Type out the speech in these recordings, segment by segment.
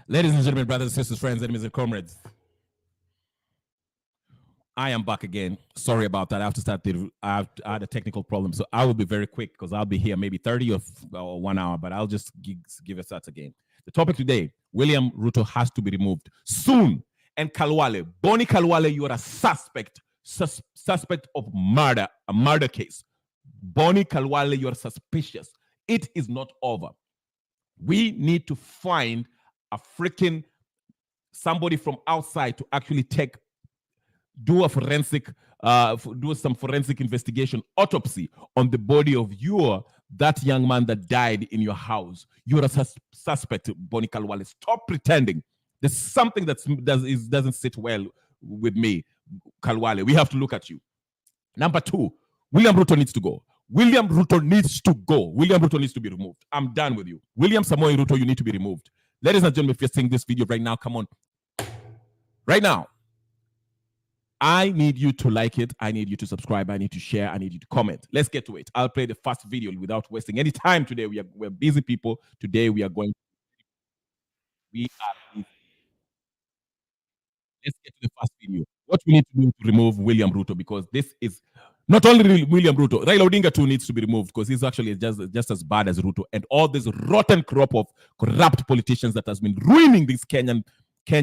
Ladies and gentlemen, brothers and sisters, friends, enemies and comrades, I am back again. Sorry about that. I have to start I had a technical problem, so I will be very quick because I'll be here maybe 30 or 1 hour, but I'll just give a start again. The topic today, William Ruto has to be removed soon. And Khalwale, Bonnie Khalwale, you are a suspect of murder, a murder case. Bonnie Khalwale, you are suspicious. It is not over. We need to find a freaking somebody from outside to actually do a forensic, do some forensic investigation, autopsy on the body of that young man that died in your house. You're a suspect, Bonnie Khalwale. Stop pretending. There's something that doesn't sit well with me, Khalwale. We have to look at you. Number two, William Ruto needs to go. William Ruto needs to go. William Ruto needs to be removed. I'm done with you. William Samoei Ruto, you need to be removed. Ladies and gentlemen, if you're seeing this video right now, come on. Right now, I need you to like it. I need you to subscribe. I need to share. I need you to comment. Let's get to it. I'll play the first video without wasting any time today. We're busy people. Today we are busy. Let's get to the first video. What we need to do to remove William Ruto, because this is not only William Ruto, Raila Odinga too needs to be removed because he's actually just as bad as Ruto, and all this rotten crop of corrupt politicians that has been ruining this Kenya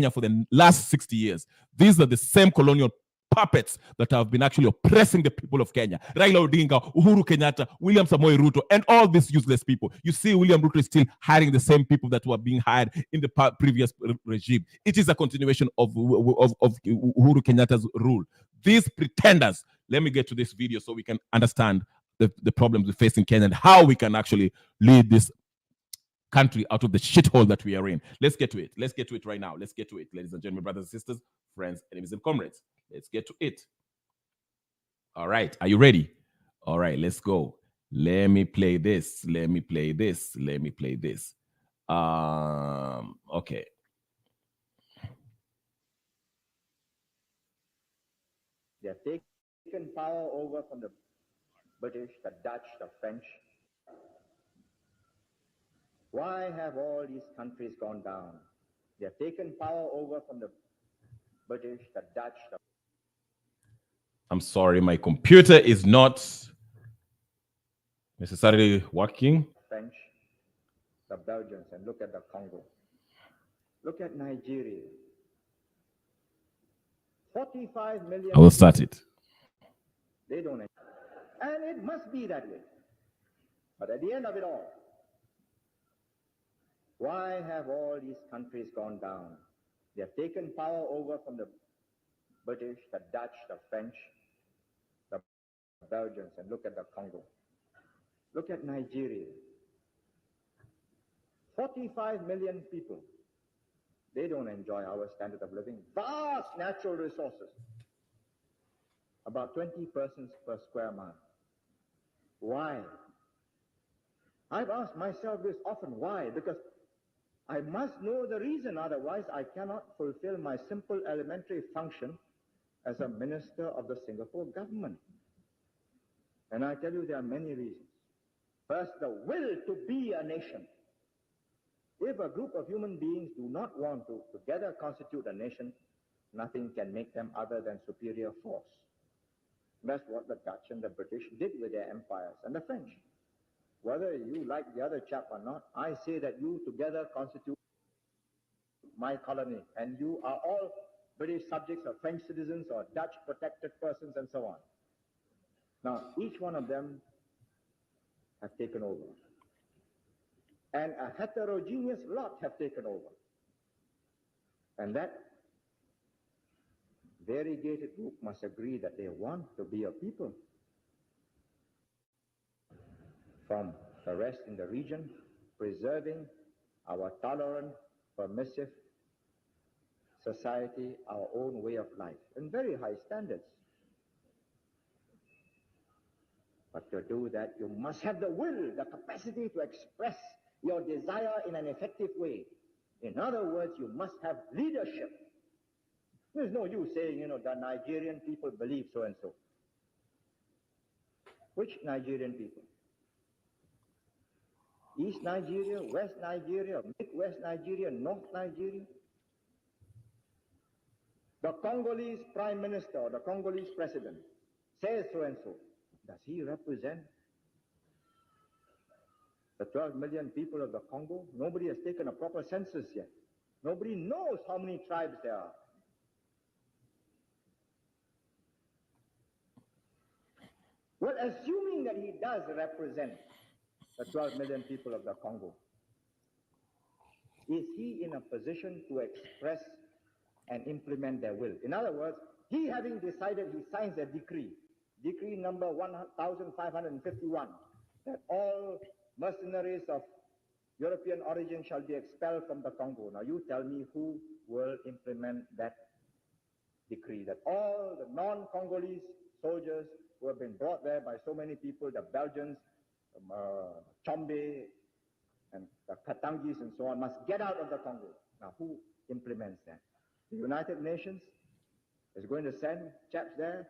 for the last 60 years. These are the same colonial puppets that have been actually oppressing the people of Kenya. Raila Odinga, Uhuru Kenyatta, William Samoei Ruto, and all these useless people. You see, William Ruto is still hiring the same people that were being hired in the previous regime. It is a continuation of Uhuru Kenyatta's rule. These pretenders. Let me get to this video so we can understand the problems we face in Kenya and how we can actually lead this country out of the shithole that we are in. Let's get to it. Let's get to it right now. Let's get to it, ladies and gentlemen, brothers and sisters, friends, enemies and comrades. Let's get to it. All right. Are you ready? All right, let's go. Let me play this. Let me play this. Let me play this. Okay. They have taken power over from the British, the Dutch, the French. Why have all these countries gone down? They have taken power over from the British, the Dutch, the... I'm sorry, my computer is not necessarily working. French, the Belgians, and look at the Congo. Look at Nigeria. 45 million. I will start it. They don't. And it must be that way. But at the end of it all, why have all these countries gone down? They have taken power over from the British, the Dutch, the French, the Belgians, and look at the Congo. Look at Nigeria. 45 million people. They don't enjoy our standard of living. Vast natural resources. About 20 persons per square mile. Why? I've asked myself this often. Why? Because I must know the reason, otherwise I cannot fulfill my simple elementary function as a minister of the Singapore government. And I tell you there are many reasons. First, the will to be a nation. If a group of human beings do not want to together constitute a nation, nothing can make them other than superior force. That's what the Dutch and the British did with their empires, and the French. Whether you like the other chap or not, I say that you together constitute my colony, and you are all British subjects or French citizens or Dutch protected persons and so on. Now, each one of them have taken over. And a heterogeneous lot have taken over. And that variegated group must agree that they want to be a people from the rest in the region, preserving our tolerant, permissive society, our own way of life, and very high standards. But to do that, you must have the will, the capacity to express your desire in an effective way. In other words, you must have leadership. There's no use saying, the Nigerian people believe so and so. Which Nigerian people? East Nigeria, West Nigeria, Midwest Nigeria, North Nigeria. The Congolese Prime Minister or the Congolese President says so and so. Does he represent the 12 million people of the Congo? Nobody has taken a proper census yet. Nobody knows how many tribes there are. Well, assuming that he does represent the 12 million people of the Congo, is he in a position to express and implement their will? In other words, he having decided, he signs a decree number 1551, that all mercenaries of European origin shall be expelled from the Congo. Now you tell me who will implement that decree, that all the non-Congolese soldiers who have been brought there by so many people, the Belgians, Chombe, and the Katangis and so on, must get out of the Congo. Now who implements that? The United Nations is going to send chaps there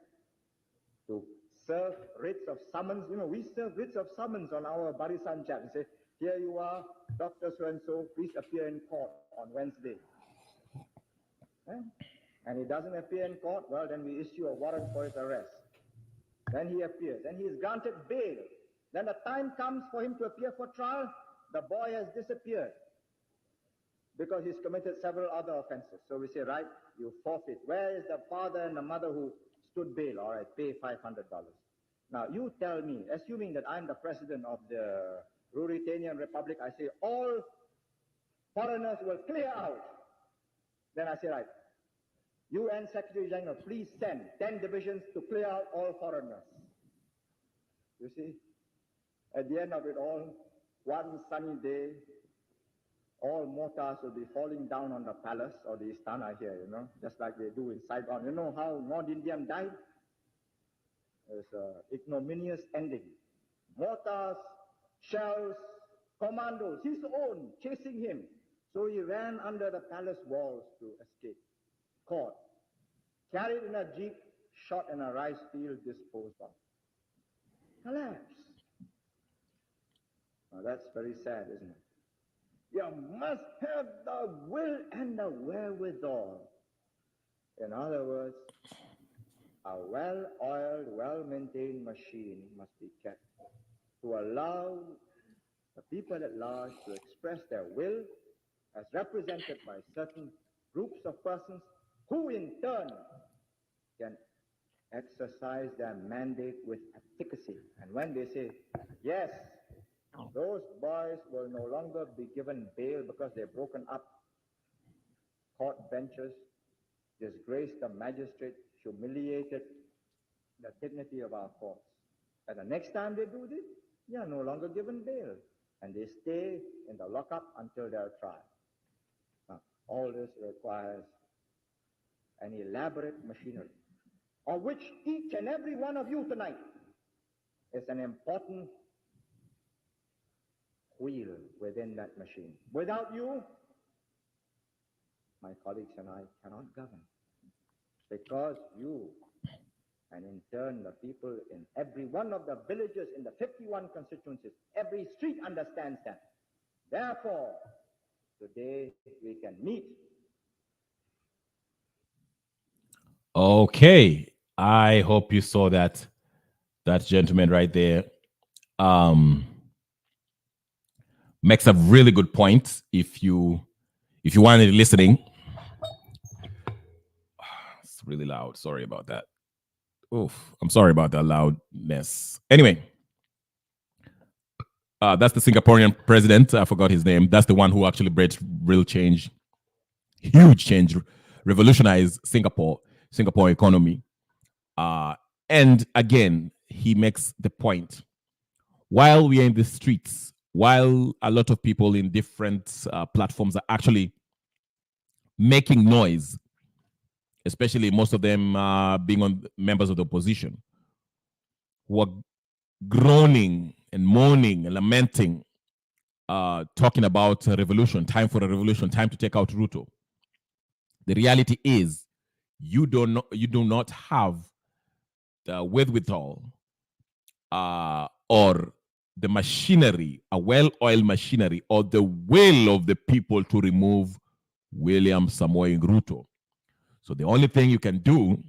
to serve writs of summons. You know, we serve writs of summons on our Barisan chaps. We say, here you are, Dr. So-and-so, please appear in court on Wednesday. And he doesn't appear in court, well, then we issue a warrant for his arrest. Then he appears. Then he is granted bail. Then the time comes for him to appear for trial. The boy has disappeared because he's committed several other offenses. So we say, right, you forfeit. Where is the father and the mother who stood bail? All right, pay $500. Now, you tell me, assuming that I'm the president of the Ruritanian Republic, I say all foreigners will clear out. Then I say, right, UN Secretary General, please send 10 divisions to clear out all foreigners. You see, at the end of it all, one sunny day, all mortars will be falling down on the palace or the istana here, you know, just like they do in Saigon. You know how North Indian died? It's an ignominious ending. Mortars, shells, commandos, his own, chasing him. So he ran under the palace walls to escape. Caught, carried in a jeep, shot in a rice field, disposed of. Collapsed. Now that's very sad, isn't it? You must have the will and the wherewithal. In other words, a well-oiled, well-maintained machine must be kept to allow the people at large to express their will as represented by certain groups of persons who in turn can exercise their mandate with efficacy. And when they say, yes, those boys will no longer be given bail because they've broken up court benches, disgraced the magistrate, humiliated the dignity of our courts. And the next time they do this, they are no longer given bail. And they stay in the lockup until their trial. Now, all this requires an elaborate machinery, of which each and every one of you tonight is an important wheel within that machine. Without you, my colleagues and I cannot govern, because you, and in turn the people in every one of the villages in the 51 constituencies, every street understands that. Therefore, today we can meet. Okay, I hope you saw that gentleman right there. Makes a really good point. If you wanted listening, it's really loud. Sorry about that. Oof, I'm sorry about that loudness. Anyway, that's the Singaporean president. I forgot his name. That's the one who actually brought real change, huge change, revolutionized Singapore economy. And again, he makes the point. While we are in the streets, while a lot of people in different platforms are actually making noise, especially most of them being on members of the opposition, who are groaning and moaning and lamenting, talking about a revolution, time for a revolution, time to take out Ruto. The reality is, you do not have the wherewithal or the machinery, a well-oiled machinery, or the will of the people to remove William Samoei Ruto. So the only thing you can do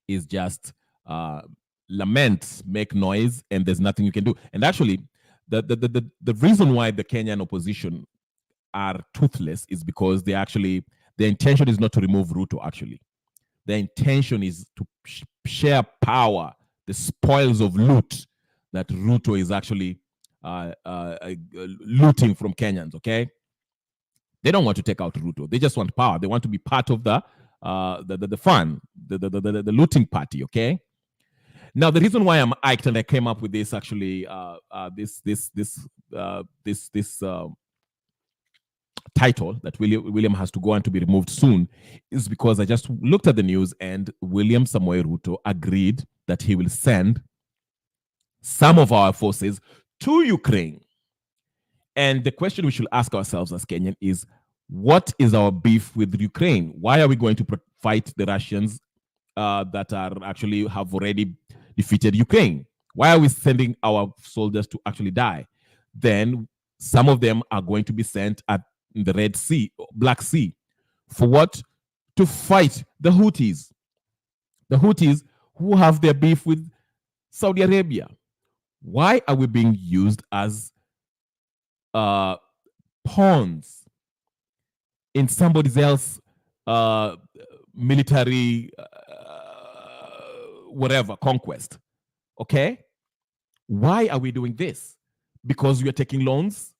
is just lament, make noise, and there's nothing you can do. And actually, the reason why the Kenyan opposition are toothless is because they actually, their intention is not to remove Ruto, actually. Their intention is to share power, the spoils of loot that Ruto is actually looting from Kenyans, okay? They don't want to take out Ruto. They just want power. They want to be part of the fun, the looting party, okay? Now, the reason why I'm iked and I came up with this actually, this title that William has to go and to be removed soon is because I just looked at the news and William Samoei Ruto agreed that he will send some of our forces to Ukraine. And the question we should ask ourselves as Kenyan is, what is our beef with Ukraine? Why are we going to fight the Russians that are actually have already defeated Ukraine? Why are we sending our soldiers to actually die? Then some of them are going to be sent at the Red Sea, Black Sea. For what? To fight the Houthis. The Houthis who have their beef with Saudi Arabia. Why are we being used as pawns in somebody else's military whatever conquest? Okay? Why are we doing this? Because we are taking loans?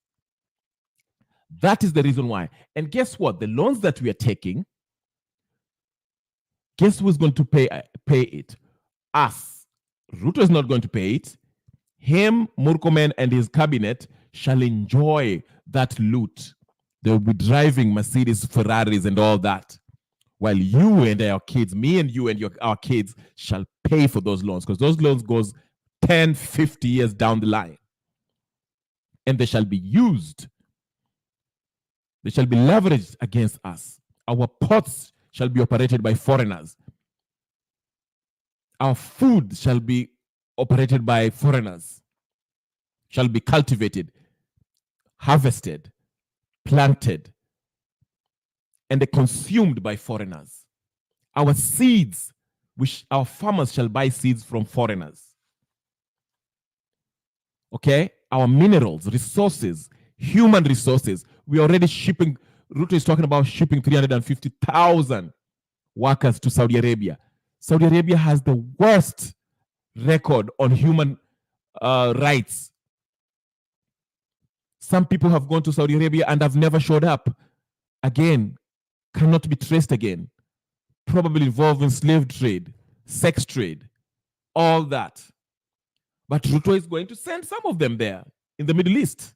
That is the reason why. And guess what? The loans that we are taking, guess who's going to pay it? Us. Ruto is not going to pay it. Him, Murkomen, and his cabinet shall enjoy that loot. They'll be driving Mercedes, Ferraris, and all that. While you and our kids, me and you and our kids shall pay for those loans, because those loans goes 10, 50 years down the line. And they shall be used. They shall be leveraged against us. Our ports shall be operated by foreigners. Our food shall be operated by foreigners, shall be cultivated, harvested, planted, and consumed by foreigners. Our seeds, which our farmers shall buy seeds from foreigners. Okay? Our minerals, resources, human resources. We're already shipping, Ruto is talking about shipping 350,000 workers to Saudi Arabia. Saudi Arabia has the worst record on human rights. Some people have gone to Saudi Arabia and have never showed up again, cannot be traced again, probably involved in slave trade, sex trade, all that. But Ruto is going to send some of them there in the Middle East.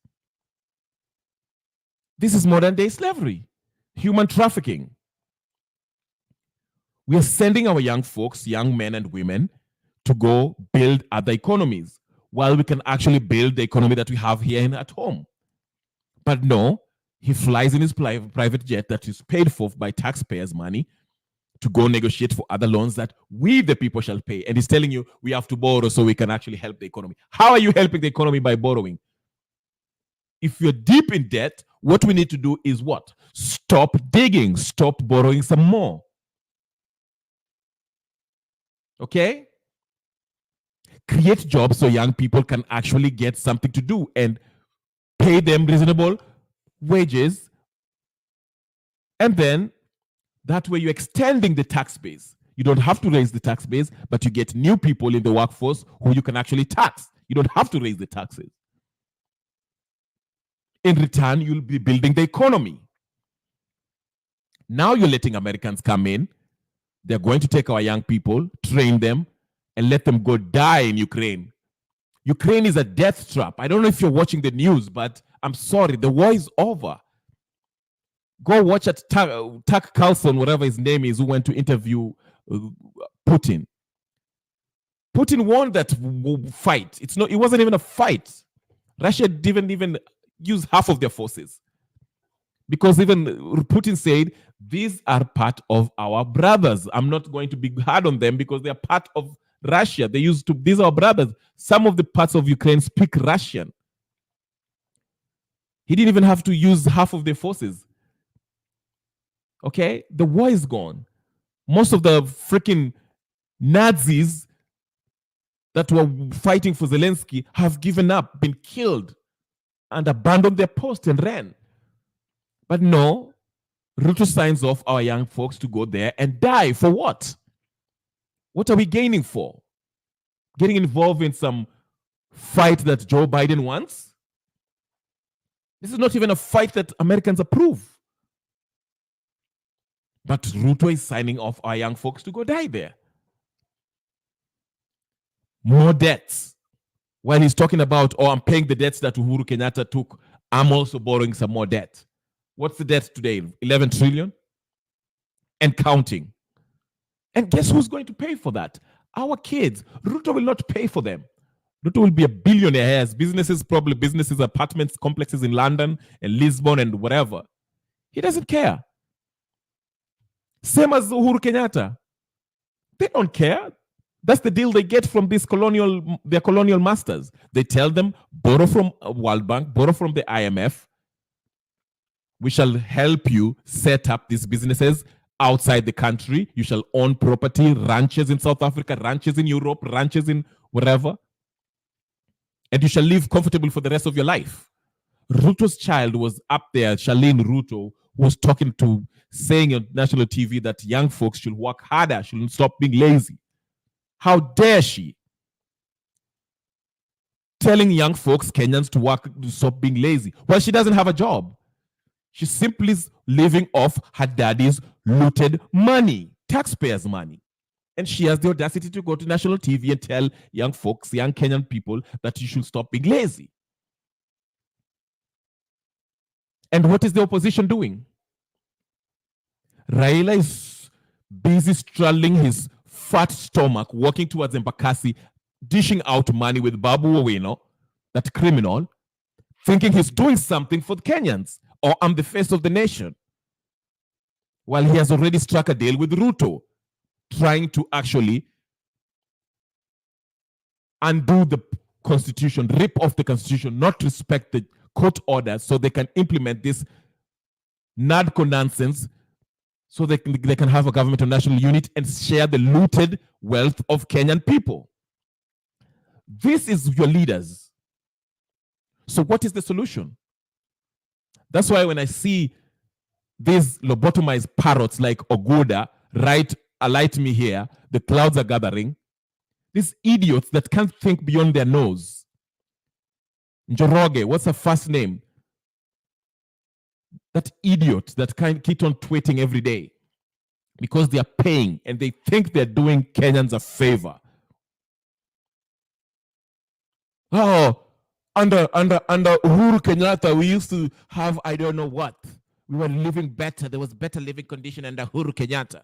This is modern day slavery, human trafficking. We are sending our young folks, young men and women, to go build other economies while we can actually build the economy that we have here at home. But no, he flies in his private jet that is paid for by taxpayers' money to go negotiate for other loans that we, the people, shall pay. And he's telling you we have to borrow so we can actually help the economy. How are you helping the economy by borrowing? If you're deep in debt, what we need to do is what? Stop digging, stop borrowing some more. Okay? Create jobs so young people can actually get something to do and pay them reasonable wages. And then that way you're extending the tax base. You don't have to raise the tax base, but you get new people in the workforce who you can actually tax. You don't have to raise the taxes. In return, you'll be building the economy. Now you're letting Americans come in. They're going to take our young people, train them, and let them go die in Ukraine. Ukraine is a death trap. I don't know if you're watching the news, but I'm sorry, the war is over. Go watch at Tuck Carlson, whatever his name is, who went to interview Putin. Putin won that fight. It wasn't even a fight. Russia didn't even use half of their forces. Because even Putin said, these are part of our brothers. I'm not going to be hard on them because they are part of Russia. They used to, these are our brothers. Some of the parts of Ukraine speak Russian. He didn't even have to use half of their forces. Okay? The war is gone. Most of the freaking Nazis that were fighting for Zelensky have given up, been killed, and abandoned their post and ran. But no, Ruto signs off our young folks to go there and die. For what? What are we gaining for? Getting involved in some fight that Joe Biden wants? This is not even a fight that Americans approve. But Ruto is signing off our young folks to go die there. More debts. While he's talking about, oh, I'm paying the debts that Uhuru Kenyatta took, I'm also borrowing some more debt. What's the debt today? 11 trillion? And counting. And guess who's going to pay for that? Our kids. Ruto will not pay for them. Ruto will be a billionaire. He has businesses, probably businesses, apartments, complexes in London and Lisbon and whatever. He doesn't care. Same as Uhuru Kenyatta. They don't care. That's the deal they get from their colonial masters. They tell them, borrow from World Bank, borrow from the IMF. We shall help you set up these businesses outside the country. You shall own property, ranches in South Africa, ranches in Europe, ranches in wherever. And you shall live comfortable for the rest of your life. Ruto's child was up there, Charlene Ruto, who was saying on national TV that young folks should work harder, shouldn't stop being lazy. How dare she? Telling young folks, Kenyans, to stop being lazy. Well, she doesn't have a job. She's simply living off her daddy's looted money, taxpayers' money. And she has the audacity to go to national TV and tell young folks, young Kenyan people, that you should stop being lazy. And what is the opposition doing? Raila is busy straddling his fat stomach, walking towards Embakasi, dishing out money with Babu Owino, that criminal, thinking he's doing something for the Kenyans, or I'm the face of the nation. While he has already struck a deal with Ruto, trying to actually undo the constitution, rip off the constitution, not respect the court orders so they can implement this NADCO nonsense so they can have a government of national unity and share the looted wealth of Kenyan people. This is your leaders. So what is the solution? That's why when I see these lobotomized parrots like Ogoda alight me here, the clouds are gathering, these idiots that can't think beyond their nose. Njoroge, what's her first name? That idiot that can't keep on tweeting every day because they are paying and they think they're doing Kenyans a favor. Oh, under Uhuru Kenyatta, we used to have, I don't know what. We were living better. There was better living condition under Uhuru Kenyatta.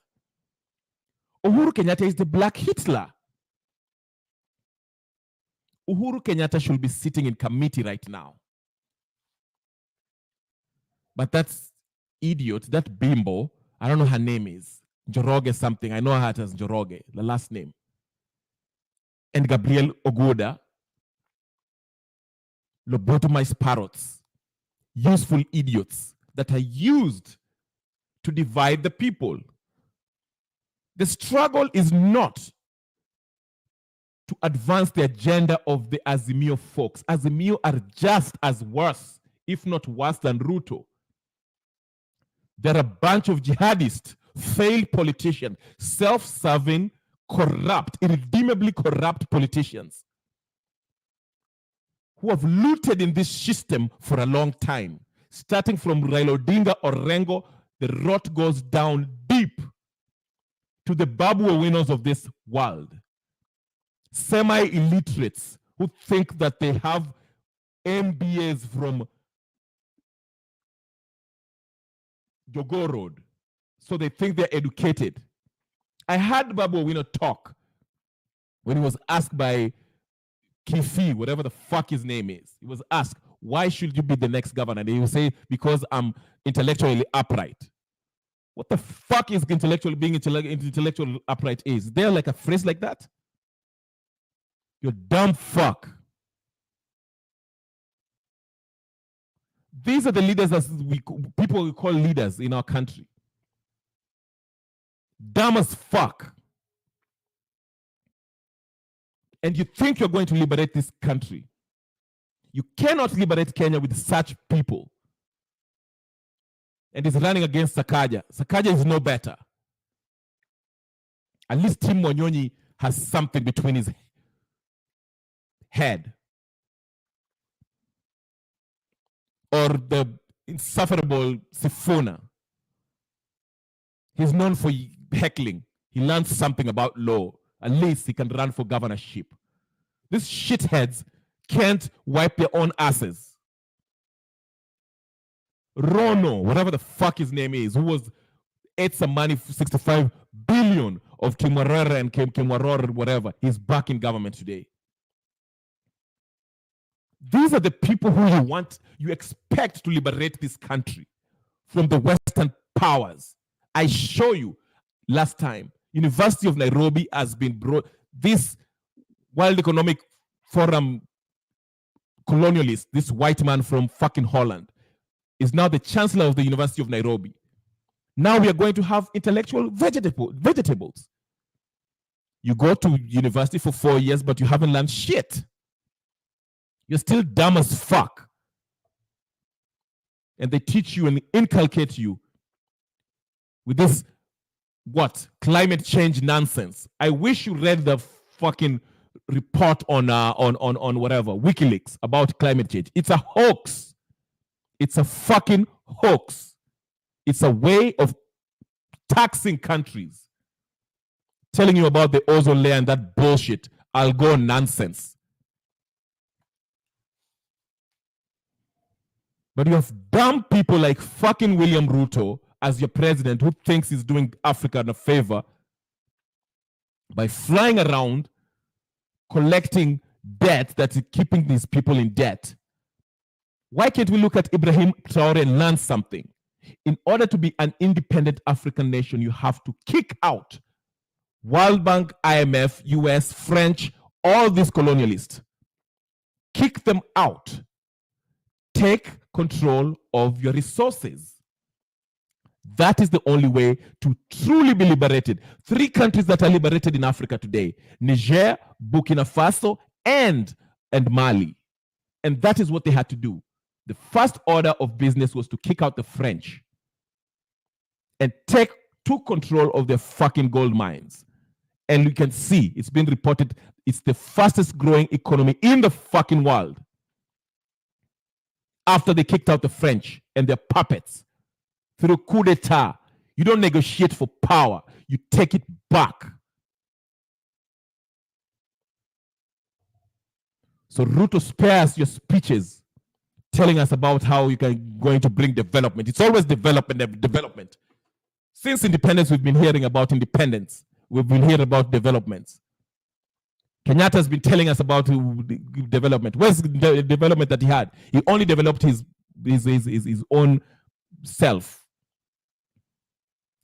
Uhuru Kenyatta is the black Hitler. Uhuru Kenyatta should be sitting in committee right now. But that's idiot, that bimbo, I don't know her name is, Njoroge something. I know her as Njoroge, the last name. And Gabriel Ogoda, lobotomized parrots, useful idiots that are used to divide the people. The struggle is not to advance the agenda of the Azimio folks. Azimio are just as worse, if not worse than Ruto. They're a bunch of jihadists, failed politicians, self-serving, corrupt, irredeemably corrupt politicians who have looted in this system for a long time. Starting from Raila Odinga or Rengo, the rot goes down deep to the Babu Owinos of this world. Semi-illiterates who think that they have MBAs from Jogo Road. So they think they're educated. I heard Babu Owino talk when he was asked by Kifi, whatever the fuck his name is. He was asked, why should you be the next governor? And he will say, because I'm intellectually upright. What the fuck is being intellectually upright is? Is there like a phrase like that? You dumb fuck. These are the leaders that people we call leaders in our country. Dumb as fuck. And you think you're going to liberate this country. You cannot liberate Kenya with such people. And he's running against Sakaja. Sakaja is no better. At least Tim Wanyonyi has something between his head. Or the insufferable Sifuna. He's known for heckling. He learns something about law. At least he can run for governorship. These shitheads can't wipe their own asses. Rono, whatever the fuck his name is, who was ate some money, 65 billion of Kimwarara and Kimwarora, whatever, he's back in government today. These are the people who you expect to liberate this country from the Western powers. I show you last time, University of Nairobi has been brought, this World Economic Forum colonialist, this white man from fucking Holland, is now the chancellor of the University of Nairobi. Now we are going to have intellectual vegetables. You go to university for 4 years, but you haven't learned shit. You're still dumb as fuck. And they teach you and inculcate you with this, climate change nonsense. I wish you read the fucking report on whatever, WikiLeaks about climate change. It's a hoax. It's a fucking hoax. It's a way of taxing countries, telling you about the ozone layer and that bullshit, Algor nonsense. But you have dumb people like fucking William Ruto as your president who thinks he's doing Africa a favor by flying around collecting debt that is keeping these people in debt. Why can't we look at Ibrahim Traore and learn something? In order to be an independent African nation, you have to kick out World Bank, IMF, US, French, all these colonialists. Kick them out. Take control of your resources. That is the only way to truly be liberated. 3 countries that are liberated in Africa today: Niger, Burkina Faso, and Mali. And that is what they had to do. The first order of business was to kick out the French and took control of their fucking gold mines. And you can see, it's been reported, it's the fastest growing economy in the fucking world. After they kicked out the French and their puppets through coup d'etat. You don't negotiate for power, you take it back. So Ruto spares your speeches telling us about how you can going to bring development. It's always development. Since independence, we've been hearing about independence. We've been hearing about developments. Kenyatta has been telling us about development. Where's the development that he had? He only developed his own self.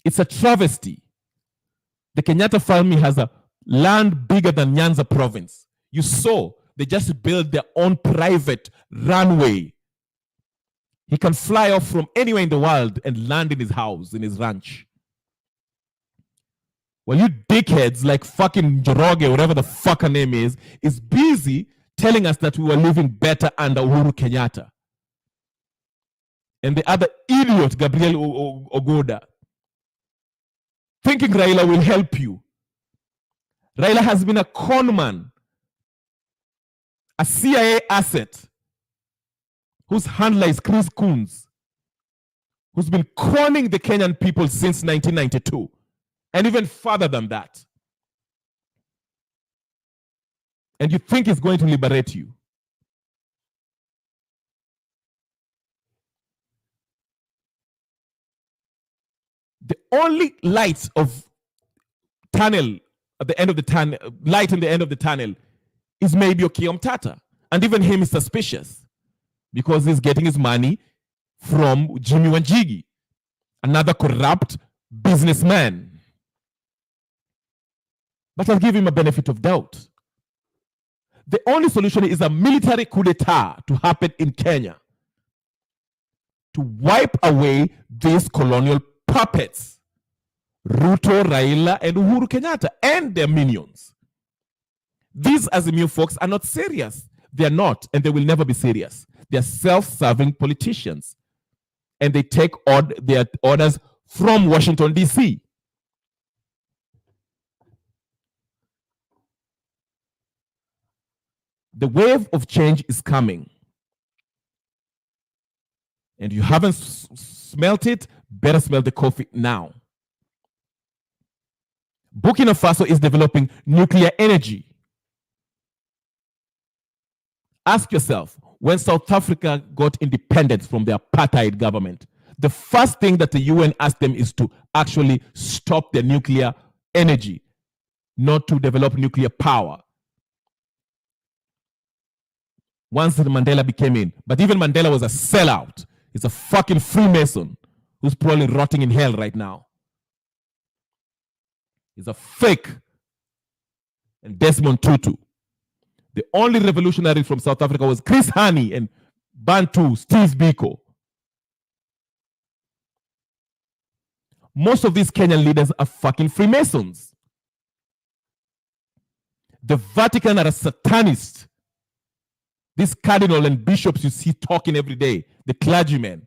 It's a travesty. The Kenyatta family has a land bigger than Nyanza province. You saw, they just built their own private runway. He can fly off from anywhere in the world and land in his house, in his ranch. Well, you dickheads like fucking Njoroge, whatever the fuck her name is busy telling us that we were living better under Uhuru Kenyatta. And the other idiot, Gabriel Ogoda, thinking Raila will help you. Raila has been a con man, a CIA asset, whose handler is Chris Coons, who's been conning the Kenyan people since 1992, and even further than that. And you think it's going to liberate you. The only light of tunnel at the end of the tunnel, light in the end of the tunnel, is maybe Okiya Mtata. And even him is suspicious because he's getting his money from Jimmy Wanjigi, another corrupt businessman. But I'll give him a benefit of doubt. The only solution is a military coup d'etat to happen in Kenya to wipe away these colonial puppets, Ruto, Raila, and Uhuru Kenyatta, and their minions. These Azimio folks are not serious. They are not, and they will never be serious. They are self-serving politicians, and they take their orders from Washington, D.C. The wave of change is coming. And you haven't smelt it, better smell the coffee now. Burkina Faso is developing nuclear energy. Ask yourself, when South Africa got independence from the apartheid government, the first thing that the UN asked them is to actually stop their nuclear energy, not to develop nuclear power. Once Mandela became in, but even Mandela was a sellout. He's a fucking Freemason who's probably rotting in hell right now. He's a fake. And Desmond Tutu. The only revolutionary from South Africa was Chris Hani and Bantu, Steve Biko. Most of these Kenyan leaders are fucking Freemasons. The Vatican are a satanist. These cardinals and bishops you see talking every day, the clergymen,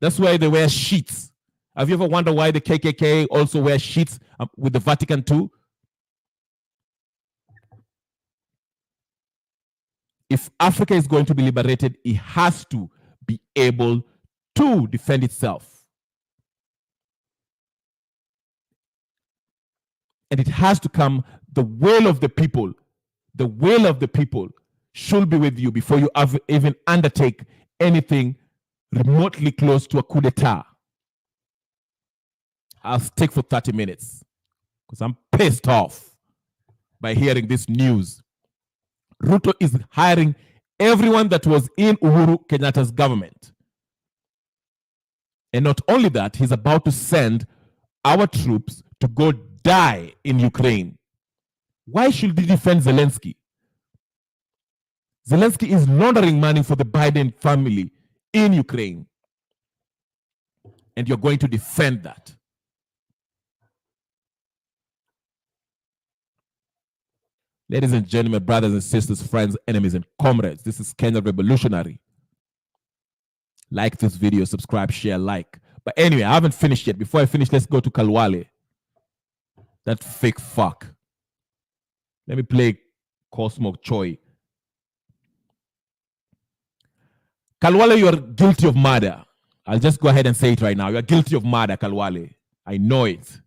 that's why they wear sheets. Have you ever wondered why the KKK also wear sheets with the Vatican too? If Africa is going to be liberated, it has to be able to defend itself. And it has to come, the will of the people should be with you before you even undertake anything remotely close to a coup d'etat. I'll stick for 30 minutes because I'm pissed off by hearing this news. Ruto is hiring everyone that was in Uhuru Kenyatta's government. And not only that, he's about to send our troops to go die in Ukraine. Why should he defend Zelensky? Zelensky is laundering money for the Biden family in Ukraine. And you're going to defend that. Ladies and gentlemen, brothers and sisters, friends, enemies, and comrades, this is Kenya Revolutionary. Like this video, subscribe, share, like. But anyway, I haven't finished yet. Before I finish, let's go to Khalwale. That fake fuck. Let me play Cosmo Choi. Khalwale, you are guilty of murder. I'll just go ahead and say it right now. You are guilty of murder, Khalwale. I know it.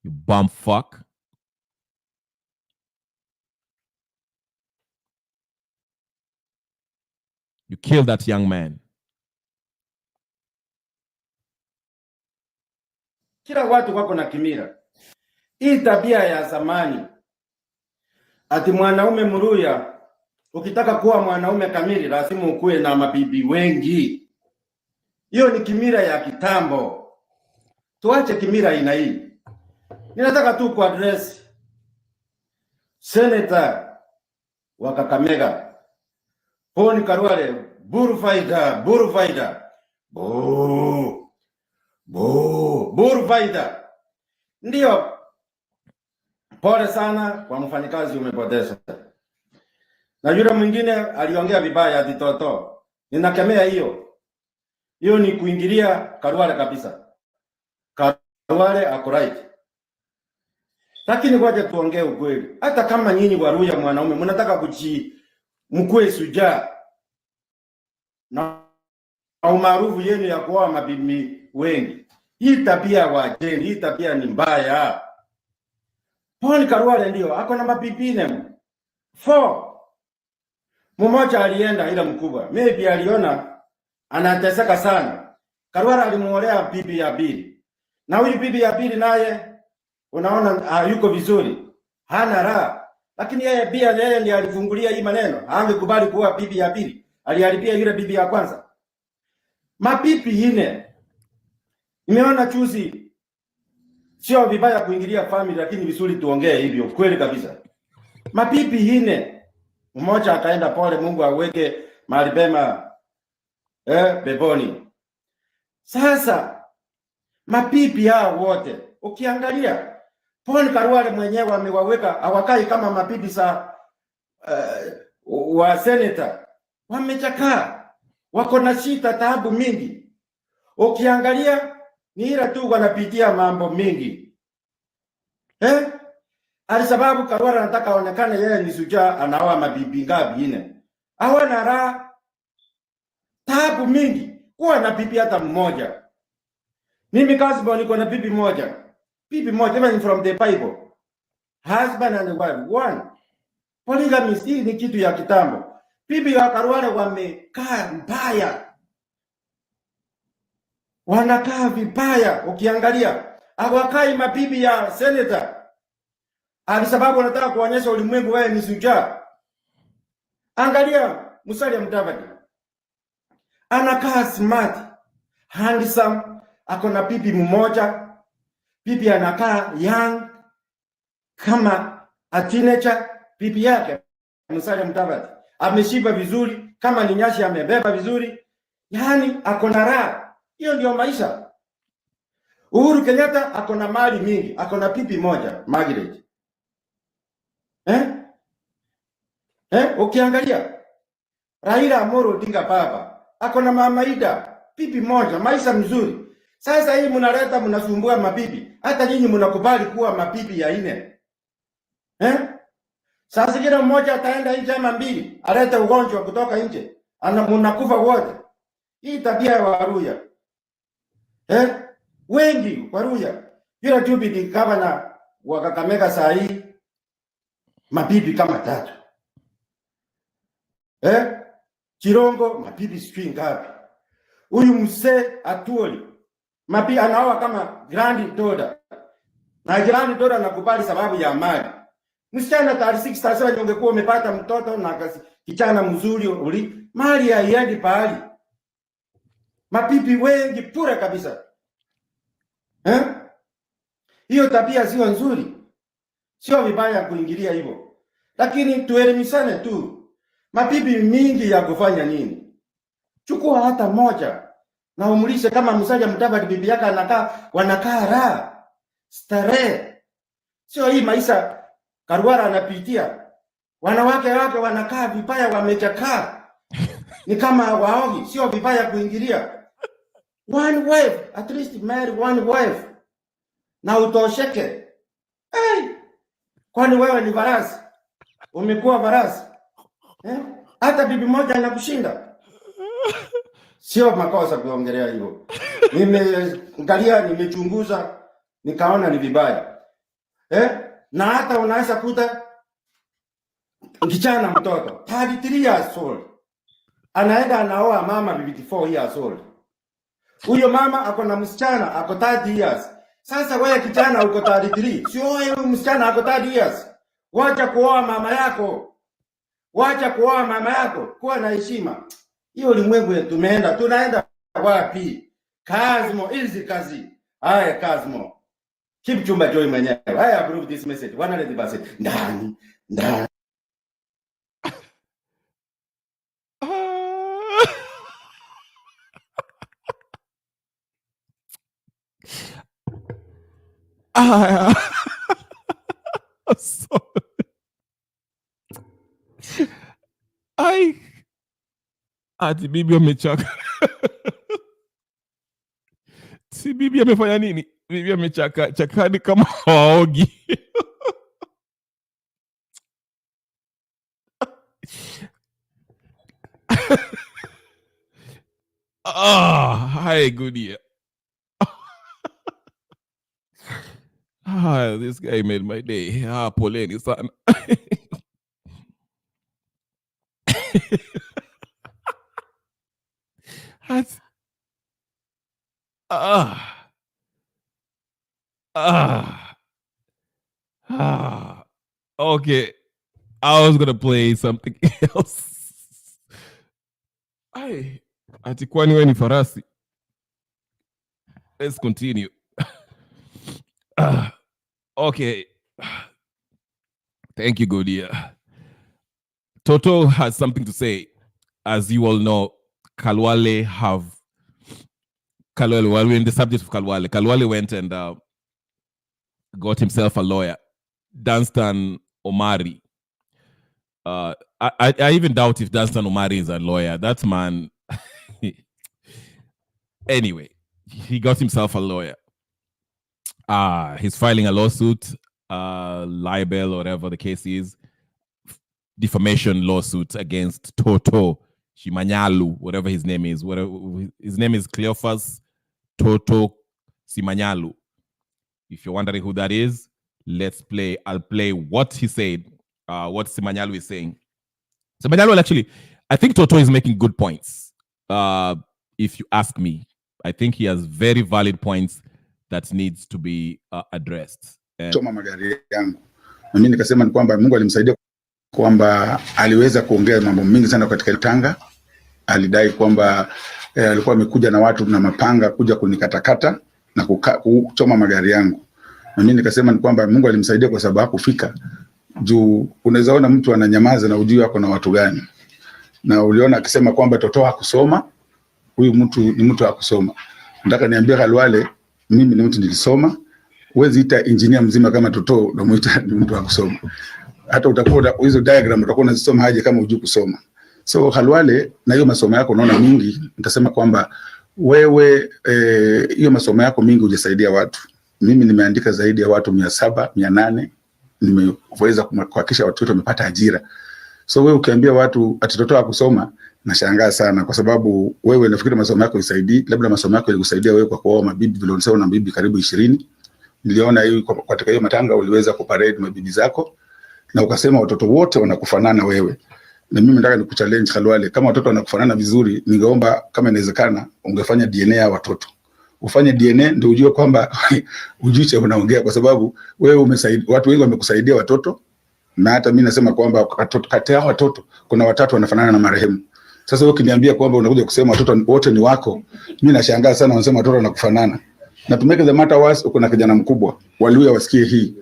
You bum fuck. You killed that young man. Kila watu wako na kimira. Hii tabia ya zamani. Ati mwanaume mruya, ukitaka kuwa mwanaume kamili lazima ukuwe na mabibi wengi. Hiyo ni kimira ya kitambo. Tuache kimira aina hii. Ninataka tu ku address Senator wa Kakamega. Paul Khalwale, Burufaida. Burufaida. Ndio. Pole sana kwa mfanyikazi umepoteza. Na yule mwingine aliongea vibaya ati Toto. Ninakemea hiyo. Hiyo ni kuingilia Khalwale kabisa. Khalwale ako right. Lakini ngoja tuongee ukweli. Hata kama nyinyi Waluya mwanaume mnataka mkue sujaa na umaarufu yenu ya kuoa mabibi wengi. Hii tabia wajeni, hii tabia ni mbaya. Paul Khalwale ndio ako na mabibi nne. 4. Mmoja alienda ila mkubwa. Maybe aliona anateseka sana. Khalwale alimuolea bibi ya pili. Na huyu bibi ya pili naye unaona yuko vizuri. Hana raha. Lakini yeye ndiye alifungulia hii maneno. Hangekubali kuwa bibi ya pili. Aliharibia yule bibi ya kwanza. Mabibi nne. Nimeona chuzi sio vibaya kuingilia family, lakini vizuri tuongee hivyo kweli kabisa. Mabibi hine. Mmoja akaenda pole, Mungu aweke mahali pema peponi. Sasa mabibi hao wote ukiangalia, Paul Khalwale mwenyewe amewaweka hawakai kama mabibi za wa senator. Wamechakaa, wako na shida, taabu mingi. Ukiangalia ni ila tu wanapitia mambo mingi. Alisababu Khalwale anataka aonekane yeye ni shujaa, anaoa mabibi ngapi ine. Hawana raha, taabu mingi. Kuwa na bibi hata mmoja. Mimi Kasbo niko na bibi moja. Bibi moja, even from the Bible. Husband and wife, one. Polygamy hii ni kitu ya kitambo. Bibi wa Khalwale wamekaa mbaya. Wanakaa vibaya. Ukiangalia hawakai mabibi ya senator. Alisababu anataka kuonyesha ulimwengu wewe ni shujaa. Angalia Musalia Mudavadi. Anakaa smart, handsome, ako na bibi mmoja. Bibi anakaa young kama a teenager. Bibi yake Musalia Mudavadi ameshiba vizuri, kama ni nyashi amebeba vizuri. Yaani ako na raha. Hiyo ndio maisha. Uhuru Kenyatta ako na mali mingi, ako na bibi moja, Margaret. Ukiangalia Raila Amolo Odinga baba ako na mama Ida, bibi moja, maisha mzuri. Sasa hii mnaleta mnasumbua mabibi. Hata nyinyi mnakubali kuwa mabibi ya ine. Sasa kila mmoja ataenda nje ama mbili, alete ugonjwa kutoka nje. Mnakufa wote. Hii tabia ya Waluya. Wengi Waluya. Yule deputy governor wa Kakamega saa hii mabibi kama 3. Chirongo mabibi sijui ngapi. Huyu mzee Atuoli mabibi anaoa kama grand daughter. Na grand daughter anakubali sababu ya mali. Msichana 36 sasa ungekuwa umepata mtoto na kijana mzuri uli mali haiendi pahali. Mabibi wengi pura kabisa. Hiyo tabia sio nzuri. Sio vibaya kuingilia hivyo. Lakini tuelimishane tu. Mabibi mingi ya kufanya nini? Chukua hata moja na umulishe kama Musalia Mudavadi bibi yake wanakaa raha. Starehe. Sio hii maisha Khalwale anapitia. Wanawake wake wanakaa vibaya, wamechakaa. Ni kama waogi, sio vibaya kuingilia. One wife, at least marry one wife. Na utosheke. Kwani wewe ni farasi? Umekuwa farasi? Hata bibi moja anakushinda. Sio makosa kuongelea hivyo. Nimeangalia, nimechunguza, nikaona ni vibaya. Na hata unaweza kuta kijana mtoto 33 years old anaenda anaoa mama 54 years old. Huyo mama ako na msichana ako 30 years. Sasa wewe kijana uko 33, sio wewe msichana ako 30 years. Wacha kuoa mama yako. Wacha kuoa mama yako, kuwa na heshima. Hiyo ulimwengu tunaenda wapi? Kazmo, hizi kazi. Haya Kazmo. Keep chumba joy mwenyewe. I approve this message 100%. Ndani. Ati bibi amechaka. Si bibi amefanya nini? Bibi amechaka chakani kama waogi. Hi, good year. This guy made my day. Poleni sana. Okay. I was gonna play something else. Ati kwani wewe ni farasi? Let's continue. Okay. Thank you, Godia. Toto has something to say. As you all know, Khalwale, while we're in the subject of Khalwale went and got himself a lawyer, Danstan Omari. I even doubt if Danstan Omari is a lawyer. That man, anyway, he got himself a lawyer. He's filing a lawsuit, libel, or whatever the case is, defamation lawsuit against Toto Simanyalu, whatever his name is. His name is Cleophas Toto Simanyalu. If you're wondering who that is, I'll play what he said, what Simanyalu is saying. Simanyalu, actually, I think Toto is making good points. If you ask me, I think he has very valid points that needs to be addressed. Choma magari yangu. Na mimi nikasema ni kwamba Mungu alimsaidia kwamba aliweza kuongea mambo mengi sana katika Tanga. Alidai kwamba alikuwa amekuja na watu na mapanga kuja kunikatakata na kuchoma magari yangu. Na mimi nikasema ni kwamba Mungu alimsaidia kwa sababu hakufika. Juu unaweza ona mtu ananyamaza na ujui wako na watu gani. Na uliona akisema kwamba Toto hakusoma, huyu mtu ni mtu hakusoma. Nataka niambie Khalwale, mimi ni mtu nilisoma. Huwezi ita engineer mzima kama Toto unamuita ni mtu hakusoma. Hata utakuwa hizo diagram utakuwa unazisoma haje kama hujui kusoma. So Khalwale, na hiyo masomo yako unaona mingi, nitasema kwamba wewe hiyo masomo yako mingi hujasaidia watu. Mimi nimeandika zaidi ya watu 700, 800, nimeweza kuhakikisha watu wote wamepata ajira. So wewe ukiambia watu ati Toto hakusoma, nashangaa sana kwa sababu wewe nafikiri masomo yako isaidii, labda masomo yako yalikusaidia wewe kwa kuoa mabibi vile unasema na mabibi karibu 20. Niliona hiyo katika hiyo matanga uliweza kuparade mabibi zako na ukasema watoto wote wanakufanana wewe. Na mimi nataka nikuchallenge Khalwale, kama watoto wanakufanana vizuri, ningeomba kama inawezekana ungefanya DNA ya watoto. Ufanye DNA ndio ujue kwamba ujuche unaongea, kwa sababu wewe umesaidia watu wengi, wamekusaidia watoto. Na hata mimi nasema kwamba kati ya watoto kuna watatu wanafanana na marehemu. Sasa wewe ukiniambia kwamba unakuja kusema watoto wote ni wako, mimi nashangaa sana wanasema watoto wanakufanana. Na to make the matter worse, uko na kijana mkubwa. Waluya wasikie hii.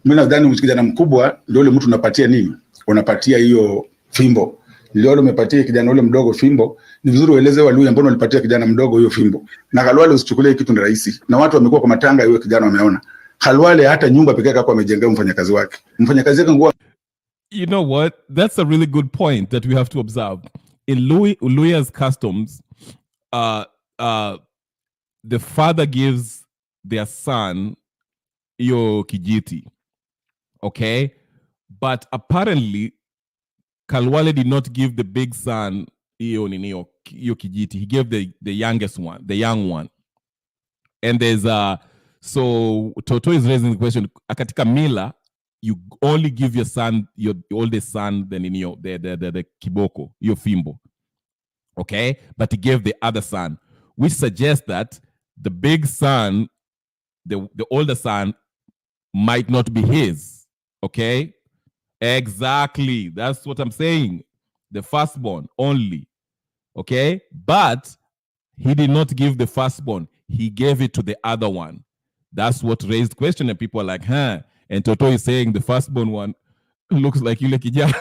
Mimi nadhani kijana mkubwa ndio yule mtu unapatia nini? Unapatia hiyo fimbo. Ndio umepatia kijana yule mdogo fimbo. Ni vizuri ueleze Waluya mbona ulipatia kijana mdogo hiyo fimbo. Na Khalwale usichukulie kitu ni rahisi. Na watu wamekuwa kwa matanga hiyo kijana wameona. Khalwale hata nyumba pekee yake amejengea mfanyakazi wake. Mfanyakazi wake nguo. You know what? That's a really good point that we have to observe. In Luya's customs, the father gives their son iyo kijiti, okay? But apparently, Khalwale did not give the big son iyo kijiti. He gave the youngest one, the young one. And there's so Toto is raising the question, katika mila, you only give your son, your oldest son, then in the kiboko, your fimbo, okay? But he gave the other son, which suggests that the big son, the older son, might not be his, okay? Exactly, that's what I'm saying. The firstborn only, okay? But he did not give the firstborn. He gave it to the other one. That's what raised question, and people are like, huh? And Toto is saying the firstborn one looks like Yule Kijana.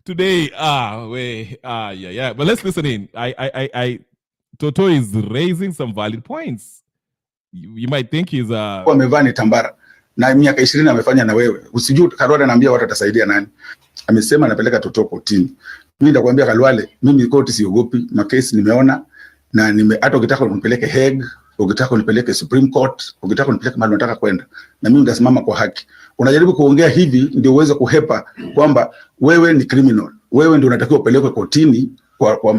Today, yeah. But let's listen in. Toto is raising some valid points. You might think he's amevaa tambara na miaka 20 amefanya na wewe. Usijue Khalwale anaambia watu atasaidia nani. Amesema anapeleka Toto kotini. Mimi nitakwambia Khalwale, mimi koti siogopi, makesi nimeona na hata ukitaka unipeleke Hague, ukitaka unipeleke Supreme Court, ukitaka unipeleke mahali unataka kwenda, na mimi nitasimama kwa haki. Unajaribu kuongea hivi ndio uweze kuhepa kwamba wewe ni criminal. Wewe ndio unatakiwa upelekwe kotini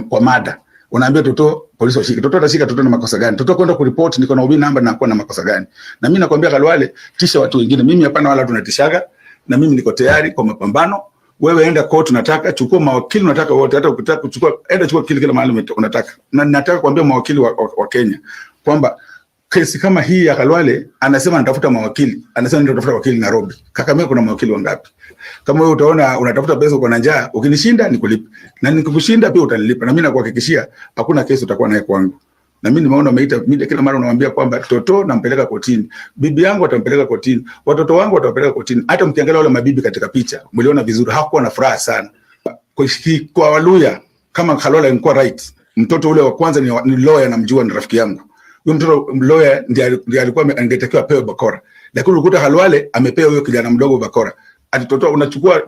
kwa mada. Unaambia Toto polisi washike. Toto atashika Toto na makosa gani? Toto kwenda kuriport niko na ubini namba na kuwa na makosa gani? Na mimi nakwambia Khalwale, tisha watu wengine. Mimi hapana wala tunatishaga, na mimi niko tayari kwa mapambano. Wewe enda court, unataka chukua mawakili unataka wote, hata ukitaka kuchukua enda chukua kile mahali unataka. Na nataka kuambia mawakili wa Kenya kwamba kesi kama hii ya Khalwale, anasema anatafuta mawakili, anasema ndio tafuta wakili Nairobi. Kakamega kuna mawakili wangapi? Kama wewe utaona unatafuta pesa uko na njaa, ukinishinda nikulipe, na nikikushinda pia utanilipa, na mimi nakuhakikishia hakuna kesi utakuwa naye kwangu. Na mimi nimeona umeita media kila mara unamwambia kwamba Toto nampeleka kotini, bibi yangu atampeleka kotini, watoto wangu watapeleka kotini. Hata mkiangalia wale mabibi katika picha, mliona vizuri, hakuwa na furaha sana. Kwa Waluya kama Khalwale alikuwa right, mtoto ule wa kwanza ni lawyer, namjua, ni rafiki yangu. Huyo mtoto lawyer ndiye alikuwa angetakiwa apewe bakora, lakini ulikuta Khalwale amepewa huyo kijana mdogo bakora. Ati Toto unachukua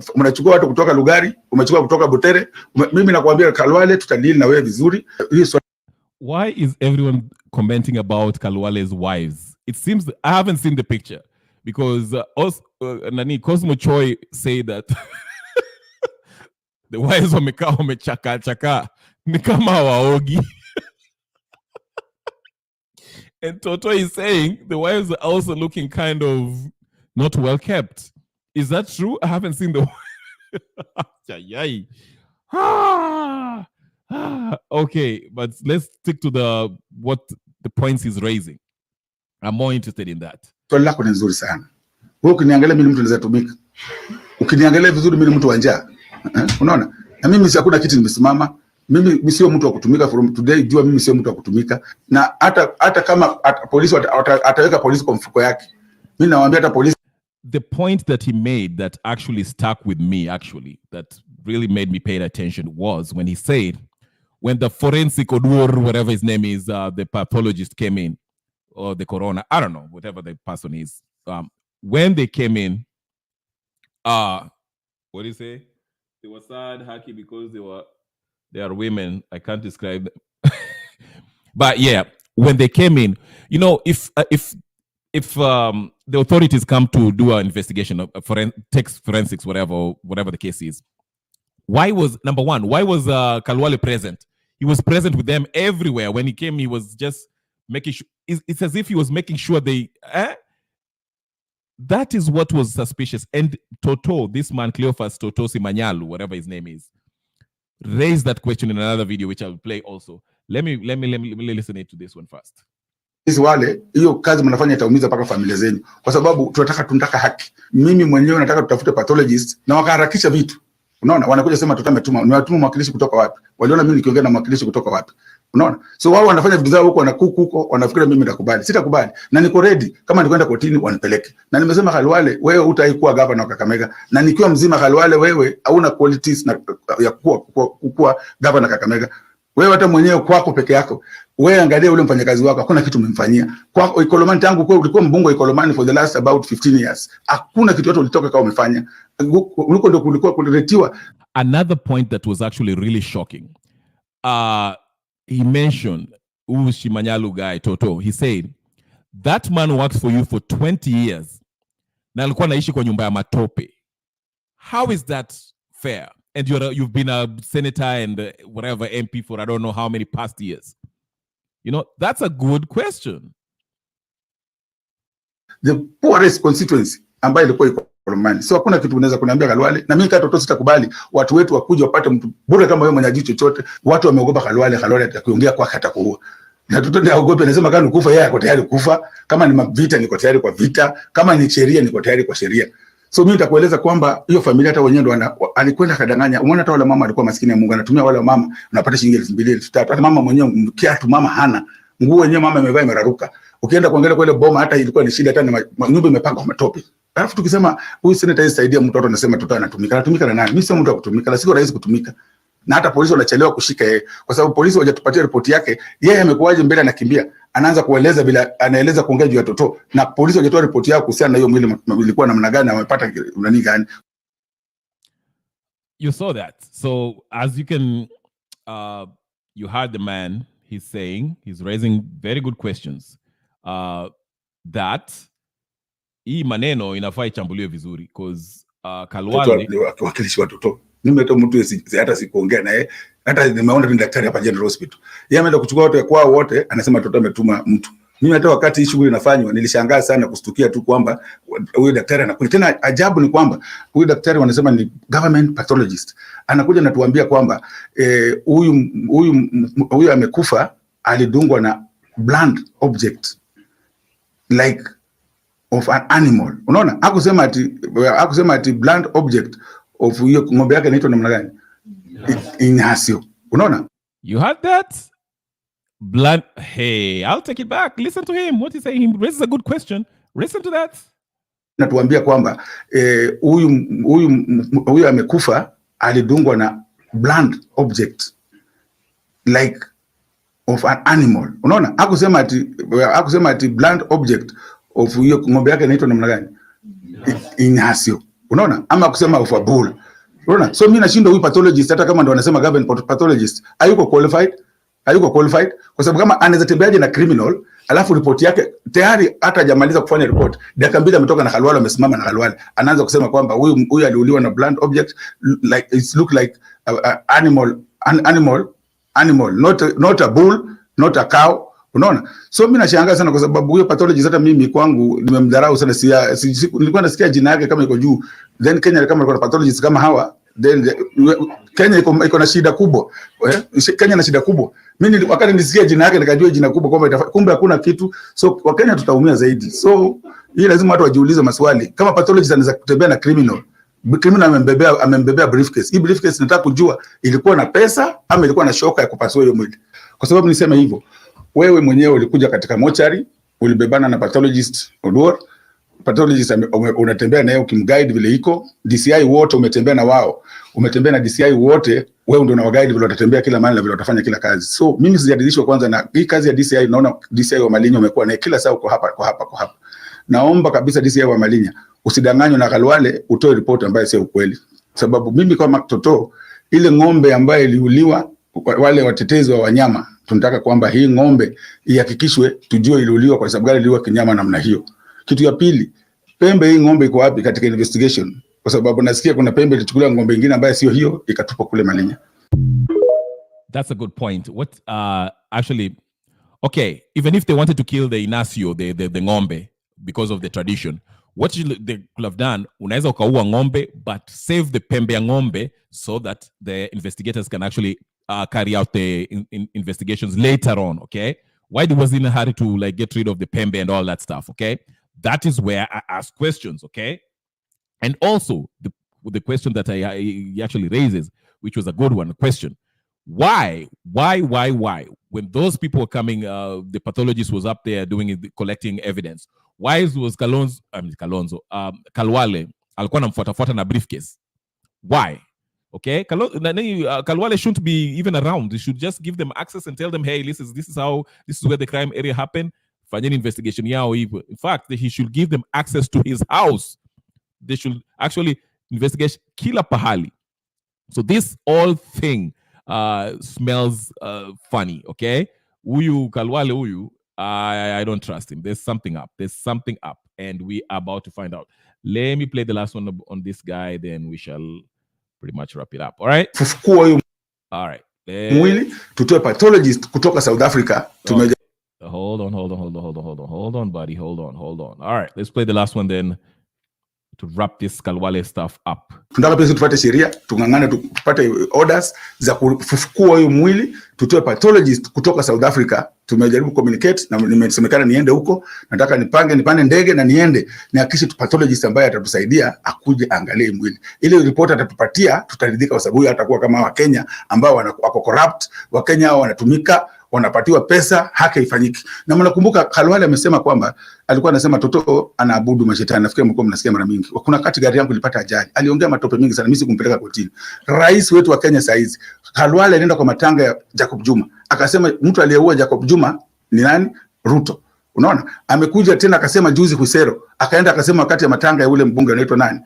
watu kutoka Lugari, umechukua kutoka Butere. Mimi nakwambia Khalwale, tutadili na wewe vizuri. Why is everyone commenting about Khalwale's wives? It seems I haven't seen the picture because Nani Cosmo Choi say that the wives wamechaka ni kama waogi. And Toto is saying the wives are also looking kind of not well kept. Is that true? I haven't seen the okay, but let's stick to what the points he's raising. I'm more interested in that. Swali lako ni nzuri sana. Wewe ukiniangalia mimi mtu anaweza tumika. Ukiniangalia vizuri mimi mtu wa njaa. Unaona? Na mimi hakuna kitu nimesimama. Mimi sio mtu wa kutumika from today, jua mimi sio mtu wa kutumika. Na hata kama polisi ataweka polisi kwa mfuko yake. Mimi nawaambia hata polisi. The point that he made that actually stuck with me, that really made me pay attention, was when he said, when the forensic Odur, whatever his name is, the pathologist came in, or the coroner, I don't know, whatever the person is, when they came in, what do you say? They were sad, hacky, because they are women. I can't describe them. But yeah, when they came in, you know, if the authorities come to do an investigation of forensics, whatever the case is, why was Khalwale present? He was present with them everywhere. When he came, he was just making sure. It's as if he was making sure that is what was suspicious. And Toto, this man Cleophas Toto Simanyalu, whatever his name is, raised that question in another video, which I will play also. Let me listen to this one first. Sisi wale, hiyo kazi mnafanya itaumiza paka familia zenu, kwa sababu tunataka haki. Mimi mwenyewe nataka tutafute pathologist na wakaharakisha vitu. Unaona, wanakuja sema tutametuma, ni watuma mwakilishi kutoka wapi? Waliona mimi nikiongea na mwakilishi kutoka wapi? Unaona? So wao wanafanya vitu zao huko, wanakuku huko, wanafikiri mimi nitakubali. Sitakubali. Na niko ready, kama nikwenda kotini wanipeleke. Na nimesema Khalwale, wewe hutaikuwa governor wa Kakamega, na nikiwa mzima Khalwale, wewe hauna qualities ya kuwa governor wa Kakamega. Wewe hata mwenyewe kwako peke yako, wewe angalia ule mfanyakazi wako, hakuna kitu umemfanyia. Kwa Ikolomani tangu kwa ulikuwa mbunge wa Ikolomani for the last about 15 years. Hakuna kitu yote ulitoka kama umefanya. Uliko ndio kulikuwa kuliretiwa. Another point that was actually really shocking. He mentioned Shimanyalu guy Toto. He said that man works for you for 20 years. Na alikuwa anaishi kwa nyumba ya matope. How is that fair? And you've been a senator and whatever MP for I don't know how many past years. You know, that's a good question. The poorest constituency ambayo ilikuwa iko Ikolomani. So hakuna kitu unaweza kuniambia Khalwale, na mimi kama Toto sitakubali watu wetu wakuje wapate mtu bure kama wewe mwenye jicho chochote. Watu wameogopa Khalwale atakiongea kwa atakuua. Na Toto ndio aogope, anasema kama nikufa yeye ako tayari kufa, kama ni vita niko tayari kwa vita, kama ni sheria niko tayari kwa sheria. So mimi nitakueleza kwamba hiyo familia hata wenyewe ndo alikwenda kadanganya. Umeona hata wale mama alikuwa maskini ya Mungu, anatumia wale mama unapata shilingi 2,000 3,000. Hata mama mwenyewe kiatu mama hana. Nguo wenyewe mama amevaa imeraruka. Ukienda kuangalia kwa ile boma hata ilikuwa ni shida, hata nyumba imepangwa matope. Alafu tukisema huyu senator isaidia mtoto, anasema mtoto anatumika na nani? Mimi sio mtu wa kutumika, la siko rais kutumika. Na hata polisi wanachelewa kushika yeye kwa sababu polisi hawajatupatia ripoti yake. Yeye amekuwaje mbele anakimbia, anaanza kueleza bila anaeleza kuongea juu ya Toto, na polisi hawajatoa ripoti yao kuhusiana na hiyo mwili ilikuwa namna gani na wamepata nani gani. You saw that. So as you can you heard the man, he's raising very good questions. That hii maneno inafaa ichambuliwe vizuri because Khalwale wakilishi wa Toto. Mimi hata mtu hata sikuongea naye, hata nimeona ni daktari hapa General Hospital. Yeye ameenda kuchukua watu kwao wote, anasema Toto ametuma mtu. Mimi hata wakati hii shughuli inafanywa nilishangaa sana kustukia tu kwamba huyu daktari anakuja. Tena ajabu ni kwamba huyu daktari wanasema ni government pathologist. Anakuja na tuambia kwamba huyu amekufa, alidungwa na blunt object like of an animal. Unaona? Hakusema ati blunt object of hiyo ng'ombe yake inaitwa namna gani? Inyasio. Unaona? You had that? Blood. Hey, I'll take it back. Listen to him. What he's saying. He raises a good question. Listen to that. Natuambia kwamba huyu amekufa alidungwa na blunt object like of an animal. Unaona? Hakusema ati blunt object of hiyo ng'ombe yake inaitwa namna gani? Inyasio. Unaona? Ama kusema of a bull. Unaona? So mimi nashinda huyu pathologist hata kama ndo wanasema government pathologist. Hayuko qualified kwa sababu kama anaweza tembeaje na criminal alafu report yake tayari hata hajamaliza kufanya report dakika mbili ametoka na Khalwale, amesimama na Khalwale anaanza kusema kwamba huyu aliuliwa na blunt object like it look like animal not a bull, not a cow. Unaona? So mimi nashangaa sana kwa sababu huyo pathologist hata mimi kwangu nimemdharau sana. Nilikuwa nasikia jina yake kama iko juu, then Kenya kama iko na pathologist kama hawa, then Kenya iko na shida kubwa. Kenya na shida kubwa. Mimi wakati nisikia jina yake nikajua jina kubwa kwamba kumbe hakuna kitu. So Wakenya tutaumia zaidi. So hii lazima watu wajiulize maswali. Kama pathologist anaweza kutembea na criminal amembebea briefcase. Hii briefcase nataka kujua ilikuwa na pesa ama ilikuwa na shoka ya kupasua hiyo mwili. Kwa sababu nisema hivyo, wewe mwenyewe ulikuja katika mochari, ulibebana na pathologist Oduor. Pathologist unatembea naye ukimguide vile iko. DCI wote umetembea na wao. Umetembea na DCI wote, wewe ndio unawaguide vile watatembea kila mahali na vile watafanya kila kazi. So mimi sijadilishwa kwanza na hii kazi ya DCI. Naona DCI wa Malinya umekuwa naye kila saa uko hapa. Naomba kabisa DCI wa Malinya usidanganywe na Khalwale utoe report ambayo sio ukweli. Sababu mimi kama Toto, ile ng'ombe ambayo iliuliwa, wale watetezi wa wanyama tunataka kwamba hii ng'ombe ihakikishwe, tujue iliuliwa kwa sababu gani iliuliwa kinyama namna hiyo. Kitu ya pili, pembe hii ng'ombe iko wapi katika investigation? Kwa sababu nasikia kuna pembe ilichukuliwa ng'ombe nyingine ambayo sio hiyo ikatupwa kule Malinya. That's a good point. What actually, okay, even if they wanted to kill the Inasio, the ng'ombe, because of the tradition, what they could have done, unaweza ukaua ng'ombe but save the pembe ya ng'ombe so that the investigators can actually carry out the investigations later on, okay? Why was in a hurry to like get rid of the pembe and all that stuff, okay? That is where I ask questions, okay? And also the question that he actually raises, which was a good one, question. Why? When those people were coming, the pathologist was up there collecting evidence. Why was Khalwale alikuwa anamfuatafuata na briefcase? Why? Okay, Khalwale shouldn't be even around. They should just give them access and tell them, hey, this is where the crime area happened. Fanyeni investigation yao. In fact, he should give them access to his house. They should actually investigate kila pahali. So this whole thing smells funny. Okay, Khalwale I don't trust him. There's something up, and we are about to find out. Let me play the last one on this guy, then we shall pretty much wrap it up. All right. All right. Mwili tutoe pathologist kutoka South Africa. Hold on, buddy. Hold on. All right. Let's play the last one then to wrap this Khalwale stuff up. Tunataka pesa tupate sheria, tungangane tupate orders za kufukua huyo mwili, tutoe pathologist kutoka South Africa. Tumejaribu communicate na nimesemekana niende huko, nataka nipande ndege na niende nihakikishe pathologist ambaye atatusaidia akuje angalie mwili. Ile report atatupatia tutaridhika, kwa sababu atakuwa kama wa Kenya ambao wako corrupt, wa Kenya hao wanatumika, wanapatiwa pesa, haki ifanyiki. Na mnakumbuka Khalwale amesema kwamba alikuwa anasema Toto anaabudu mashetani. Nafikiri mko mnasikia mara mingi. Kuna kati gari yangu ilipata ajali. Aliongea matope mingi sana, mimi sikumpeleka kotini. Rais wetu wa Kenya saizi, Khalwale alienda kwa matanga ya Jacob Juma. Akasema mtu aliyeua Jacob Juma ni nani? Ruto. Unaona? Amekuja tena akasema juzi Kusero. Akaenda akasema wakati ya matanga ya ule mbunge anaitwa nani?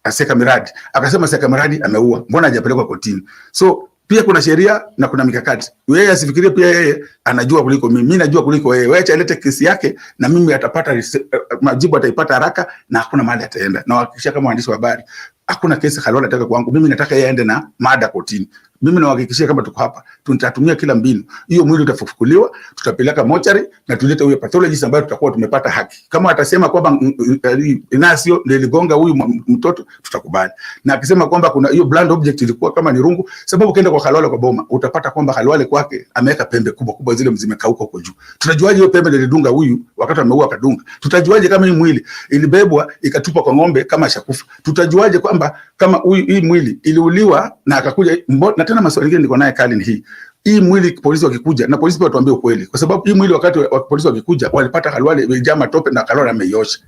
Aseka Miradi. Akasema Aseka Miradi ameua. Mbona hajapelekwa kotini? So pia kuna sheria na kuna mikakati. Yeye asifikirie pia yeye anajua kuliko mimi. Mimi najua kuliko yeye. Wewe acha alete kesi yake na mimi atapata majibu, ataipata haraka na hakuna mahali ataenda. Na hakikisha kama waandishi wa habari, hakuna kesi Khalwale anataka kwangu. Mimi nataka yeye aende na mada kotini. Mimi nawahakikishia kama tuko hapa, tutatumia kila mbinu. Hiyo mwili utafufukuliwa, tutapeleka mochari na tulete huyo pathologist ambaye tutakuwa tumepata haki. Kama atasema kwamba Inasio ndio iligonga huyu mtoto, tutakubali. Na akisema kwamba kuna hiyo blunt object ilikuwa kama ni rungu, sababu ukienda kwa Khalwale kwa boma, utapata kwamba Khalwale kwake ameweka pembe kubwa zile zimekauka huko juu. Tutajuaje hiyo pembe ndio ilidunga huyu wakati ameua akadunga? Tutajuaje kama hii mwili ilibebwa ikatupwa kwa ng'ombe kama shakufa? Tutajuaje kwamba kama hii mwili iliuliwa na akakuja tena maswali mengine niko naye kali ni hii mwili polisi wakikuja, na polisi pia watuambie ukweli, kwa sababu hii mwili wakati wa polisi wakikuja walipata Khalwale imejaa matope na Khalwale ameiosha.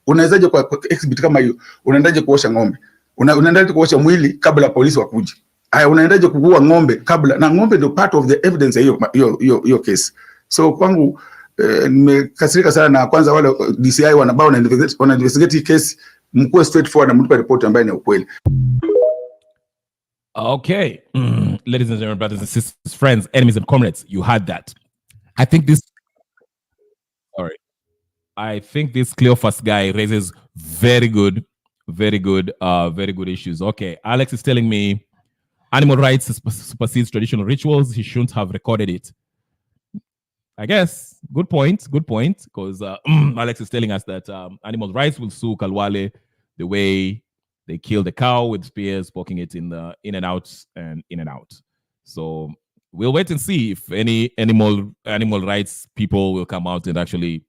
Unawezaje kwa exhibit kama hiyo, unaendaje kuosha ng'ombe? Unaendaje kuosha mwili kabla polisi wakuje? Haya, unaendaje kuvua ng'ombe kabla, na ng'ombe ndio part of the evidence hiyo case. So kwangu nimekasirika sana, na kwanza wale DCI wanabao wana investigate hii case, mkuwe straightforward na mtupe report ambayo ni ukweli. Okay, ladies and gentlemen, brothers and sisters, friends, enemies and comrades, you had that. I think this Cleophas guy raises very good issues. Okay, Alex is telling me animal rights supersedes traditional rituals. He shouldn't have recorded it. I guess good point, because Alex is telling us that animal rights will sue Khalwale the way they kill the cow with spears, poking it in and out. So we'll wait and see if any animal rights people will come out and actually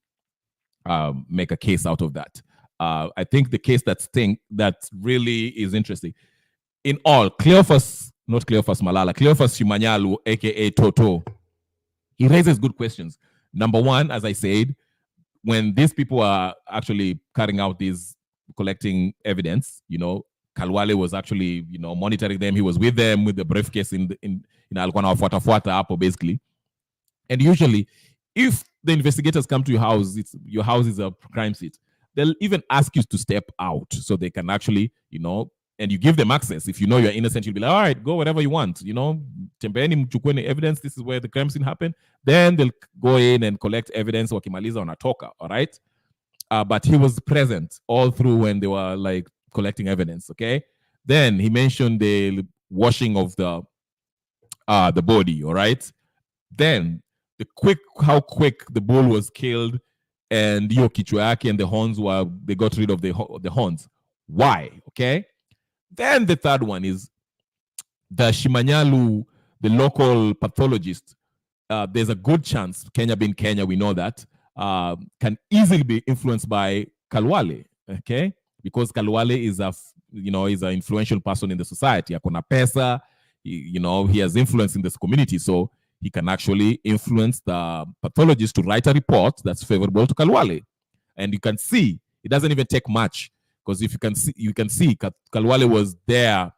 make a case out of that. I think the case that really is interesting in all, Cleophas Shimanyalu, aka Toto, he raises good questions. Number one, as I said, when these people are actually carrying out these collecting evidence, Khalwale was actually, monitoring them. He was with them with the briefcase in alikuwa anawafuata hapo basically. And usually, if the investigators come to your house is a crime scene, they'll even ask you to step out so they can actually, and you give them access. If you know you're innocent, you'll be like, all right, go whatever you want. Tembeni mchukue evidence. This is where the crime scene happened. Then they'll go in and collect evidence. Wakimaliza wanatoka, all right? But he was present all through when they were like collecting evidence, okay? Then he mentioned the washing of the body, all right? Then how quick the bull was killed, and kichwa and the horns they got rid of the horns. Why? Okay. Then the third one is the Shimanyalu, the local pathologist. There's a good chance, Kenya being Kenya, we know that, can easily be influenced by Khalwale, okay? Because Khalwale is is an influential person in the society. Akona pesa, he has influence in this community, so he can actually influence the pathologist to write a report that's favorable to Khalwale. And you can see, it doesn't even take much, because if you can see Khalwale was there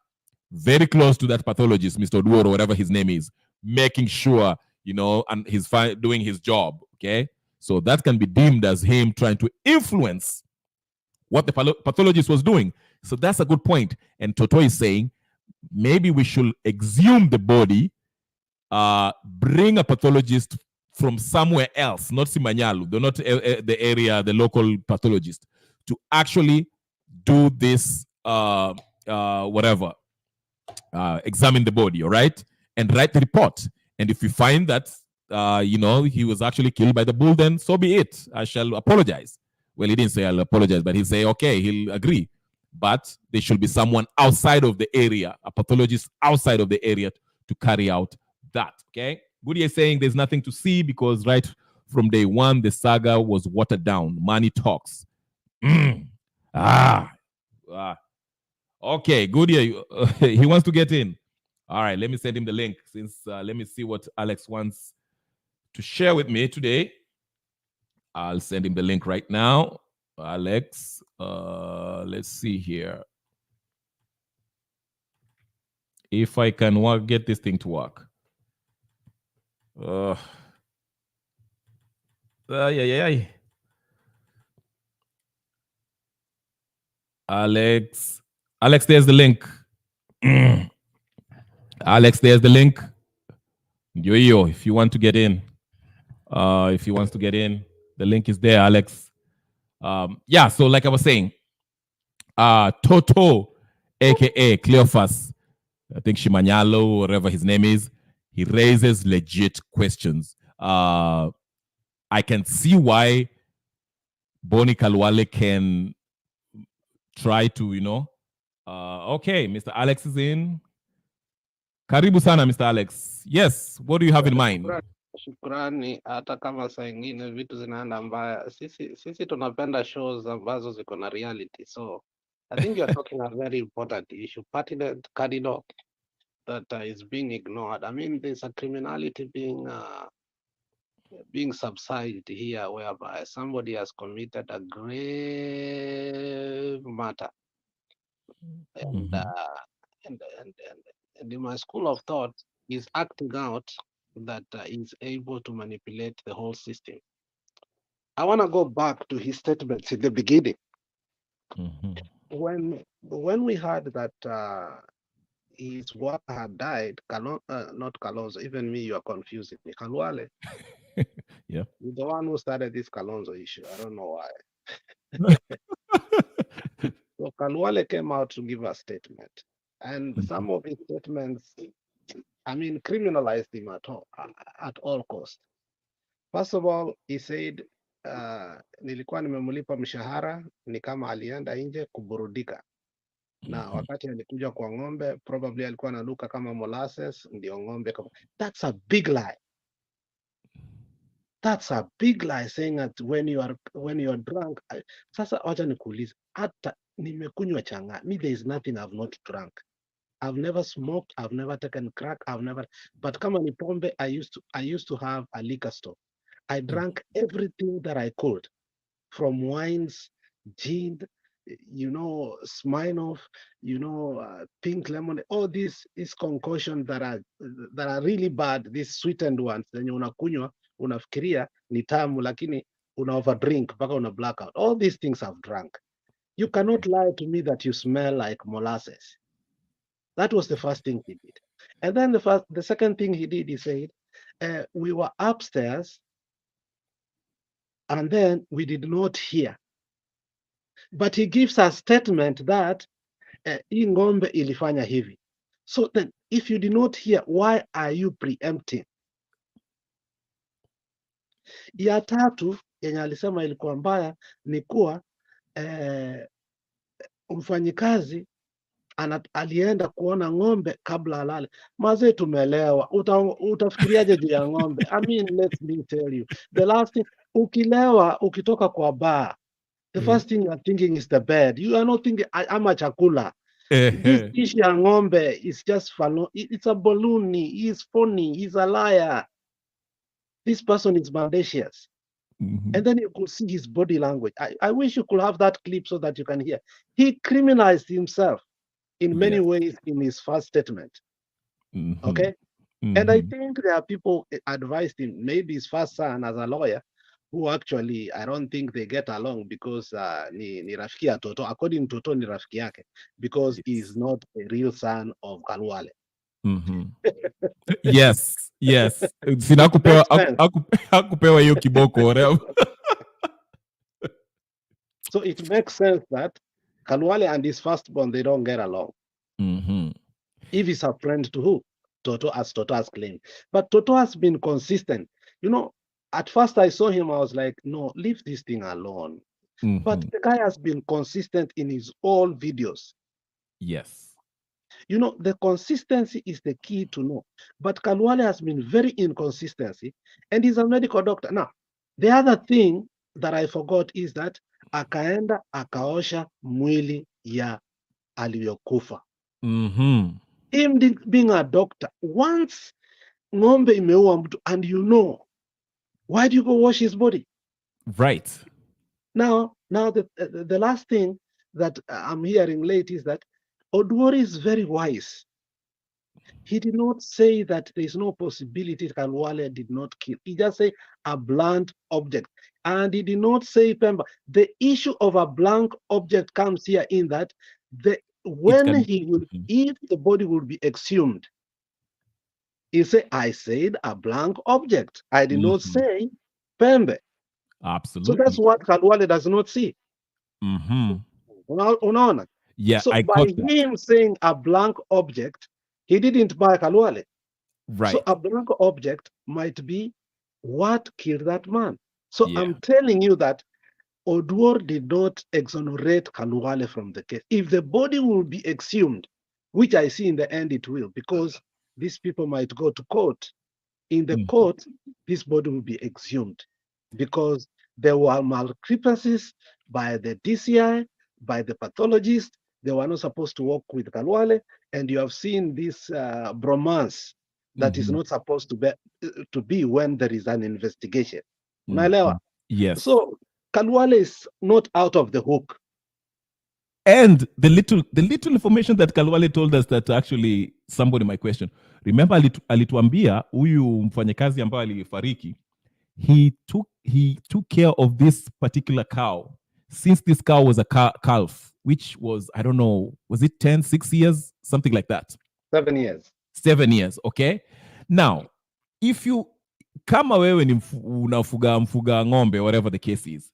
very close to that pathologist, Mr. Oduor, or whatever his name is, making sure, and he's doing his job, okay? So that can be deemed as him trying to influence what the pathologist was doing. So that's a good point. And Toto is saying, maybe we should exhume the body, bring a pathologist from somewhere else, not Simanyalu, not the area, the local pathologist, to actually do this, examine the body, all right? And write the report. And if we find that, he was actually killed by the bull, then so be it. I shall apologize. Well, he didn't say I'll apologize, but he'll say, okay, he'll agree. But there should be someone outside of the area, a pathologist outside of the area to carry out that, okay? Goody is saying there's nothing to see because right from day one, the saga was watered down. Money talks. Okay, Goody, he wants to get in. All right, let me send him the link. Let me see what Alex wants to share with me today. I'll send him the link right now. Alex, let's see here. If I can get this thing to work. Alex, there's the link. Alex, there's the link. Yo, if you want to get in, the link is there, Alex. So like I was saying, Toto, aka Cleophas, I think Shimanyalo, whatever his name is, he raises legit questions. I can see why Boni Khalwale can try to, okay, Mr. Alex is in. Karibu sana, Mr. Alex. Yes, what do you have in mind? Shukrani. Hata kama saa ingine vitu zinaenda mbaya, sisi tunapenda shows ambazo ziko na reality, so I think you're talking a very important issue, pertinent, cardinal. that is being ignored. I mean, there's a criminality being subsided here, whereby somebody has committed a grave matter, and Mhm. and in my school of thought, is acting out that is able to manipulate the whole system. I want to go back to his statements in the beginning Mhm. when we heard that his worker had died. Not Kalonzo. Even me, you are confusing me. Khalwale, Yeah. the one who started this Kalonzo issue. I don't know why. So Khalwale came out to give a statement, and some of his statements, I mean, criminalized him at all cost. First of all, he said nilikuwa nimemlipa mshahara ni kama alienda nje kuburudika, na wakati alikuja kwa ng'ombe probably alikuwa ananuka kama molasses, ndio ng'ombe kama. That's a big lie. That's a big lie, saying that when you are drunk. Sasa wacha nikuulize, hata nimekunywa changa, me there is nothing I've not drunk. I've never smoked, I've never taken crack, but kama ni pombe, I used to have a liquor store. I drank everything that I could, from wines, gin, Smirnoff, pink lemon, all these concoction that are really bad, these sweetened ones, zenye unakunywa unafikiria ni tamu, lakini una overdrink mpaka una blackout. All these things I've drank. You cannot lie to me that you smell like molasses. That was the first thing he did. And then the second thing he did, he said, we were upstairs and then we did not hear. But he gives a statement that hii ng'ombe ilifanya hivi. So then, if you did not hear, why are you preempting? Ya tatu yenye alisema ilikuwa mbaya ni kuwa mfanyikazi alienda kuona ng'ombe kabla alale. Mazee, tumelewa. Utafikiriaje juu ya ng'ombe? I mean, let me tell you. The last thing, ukilewa, ukitoka kwa bar, the first thing you're thinking is the bed. You are not thinking, ama chakula. This issue ya ng'ombe is just fun. It's a balloon. He's phony. He's a liar. This person is mendacious. And then you could see his body language. I wish you could have that clip so that you can hear. He criminalized himself in many ways in his first statement. Okay? And I think there are people advised him, maybe his first son as a lawyer, who actually, I don't think they get along because ni rafiki ya Toto. According to Toto, ni rafiki yake, because he's not a real son of Khalwale. Yes. Sina hakupewa hiyo kiboko whatever. So it makes sense that Khalwale and his firstborn, they don't get along. If he's a friend to who? Toto has claimed. But Toto has been consistent. At first I saw him, I was like, no, leave this thing alone. But the guy has been consistent in his all videos. Yes. The consistency is the key to know. But Khalwale has been very inconsistency, and he's a medical doctor. Now, the other thing that I forgot is that akaenda akaosha mwili ya aliyokufa. Him being a doctor, once ng'ombe imeua mtu, and why do you go wash his body? Right. Now the last thing that I'm hearing late is that Oduor is very wise. He did not say that there is no possibility Khalwale did not kill. He just said a blunt object. And he did not say Pemba. The issue of a blank object comes here in that if the body will be exhumed, he said, I said a blank object. I did not say Pembe. Absolutely. So that's what Khalwale does not see. Unaona? Yeah, so by him saying a blank object, he didn't buy Khalwale. Right. So a blank object might be what killed that man. So I'm telling you that Oduor did not exonerate Khalwale from the case. If the body will be exhumed, which I see in the end it will, because these people might go to court. In the court, this body will be exhumed because there were malcrepancies by the DCI, by the pathologist. They were not supposed to work with Khalwale, and you have seen this bromance that is not supposed to be when there is an investigation. Unaelewa? Yes. So Khalwale is not out of the hook. And the little information that Khalwale told us that actually somebody my question. Remember alituambia huyu mfanyakazi ambaye alifariki, he took care of this particular cow since this cow was a calf, which was, I don't know, was it 6 years, something like that? 7 years. 7 years, okay? Now, if you kama wewe ni mfuga ng'ombe, whatever the case is,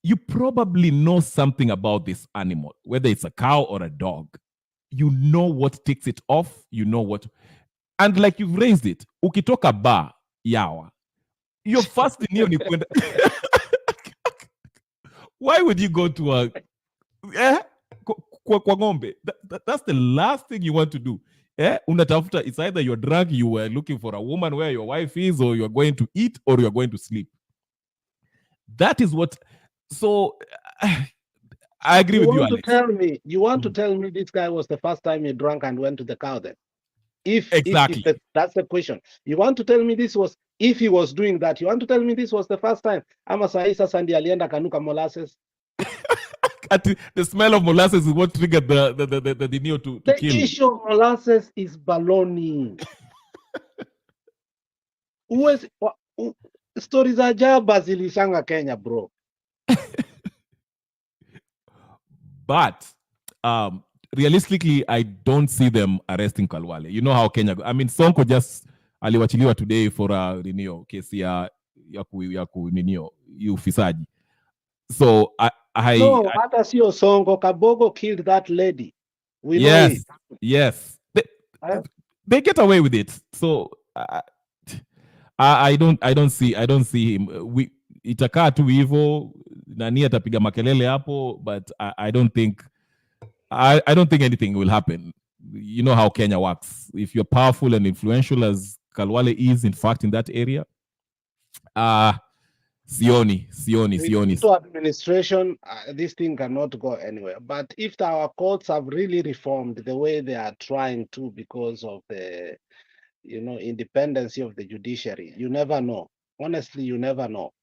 you probably know something about this animal, whether it's a cow or a dog. You know what takes it off, you know what, and like you've raised it, ukitoka bar yawa, your first thing ni kwenda. Why would you go to a kwa ng'ombe? That's the last thing you want to do. Unatafuta, it's either you're drunk, you were looking for a woman where your wife is, or you're going to eat, or you're going to sleep. That is what. So I agree with you, Alex. You want to tell me this guy was the first time he drank and went to the cow then? Exactly. If that's the question. You want to tell me this was, if he was doing that, you want to tell me this was the first time? Ama sahi sasa ndiye alienda kanuka molasses. The smell of molasses is what triggered the Neo to the kill. The issue of molasses is baloney. Stories za ajabu zilishanga Kenya, bro. But realistically, I don't see them arresting Khalwale. You know how Kenya I mean, Sonko just aliwachiliwa today for a renio kesi ya ninio ufisadi. So hata sio Sonko, Kabogo killed that lady. We know it. Yes. They get away with it. So I don't see him. Itakaa tu hivyo, nani atapiga makelele hapo, but I don't think anything will happen. You know how Kenya works. If you're powerful and influential as Khalwale is, in fact, in that area, Sioni. To administration, this thing cannot go anywhere. But if our courts have really reformed the way they are trying to, because of the, independency of the judiciary, you never know. Honestly, you never know.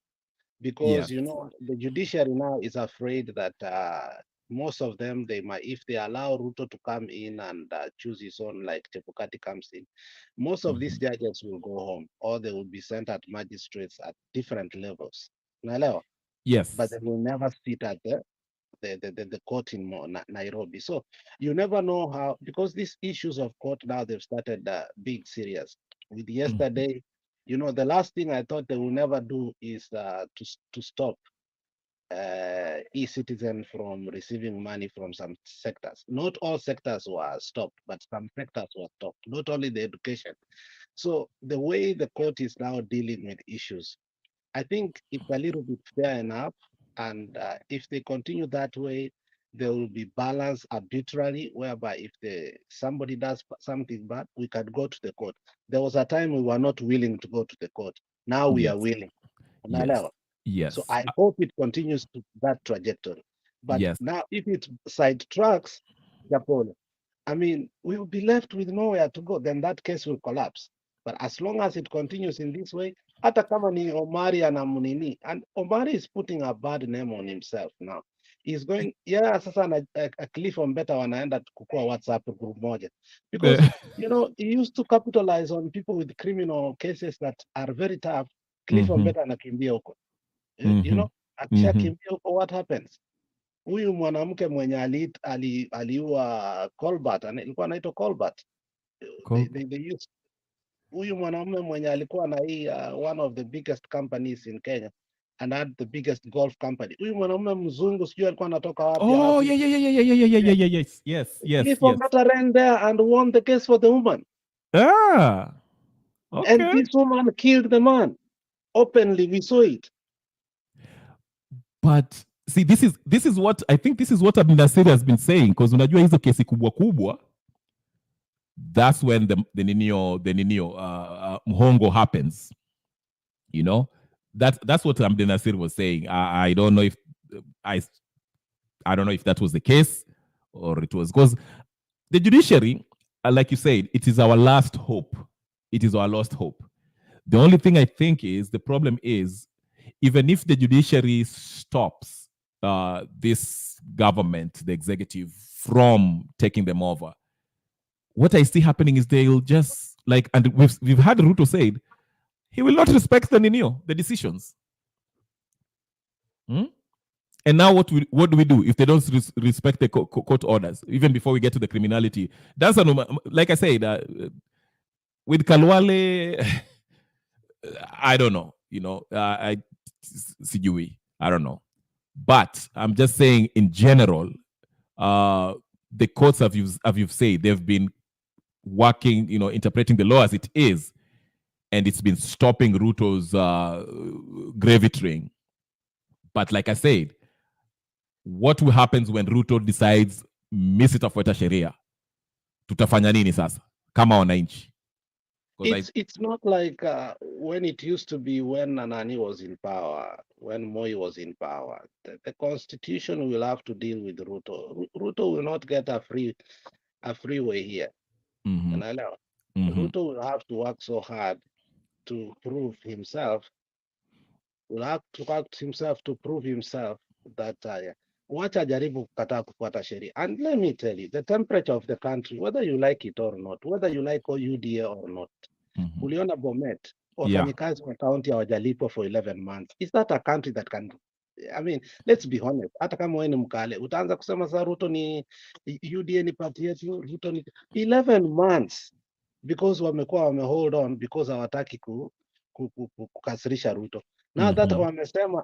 Because, the judiciary now is afraid that most of them, if they allow Ruto to come in and choose his own, like Chebukati comes in, most of these judges will go home, or they will be sent at magistrates at different levels. Yes. But they will never sit at the court in Nairobi. So you never know how, because these issues of court now, they've started being serious. With yesterday, the last thing I thought they will never do is to stop e-citizen from receiving money from some sectors. Not all sectors were stopped, but some sectors were stopped, not only the education. So the way the court is now dealing with issues, I think it's a little bit fair enough. And if they continue that way, there will be balance arbitrarily, whereby if somebody does something bad, we can go to the court. There was a time we were not willing to go to the court. Now we are willing. Yes. So I hope it continues to that trajectory. But now if it sidetracks, Japone, I mean, we will be left with nowhere to go. Then that case will collapse. But as long as it continues in this way, hata kama ni Omari anamunini, and Omari is putting a bad name on himself now. He's going, sasa a Cliff Ombeta wanaenda kukua WhatsApp group moja. Because, he used to capitalize on people with criminal cases that are very tough. Cliff Ombeta anakimbia huko. Akishakimbia huko, what happens? Huyu mwanamke mwenye aliua Colbert, alikuwa anaitwa Colbert. They used huyu mwanamume mwenye alikuwa na hii one of the biggest companies in Kenya and had the biggest golf company. Huyu mwanamume mzungu sijui alikuwa anatoka wapi. Oh, yes. Cliff Ombeta ran there and won the case for the woman. Okay. And this woman killed the man. Openly, we saw it. But see, this is what I think. This is what Abdinasir has been saying, because unajua hizo kesi kubwa, that's when the ninio mhongo happens. That's what Abdinasir was saying. I don't know if I don't know if that was the case, or it was because the judiciary, like you said, it is our last hope. It is our last hope. The only thing I think is the problem is, even if the judiciary stops this government, the executive, from taking them over, what I see happening is they'll just like, and we've had Ruto said he will not respect the decisions. And now what do we do if they don't respect the court orders, even before we get to the criminality? That's like I said, with Khalwale, I don't know, I don't know. But I'm just saying in general, the courts, have you've said, they've been working, interpreting the law as it is, and it's been stopping Ruto's gravy train. But like I said, what will happen when Ruto decides mi sitafuata sheria? Tutafanya nini sasa kama wananchi? It's not like when it used to be when Nanani was in power, when Moi was in power. The constitution will have to deal with Ruto. Ruto will not get a freeway here. Mm-hmm. Ruto will have to work so hard to prove himself. Will have to work himself to prove himself that wacha jaribu kukataa kufuata sheria. And let me tell you, the temperature of the country, whether you like it or not, whether you like UDA or not, uliona Bomet, wafanyikazi kwa kaunti hawajalipwa for 11 months. Is that a country that can, I mean, let's be honest, hata kama wewe ni mkale, utaanza kusema sasa Ruto ni UDA ni party yetu, Ruto ni 11 months because wame hold on because hawataki kukasirisha Ruto. Now that wamesema,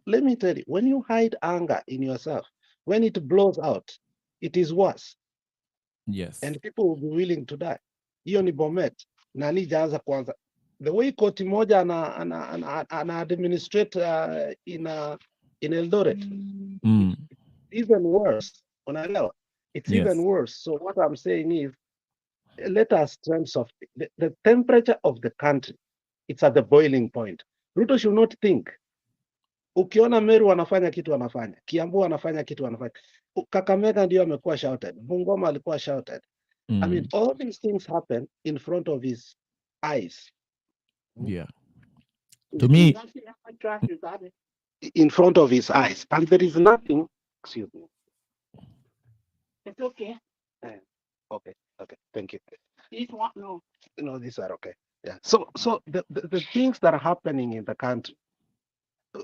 let me tell you, when you hide anger in yourself, when it blows out, it is worse. Yes. And people will be willing to die. Hiyo ni Bomet. Na nijaanza kwanza. The way koti moja ana administrate in Eldoret. Even worse. Unaelewa? It's even worse. So what I'm saying is, let us turn soft. The temperature of the country, it's at the boiling point. Ruto should not think. Ukiona Meru wanafanya kitu wanafanya, Kiambu wanafanya kitu wanafanya, Kakamega ndio amekuwa shouted, Bungoma alikuwa shouted. I mean, all these things happen in front of his eyes. Yeah. To me, in front of his eyes, and there is nothing. Excuse me. It's okay. Okay. Thank you. No, these are okay. Yeah. So the things that are happening in the country,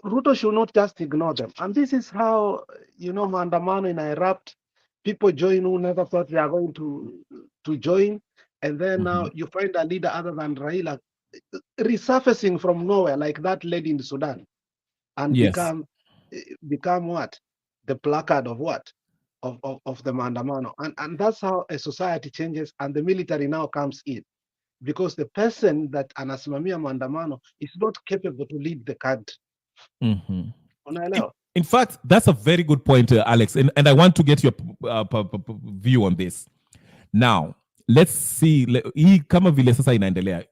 Ruto should not just ignore them. And this is how, maandamano in erupt. People join who never thought they are going to join. And then now you find a leader other than Raila resurfacing from nowhere, like that lady in Sudan, and become what? The placard of what? Of the maandamano. And that's how a society changes, and the military now comes in. Because the person that anasimamia maandamano is not capable to lead the country. In fact, that's a very good point, Alex. And I want to get your view on this. Now, let's see. Hii kama vile sasa inaendelea,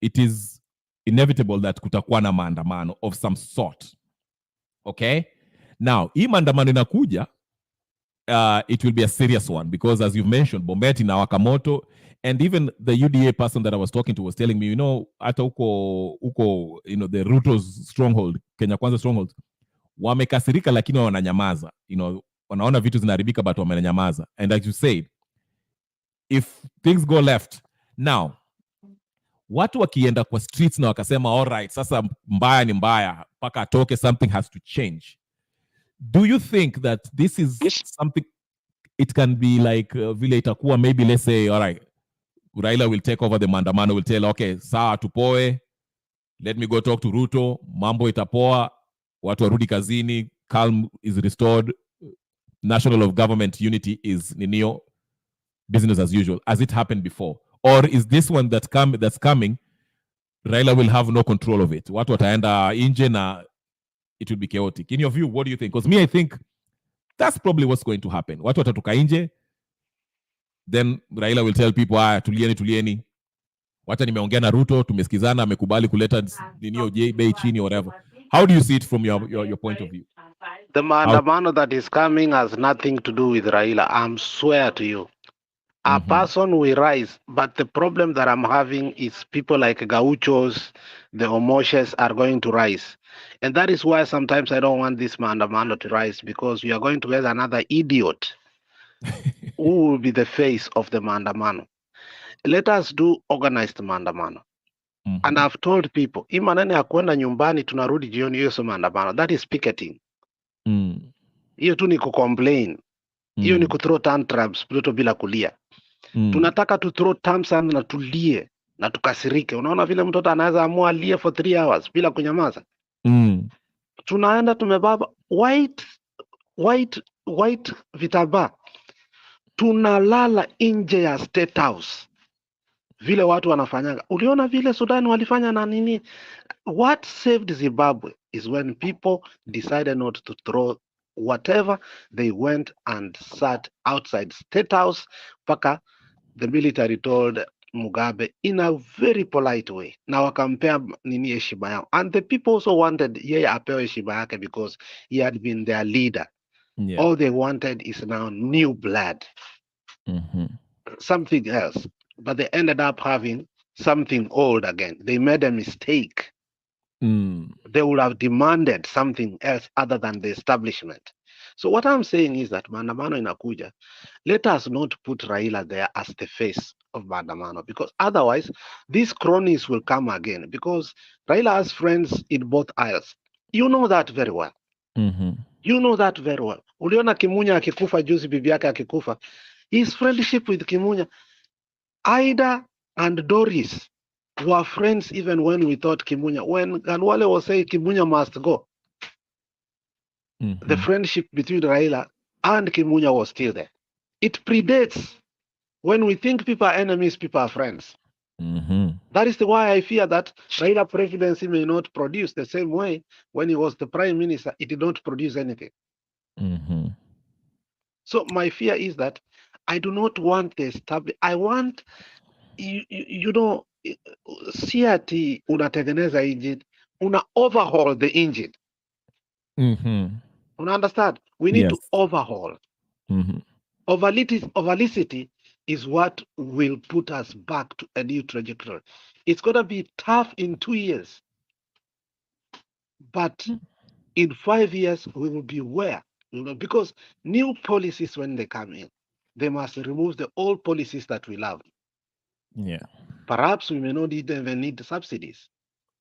it is inevitable that kutakuwa na maandamano of some sort. Okay? Now, hii maandamano inakuja, it will be a serious one because, as you've mentioned, Bomet inawaka moto. And even the UDA person that I was talking to was telling me, hata uko, the Ruto's stronghold, Kenya Kwanza stronghold, wamekasirika lakini wananyamaza. Wanaona vitu zinaharibika but wamenyamaza. And as you said, if things go left, now, watu wakienda kwa streets na wakasema, all right, sasa mbaya ni mbaya, paka atoke, something has to change. Do you think that this is something, it can be like, vile itakuwa, maybe let's say, all right, Raila will take over the maandamano, will tell, okay, saa tupoe, let me go talk to Ruto, mambo itapoa, watu warudi kazini, calm is restored, national of government unity is ninio, business as usual, as it happened before? Or is this one that's coming, Raila will have no control of it? Watu wataenda nje na it will be chaotic. In your view, what do you think? Because me, I think that's probably what's going to happen. Watu watatoka nje, then Raila will tell people, tulieni. Wacha nimeongea na Ruto, tumesikizana, amekubali kuleta ninio bei chini or whatever. How do you see it from your point of view? The maandamano that is coming has nothing to do with Raila. I'm swear to you. a person will rise, but the problem that I'm having is people like gauchos, the omoshes are going to rise. And that is why sometimes I don't want this maandamano to rise, because we are going to get another idiot who will be the face of the maandamano. Let us do organized maandamano. And I've told people, hii maneno ya kwenda nyumbani tunarudi jioni, hiyo sio maandamano. That is picketing. Hiyo tu ni kucomplain. Hiyo ni kuthrow tantrums mtoto bila kulia. Tunataka tu throw tantrums na tulie na tukasirike. Unaona vile mtoto anaweza amua alie for 3 hours bila kunyamaza. Tunaenda tumebaba white vitambaa, tunalala nje ya State House vile watu wanafanyanga. Uliona vile Sudan walifanya na nini? What saved Zimbabwe is when people decided not to throw whatever, they went and sat outside State House mpaka the military told Mugabe in a very polite way, na wakampea nini heshima yao, and the people also wanted yeye apewe heshima yake because he had been their leader. All they wanted is now new blood, something else, but they ended up having something old again. They made a mistake. They would have demanded something else other than the establishment. So what I'm saying is that maandamano inakuja, let us not put Raila there as the face of maandamano, because otherwise these cronies will come again, because Raila has friends in both aisles. You know that very well. You know that very well. Uliona Kimunya akikufa juzi, bibi yake akikufa, his friendship with Kimunya, Ida and Doris were friends even when we thought Kimunya, when Khalwale was saying Kimunya must go, the friendship between Raila and Kimunya was still there. It predates. When we think people are enemies, people are friends. That is why I fear that Raila presidency may not produce the same way when he was the prime minister. It did not produce anything. So my fear is that I do not want the established. I want, you know, si ati unatengeneza engine, una overhaul the engine. Una understand? We need to overhaul. Overlicity is what will put us back to a new trajectory. It's going to be tough in 2 years, but in 5 years we will be where, you know, because new policies, when they come in, they must remove the old policies that we love. Perhaps we may not even need subsidies.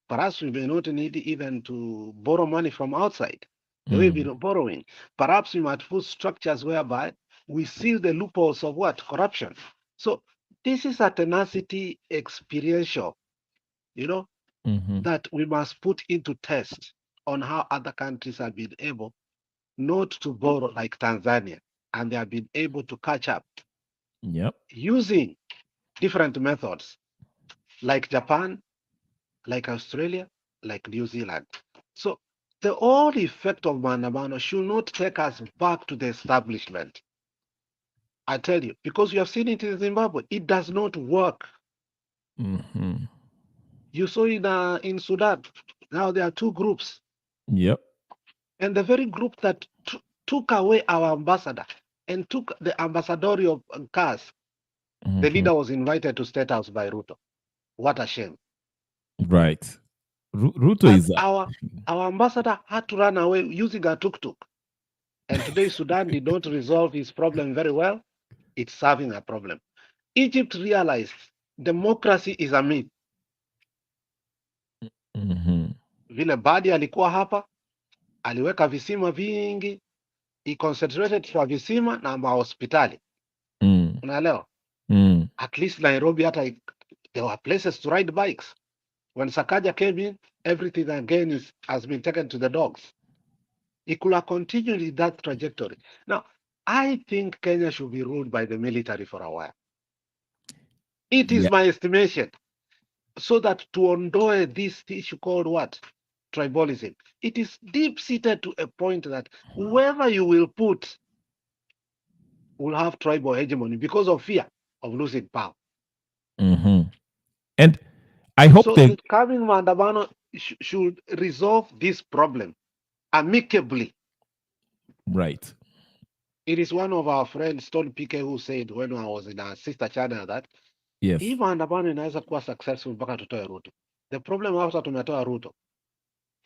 Perhaps we may not need even to borrow money from outside. The way we're borrowing. Perhaps we might put structures whereby we seal the loopholes of what? Corruption. So this is a tenacity experiential, you know, that we must put into test on how other countries have been able not to borrow like Tanzania, and they have been able to catch up using different methods like Japan, like Australia, like New Zealand. So the whole effect of maandamano should not take us back to the establishment. I tell you, because you have seen it in Zimbabwe, it does not work. You saw it in Sudan. Now there are 2 groups. And the very group that took away our ambassador and took the ambassadorial cars, the leader was invited to State House by Ruto. What a shame. Right. Ruto And is our ambassador had to run away using a tuk-tuk. And today Sudan did not resolve his problem very well. It's serving a problem. Egypt realized democracy is a myth. Vile Badi alikuwa hapa, aliweka visima vingi, he concentrated kwa visima na mahospitali. Unaelewa? At least Nairobi hata there were places to ride bikes. When Sakaja came in, everything again has been taken to the dogs. It could have continued in that trajectory. Now, I think Kenya should be ruled by the military for a while. It is my estimation. So that to ondoe this issue called what? Tribalism. It is deep-seated to a point that whoever you will put will have tribal hegemony because of fear of losing power. And I hope so the coming maandamano should resolve this problem amicably. Right. It is one of our friends, Stone PK, who said when I was in our sister channel that Yes. hii maandamano inaweza kuwa successful mpaka tutoe Ruto. The problem after tumetoa Ruto,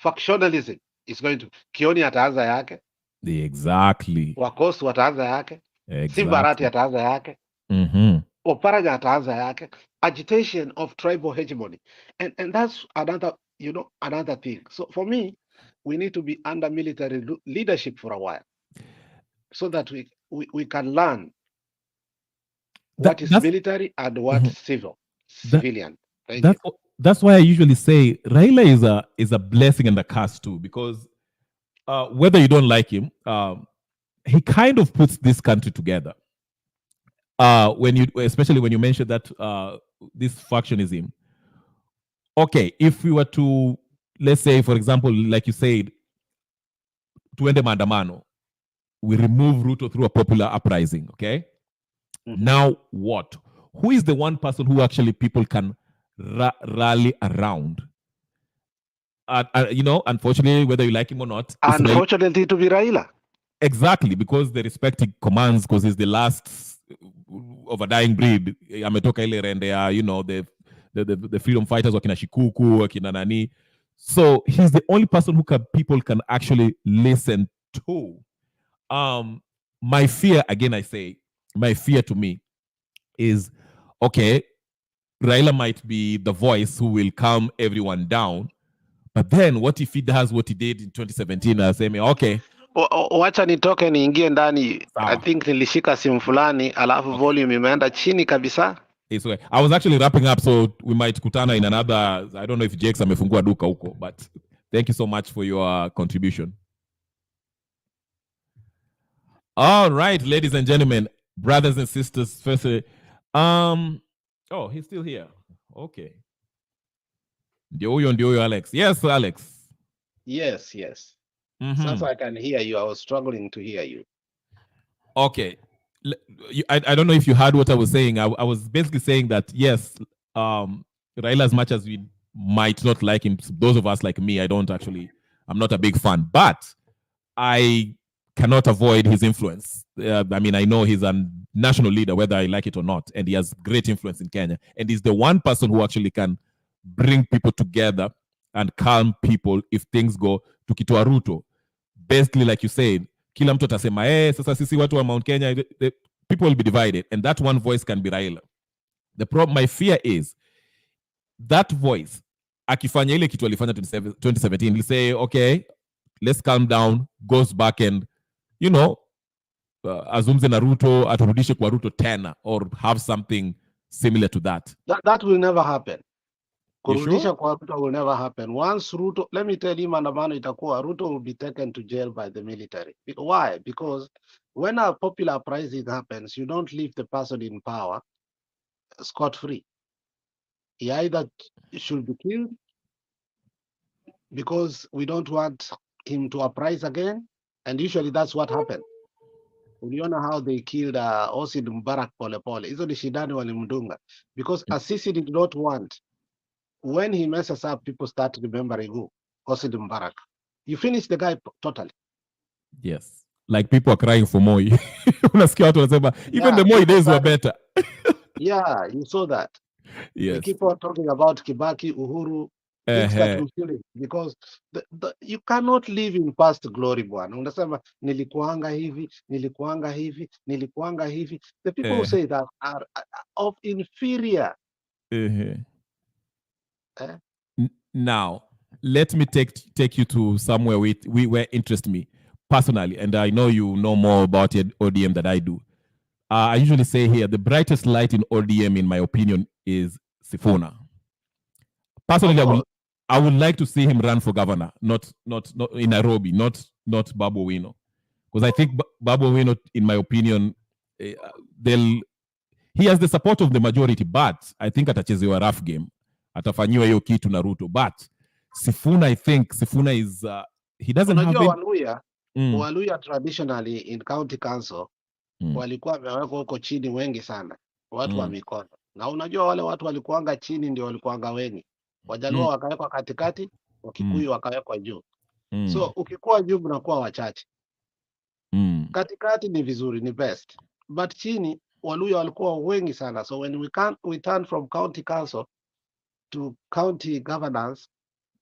factionalism is going to, Kioni ataanza yake, Exactly. Wakosi wataanza yake, Simbarati Exactly. ataanza yake, Oparanya ataanza yake, agitation of tribal hegemony. And that's another, another thing. So for me, we need to be under military leadership for a while so that we can learn what is military and what civilian. That's why I usually say Raila is a blessing and a curse too, because whether you don't like him, he kind of puts this country together. Especially when you mentioned that this factionism. Okay, if we were to, let's say, for example, like you said, tuende maandamano, we remove Ruto through a popular uprising, okay? Now what? Who is the one person who actually people can rally around? Unfortunately, whether you like him or not. Unfortunately, to be Raila. Exactly, because they respect his commands, because he's the last of a dying breed. Ametoka ile rende ya, the freedom fighters, wakina Shikuku, wakina nani. So he's the only person who people can actually listen to. My fear, again, I say, my fear to me is, okay, Raila might be the voice who will calm everyone down, but then what if he does what he did in 2017 and say, okay, wacha nitoke niingie ndani. I think nilishika simu fulani alafu volume imeenda chini kabisa. It's okay. I was actually wrapping up, so we might kutana in another, I don't know if Jakes amefungua duka huko, but thank you so much for your contribution. All right, ladies and gentlemen, brothers and sisters, firstly, oh, he's still here. Okay. Ndio huyo Alex. Yes, Alex. Yes. Sasa I can hear you. I was struggling to hear you. Okay. I don't know if you heard what I was saying. I was basically saying that, yes, Raila, as much as we might not like him, those of us like me, I'm not a big fan, but I cannot avoid his influence. I know he's a national leader, whether I like it or not, and he has great influence in Kenya. And he's the one person who actually can bring people together and calm people if things go to Kitoa Ruto. Basically, like you said, kila mtu atasema, sasa sisi watu wa Mount Kenya, the people will be divided, and that one voice can be Raila. My fear is that voice, akifanya ile kitu alifanya 2017, he'll say, okay, let's calm down, goes back and, azungumze na Ruto, aturudishe kwa Ruto tena, or have something similar to that. That will never happen. Kurudisha sure? kwa Ruto will never happen. Once Ruto, let me tell you, maandamano itakuwa, Ruto will be taken to jail by the military. Why? Because when a popular uprising happens, you don't leave the person in power scot-free. He either should be killed because we don't want him to uprise again, and usually that's what happened. Uliona how they killed Osid Mubarak Polepole. Hizo ni shidani walimdunga. Because Assisi did not want, when he messes up, people start remembering who? Osid Mubarak. You finish the guy totally. Yes. Like people are crying for Moi. Even the Moi days were better. Yeah, you saw that. Yes. They keep on talking about Kibaki, Uhuru, things that will kill it, because you cannot live in past glory, bwana. Unasema nilikuanga hivi. The people who say that are of inferior. Now, let me take you to somewhere where interest me personally, and I know you know more about ODM than I do. I usually say here, the brightest light in ODM, in my opinion, is Sifuna. Personally, I would like to see him run for governor, not in Nairobi, not Babu Owino, because I think Babu Owino, in my opinion, he has the support of the majority, but I think atachezewa rough game, atafanyiwa hiyo kitu na Ruto. But Sifuna, I think Sifuna is he doesn't have Waluya traditionally in county council walikuwa wamewekwa huko chini wengi sana, watu wa mikono, na unajua wale watu walikuanga chini ndio walikuanga wengi. Wajaluo wakawekwa katikati, Wakikuyu wakawekwa juu. So ukikuwa juu mnakuwa wachache. katikati ni vizuri, ni best, but chini Waluya walikuwa wengi sana, so when we turn from county council to county governance,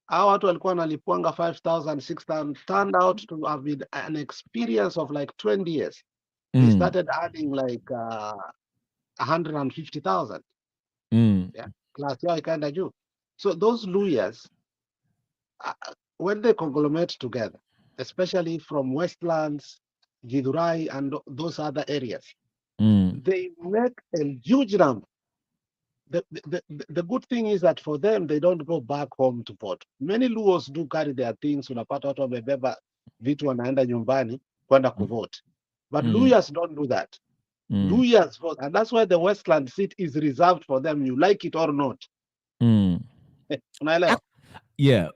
hao watu walikuwa wanalipuanga 5,000 6,000, turned out to have been an experience of like 20 years. They started adding like 150,000. Yeah, class yao ikaenda juu. So those Luyas, when they conglomerate together, especially from Westlands, Githurai, and those other areas, they make a huge number. The good thing is that for them, they don't go back home to vote. Many Luos do carry their things, unapata watu wamebeba vitu wanaenda nyumbani kwenda kuvote. But Luyas don't do that. Luyas vote, and that's why the Westland seat is reserved for them, you like it or not. Unaelewa? Yeah,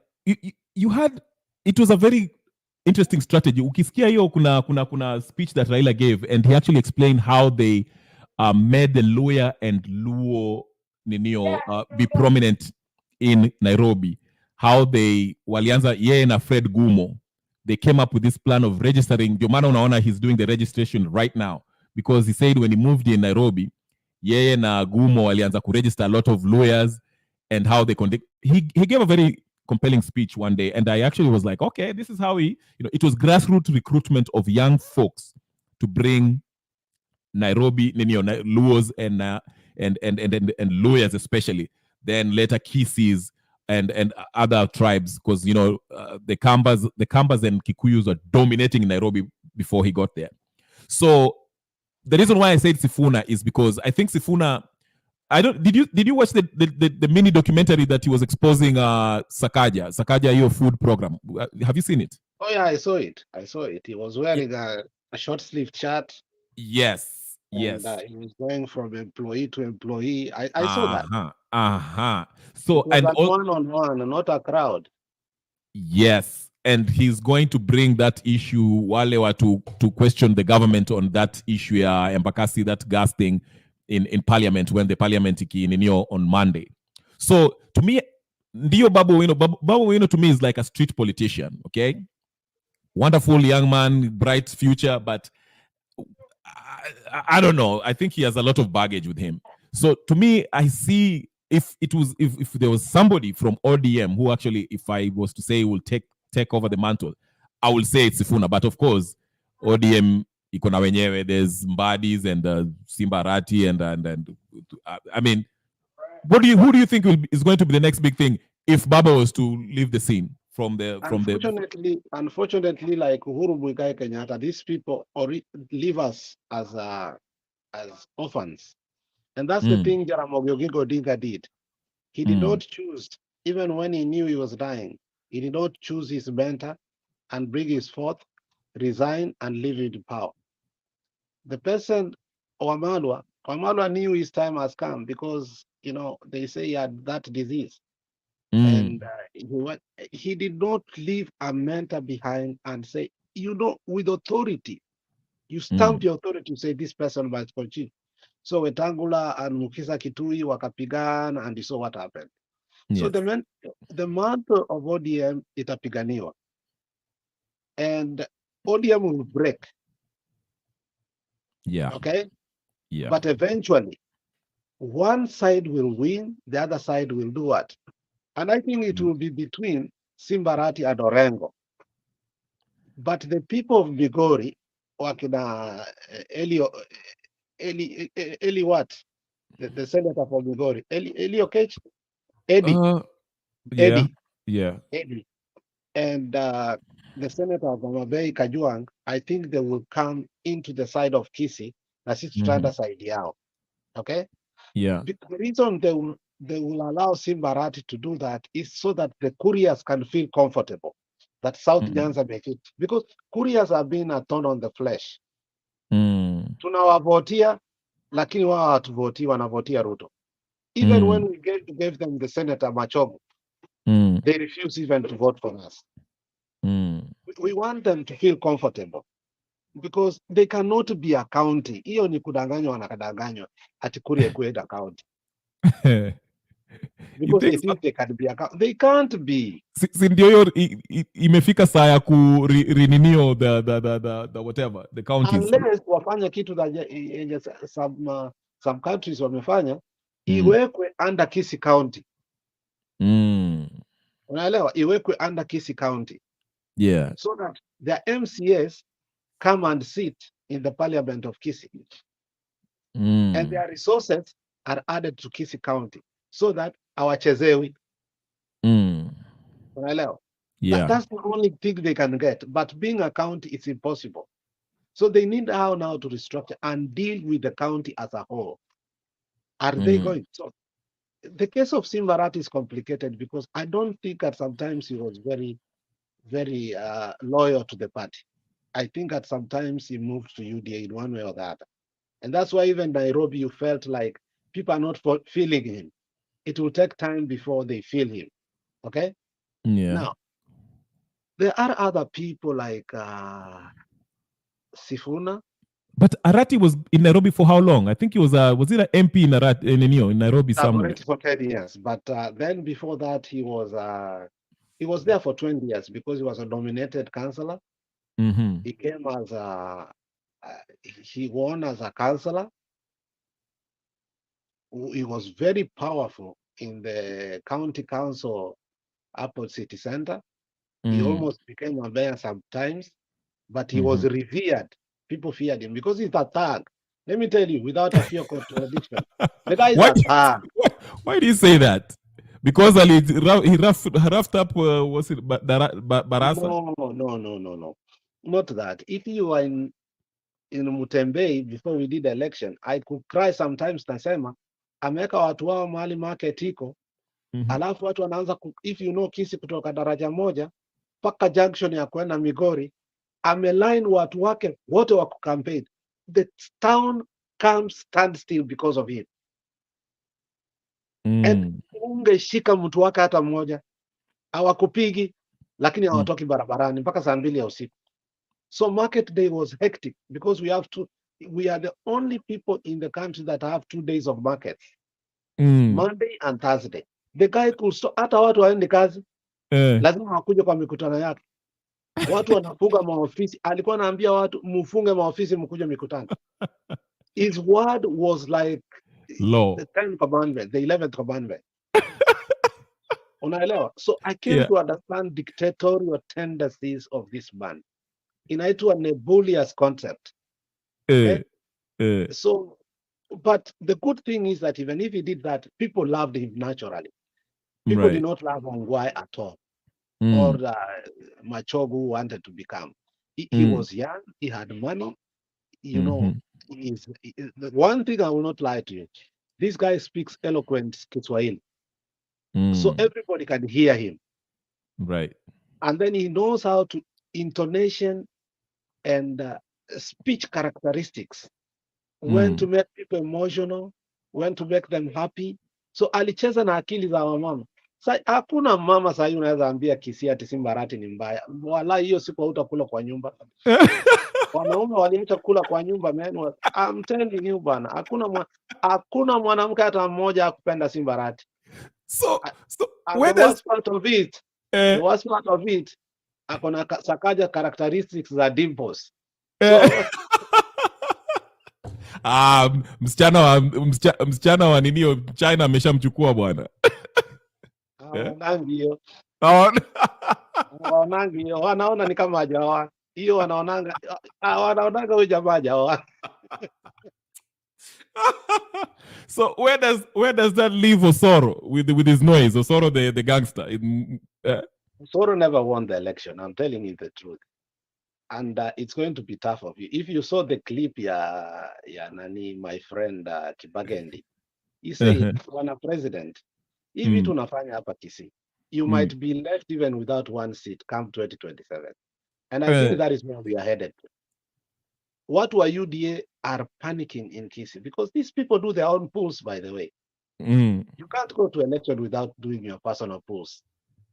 you had, it was a very interesting strategy. Ukisikia hiyo kuna speech that Raila gave, and he actually explained how they made the Luya and Luo be prominent in Nairobi. How they walianza yeye na Fred Gumo, they came up with this plan of registering. Ndio maana unaona he's doing the registration right now, because he said when he moved in Nairobi, yeye na Gumo walianza kuregister a lot of lawyers, and how they conduct. He gave a very compelling speech one day, and I actually was like, okay, this is how he, it was grassroots recruitment of young folks to bring Nairobi, Luos and lawyers especially, then later Kisis and other tribes, because the Kambas and Kikuyus are dominating Nairobi before he got there. So the reason why I said Sifuna is because I think Sifuna, did you watch the mini documentary that he was exposing Sakaja your food program? Have you seen it? Oh yeah, I saw it. He was wearing a short sleeved shirt. Yes. And, he was going from employee to employee. I saw that. So, it was and one-on-one, not a crowd. Yes, and he's going to bring that issue wale to question the government on that issue, Embakasi, that gas thing in parliament, when the parliament on Monday. So to me, Ndio Babu Wino to me is like a street politician. Okay, wonderful young man, bright future, but I don't know. I think he has a lot of baggage with him. So to me, I see if there was somebody from ODM who actually, if I was to say, will take over the mantle, I will say it's Sifuna. But of course, ODM iko na wenyewe, there's Mbadis and Simbarati and I mean, who do you think is going to be the next big thing if Baba was to leave the scene? Unfortunately, like Uhuru Muigai Kenyatta, these people leave us as orphans, and that's the thing Jaramogi Oginga Odinga did. He did not choose, even when he knew he was dying, he did not choose his mentor and bring his forth, resign, and leave him in power. The person Wamalwa knew his time has come, because they say he had that disease. And he did not leave a mentor behind and say, with authority, you stamp your authority to say this person must continue. So Wetangula and Mukisa Kitui wakapigana, and you saw what happened. Yes. So the mantle of ODM itapiganiwa, and ODM will break. Yeah. Okay. Yeah. But eventually, one side will win, the other side will do what? And I think it will be between Simbarati and Orengo. But the people of Migori, wakina Eli what? The senator from Migori, Eli Okech? Eddie. Yeah. Yeah. Eddie. And the senator of Mabei Kajuang, I think they will come into the side of Kisi, na sisi tutaenda side yao. Okay? Yeah. The reason they will allow Simbarati to do that is so that the couriers can feel comfortable that South Nyanza make it, because couriers are being a thorn on the flesh. Tunawavotia, lakini wao hatuvotii, wanavotia Ruto. Even when we gave them the Senator Machogu, they refuse even to vote for us. We want them to feel comfortable, because they cannot be a county. Hiyo ni kudanganywa, wanakadanganywa ati Kuria kuenda county. You because they think so? think they can be accountable. They can't be. Si ndio hiyo imefika saa ya ku reninio the whatever the counties. Unless wafanye kitu yenye some countries wamefanya, iwekwe under Kisii County. Unaelewa? Iwekwe under Kisii County. Yeah. So that the MCAs come and sit in the parliament of Kisii. And their resources are added to Kisii County so that hawachezewi. Unaelewa? Yeah. That's the only thing they can get. But being a county, it's impossible. So they need how now to restructure and deal with the county as a whole. Are they going? So the case of Simbarat is complicated because I don't think at sometimes he was very, very loyal to the party. I think at sometimes he moved to UDA in one way or the other. And that's why even Nairobi, you felt like people are not feeling him. It will take time before they feel him. Okay? Yeah. Now, there are other people like Sifuna. But Arati was in Nairobi for how long? I think he was it an MP in Nairobi somewhere? For 10 years. But then before that, he was there for 20 years because he was a nominated councillor. He came as he won as a councillor. He was very powerful in the county council Upper City Center. He almost became a mayor sometimes, but he was revered. People feared him because he's a thug. Let me tell you, without a fear contradiction, the guy is a thug. Why do you say that? Because he roughed up, was it Barasa? No. Not that. If you are in Mutembei before we did the election, I could cry sometimes. Nasema ameweka watu wao mahali market iko, alafu watu wanaanza if you know Kisii kutoka daraja moja mpaka junction ya kwenda Migori, ameline watu wake wote wa kucampaign. The town comes stand still because of him. And ungeshika mtu wake hata mmoja, hawakupigi, lakini hawatoki barabarani mpaka saa 2 ya usiku. So market day was hectic because we are the only people in the country that have 2 days of market. Monday and Thursday. The guy could hata watu waende kazi, lazima wakuje kwa mikutano yake. Watu wanafunga maofisi. Alikuwa anaambia watu mfunge maofisi mkuje mikutano. His word was like law. The 10th commandment, the 11th commandment. Unaelewa? So I came to understand dictatorial tendencies of this man. Inaitwa nebulous concept. Okay? So, but the good thing is that even if he did that, people loved him naturally. People did not love Ongwae at all. Or Machogu who wanted to become. He was young, he had money, you know. The one thing I will not lie to you, this guy speaks eloquent Kiswahili. So everybody can hear him. Right. And then he knows how to intonation and speech characteristics. When to make people emotional, when to make them happy. So alicheza na akili za wamama. Hakuna mama sasa unaweza ambia Kisii ati Simbarati ni mbaya. Wala hiyo siku hautakula kwa nyumba. Wanaume waliacha kula kwa nyumba, man. I'm telling you bana, hakuna mwanamke hata mmoja akupenda Simbarati. So the worst part of it, the worst part of it, akona sakaja characteristics za dimples. So msichana wa ninio China ameshamchukua bwana. Wanaona ni kama hajaoa. Hiyo wanaonanga huyu jamaa hajaoa. So where does that leave Osoro with his noise? Osoro the gangster. Osoro never won the election. I'm telling you the truth. And it's going to be tough of you. If you saw the clip ya nani, my friend Kibagendi, he said, "Wana president, if vitu unafanya hapa Kisii, you might be left even without one seat come 2027." And I think that is where we are headed. What were UDA are panicking in Kisii because these people do their own polls, by the way. You can't go to election without doing your personal polls.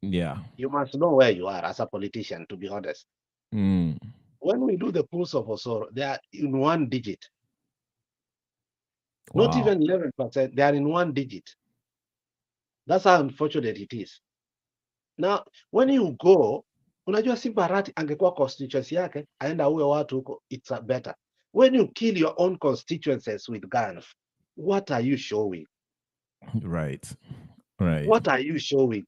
Yeah. You must know where you are as a politician, to be honest. When we do the polls of Osoro, they are in 1 digit. Not even 11%, they are in 1 digit. That's how unfortunate it is. Now, when you go, unajua si Barati angekuwa constituency yake, aenda uwe watu huko, it's a better. When you kill your own constituencies with guns, what are you showing? Right. Right. What are you showing?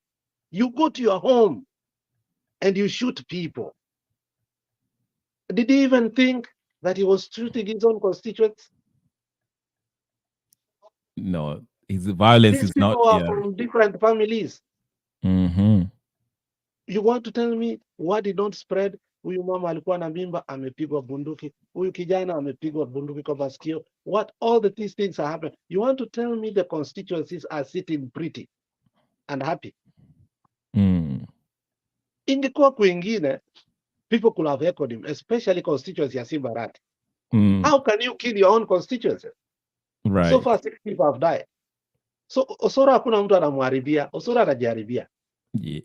You go to your home and you shoot people. Did he even think that he was shooting his own constituents? No, his violence These is not. people are Yeah. from different families. Mm-hmm. You want to tell me what did not spread? Huyu mama alikuwa na mimba amepigwa bunduki, huyu kijana amepigwa bunduki kwa masikio. What all these things are happening? You want to tell me the constituencies are sitting pretty and happy? Mm. Ingekuwa kwingine, people could have echoed him, especially constituency ya Simbarati. Mm. How can you kill your own constituency? Right. So far 6 people have died. So Osoro hakuna mtu anamharibia, Osoro anajiharibia.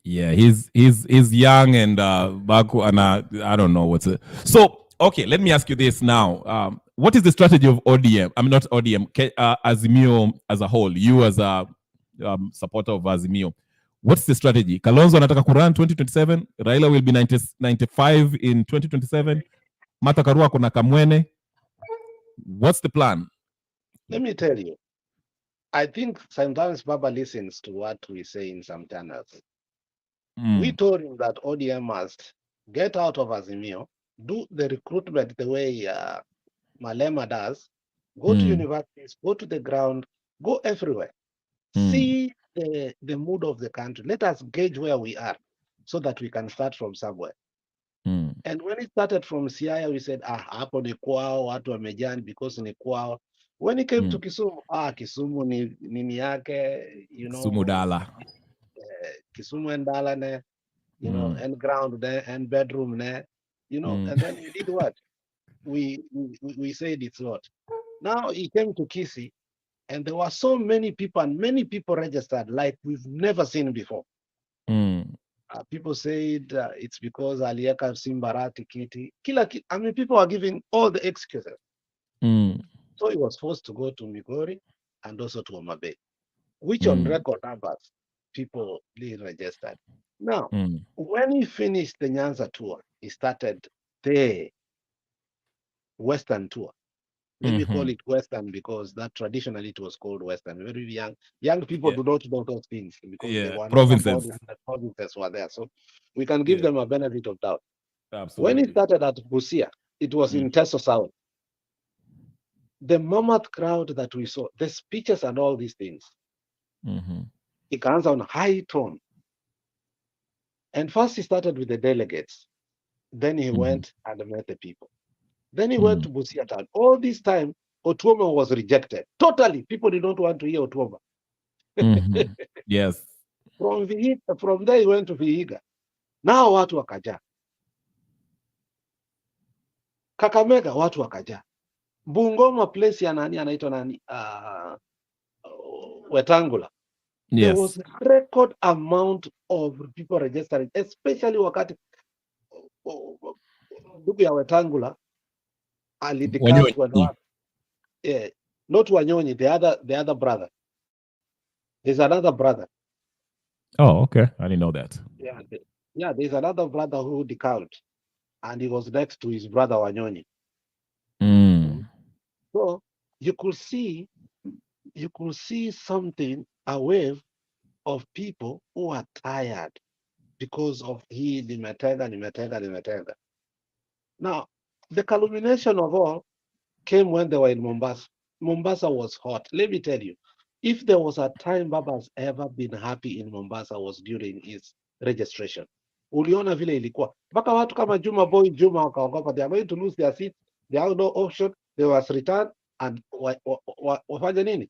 Yeah, he's young and Baku and I don't know what's it. So okay, let me ask you this now. What is the strategy of ODM? I mean not ODM, Azimio as a whole. You as a supporter of Azimio, what's the strategy? Kalonzo anataka kurun 2027. Raila will be 95 in 2027. Martha Karua kuna Kamwene. What's the plan? Let me tell you, I think sometimes Baba listens to what we say in some channels. We told him that ODM must get out of Azimio, do the recruitment the way Malema does, go to universities, go to the ground, go everywhere. See the mood of the country. Let us gauge where we are so that we can start from somewhere. And when it started from Siaya, we said, hapo ni kwao, watu wamejani because ni kwao. When it came to Kisumu, Kisumu ni nini yake, you know. Kisumu Dala. Kisumu and Dala ne, you know, and ground there and bedroom there, you know, and then we did what? We said it's what? Now he came to Kisii, and there were so many people, and many people registered like we've never seen before. People said it's because alieka Simbarati Kiti. I mean, people are giving all the excuses. So he was forced to go to Migori and also to Homa Bay, which on record numbers, people really registered. Now, when he finished the Nyanza tour, he started the Western tour. Let me call it Western because that traditionally it was called Western. Very young people do not know those things because they were provinces. The provinces were there. So we can give them a benefit of doubt. Absolutely. When he started at Busia, it was in Teso South. The mammoth crowd that we saw, the speeches and all these things, it comes on high tone. And first he started with the delegates. Then he went and met the people. Then he went to Busia town. All this time, Otuoma was rejected. Totally. People did not want to hear Otuoma. Yes. From there he went to Vihiga. Now watu wakaja. Kakamega watu wakaja. Bungoma place ya nani anaitwa nani? Wetangula. Yes. There was a record amount of people registering, especially wakati ndugu ya Wetangula alideclare kwenda. Yeah, not Wanyonyi, the other brother. There's another brother. Oh, okay. I didn't know that. Yeah, there's another brother who declared, and he was next to his brother Wanyonyi. So you could see something, a wave of people who are tired because of limetenga. Now, the culmination of all came when they were in Mombasa. Mombasa was hot. Let me tell you, if there was a time Baba has ever been happy in Mombasa was during his registration. Uliona vile ilikuwa. Mpaka watu kama Juma wakaogopa. They are going to lose their seat. They have no option. They was returned and wafanya nini?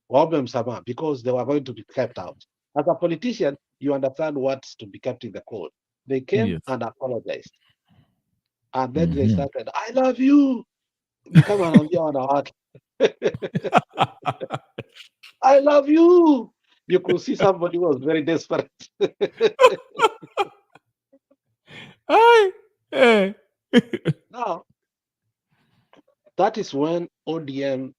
Waombe msamaha because they were going to be kept out. As a politician, you understand what's to be kept in the cold. They came and apologized. And then they started, I love you. Kama anaambia wanawake. I love you. You could see somebody who was very desperate. Now, that is when ODM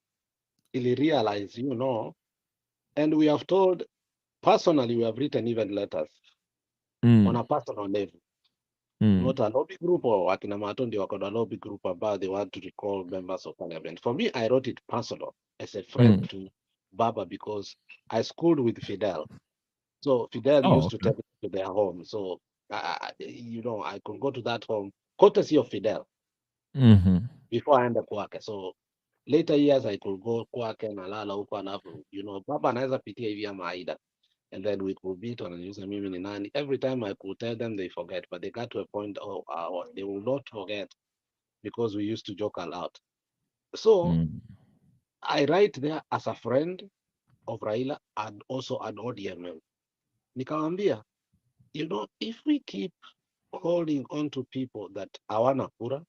really realized, and we have told personally, we have written even letters on a personal level. Not a lobby group or Akina Matondi or a lobby group about they want to recall members of parliament. For me, I wrote it personal as a friend to Baba because I schooled with Fidel. So Fidel used to take me to their home. So, you know, I could go to that home, courtesy of Fidel, before I ended Kwake. So later years, I could go Kwake na lala huko anapo, you know, Baba anaweza pitia hivi ama Aida. And then we could beat on and use mimi ni nani. Every time I could tell them, they forget. But they got to a point, they will not forget because we used to joke a lot. So I write there as a friend of Raila and also an ODM. Nikamwambia, you know, if we keep holding on to people that hawana kura,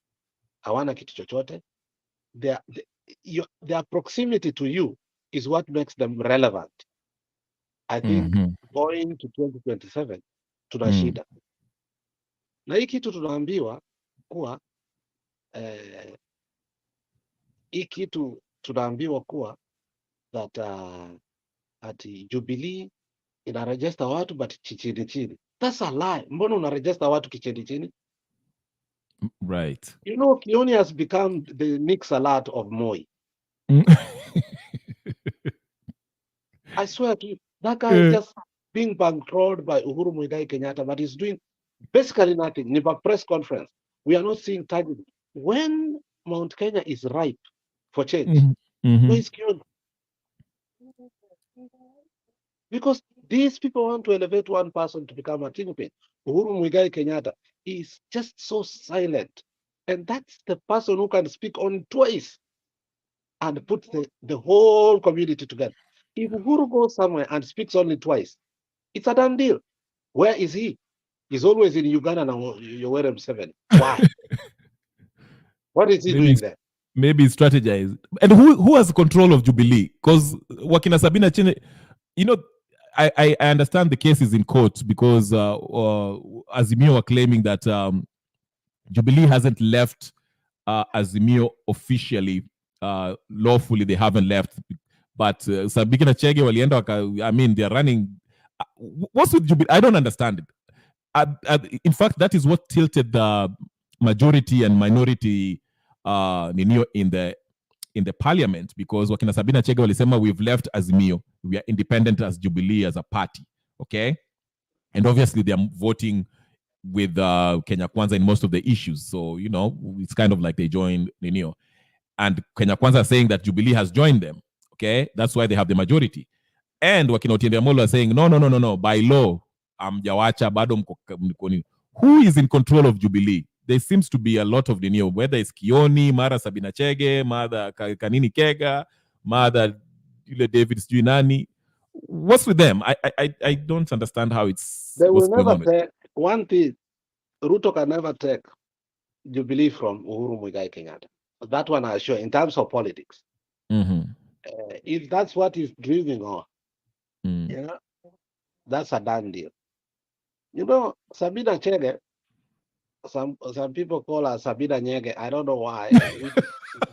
hawana kitu chochote, their proximity to you is what makes them relevant. I think going to 2027 tuna shida. Na hii kitu tunaambiwa kuwa that ati Jubilee inarejesta watu but kichini chini. That's a lie. Mbona unarejesta watu kichini chini? Right. You know, Kioni has become the Nick Salat of Moi. I swear to you, that guy is just being bankrolled by Uhuru Muigai Kenyatta, but he's doing basically nothing. Never press conference. We are not seeing target. When Mount Kenya is ripe for change, where is Kioni? Because these people want to elevate one person to become a kingpin. Uhuru Muigai Kenyatta is just so silent. And that's the person who can speak on twice and put the whole community together. If Uhuru goes somewhere and speaks only twice, it's a done deal. Where is he? He's always in Uganda and Yoweri Museveni. Why? What is he doing there? Maybe strategize. And who has control of Jubilee? Because Wakina Sabina Chine, you know, I understand the case is in court because Azimio are claiming that Jubilee hasn't left Azimio officially, lawfully they haven't left. But Sabina Chege walienda, I mean, they're running. What's with Jubilee? I don't understand it. In fact, that is what tilted the majority and minority in the parliament, because wakina Sabina Chege walisema we've left Azimio, we are independent as Jubilee as a party, okay? And obviously they are voting with Kenya Kwanza in most of the issues, so you know it's kind of like they joined Ninio, and Kenya Kwanza saying that Jubilee has joined them, okay? That's why they have the majority. And wakina Otiende Amolo are saying no, by law amjawacha bado mko. Who is in control of Jubilee? There seems to be a lot of Ninio, whether it's Kioni, Mara Sabina Chege, Mara Kanini Kega, Mara David Sjuinani. What's with them? I don't understand how it's. They will never take one thing. Ruto can never take Jubilee from Uhuru Muigai Kenyatta. That one I assure. In terms of politics, if that's what he's dreaming on, you know, that's a done deal. You know, Sabina Chege. Some people call her Sabina Nyege. I don't know why.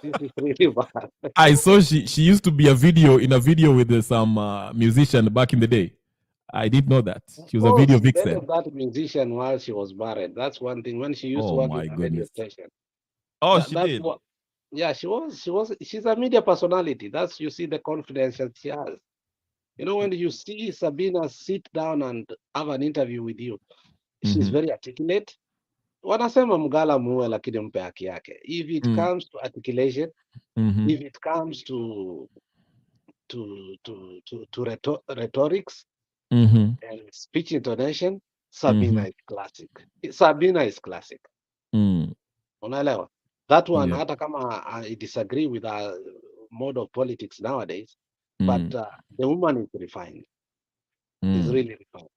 This is really bad. I saw she used to be in a video with some musician back in the day. I didn't know that. She was a video vixen. That musician while she was married. That's one thing. When she used to work in a radio station. Oh, she did. Yeah, she was. She's a media personality. That's, you see the confidence that she has. You know, when you see Sabina sit down and have an interview with you, she's very articulate. Wanasema mgala muwe lakini mpe haki yake. If it comes to articulation, if it comes to rhetorics and speech intonation, Sabina is classic. Sabina is classic. Unaelewa? That one, hata kama I disagree with our mode of politics nowadays, but the woman is refined. Is really refined.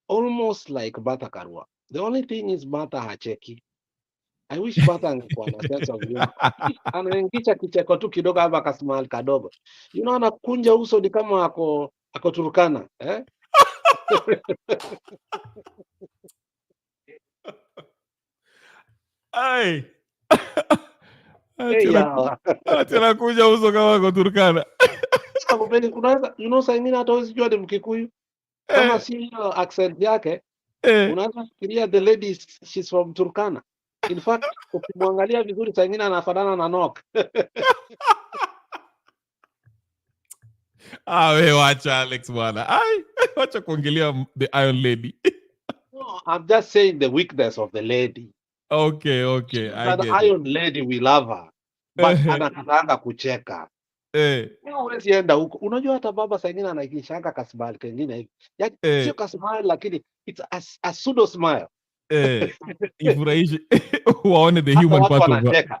Almost like Martha Karua. The only thing is Martha hacheki. I wish Martha angekuwa na sense of humor. Anaingisha kicheko tu kidogo hapa kasmile kadogo. You know, anakunja uso ni kama ako Turkana, eh? Ai. Anakunja uso kama ako Turkana. You know, saa ingine hata huwezi jua ni Mkikuyu. Kama si hiyo accent yake, unaweza fikiria the lady she's from Turkana. In fact, ukimwangalia vizuri saa ingine anafanana na Nok. We wacha Alex bwana. Wacha kuongelea the Iron Lady. No, I'm just saying the weakness of the lady. Okay, She's I an get Iron Lady, we love her. But anakatanga kucheka. Huwezi enda huko. Unajua hata baba saa ingine anaikishanga kasmile kengine hivi. Yaani sio kasmile lakini it's a pseudo smile. Ifurahishe waone the human watu part of wanacheka.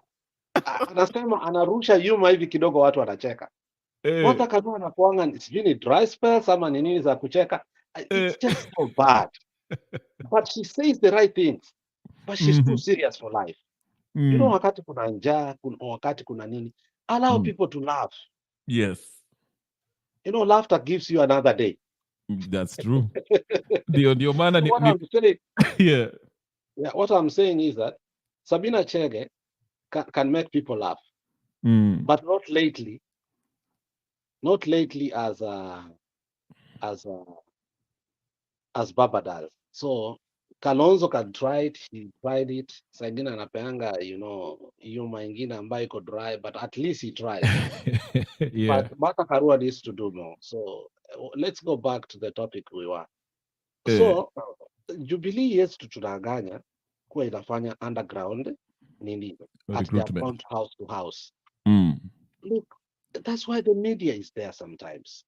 Anasema anarusha yuma hivi kidogo watu wanacheka. Wata kanua anakuanga sijui ni dry spells ama ni nini za kucheka. It's just so bad. But she says the right things. But she's too serious for life. You know, wakati kuna njaa, wakati kuna nini, allow people to laugh. Yes. You know, laughter gives you another day. That's true. Ndio maana what I'm saying, yeah, what I'm saying is that Sabina Chege can make people laugh. But not lately. Not lately as Baba does. So Kalonzo can try it, he tried it. Sangina anapeanga, you know, yuma ingine ambayo iko dry, but at least he tried. Yeah. But Martha Karua needs to do more. So let's go back to the topic we were. So Jubilee yetu tunaganya kuwa inafanya underground nini at their front house to house. Look, that's why the media is there sometimes.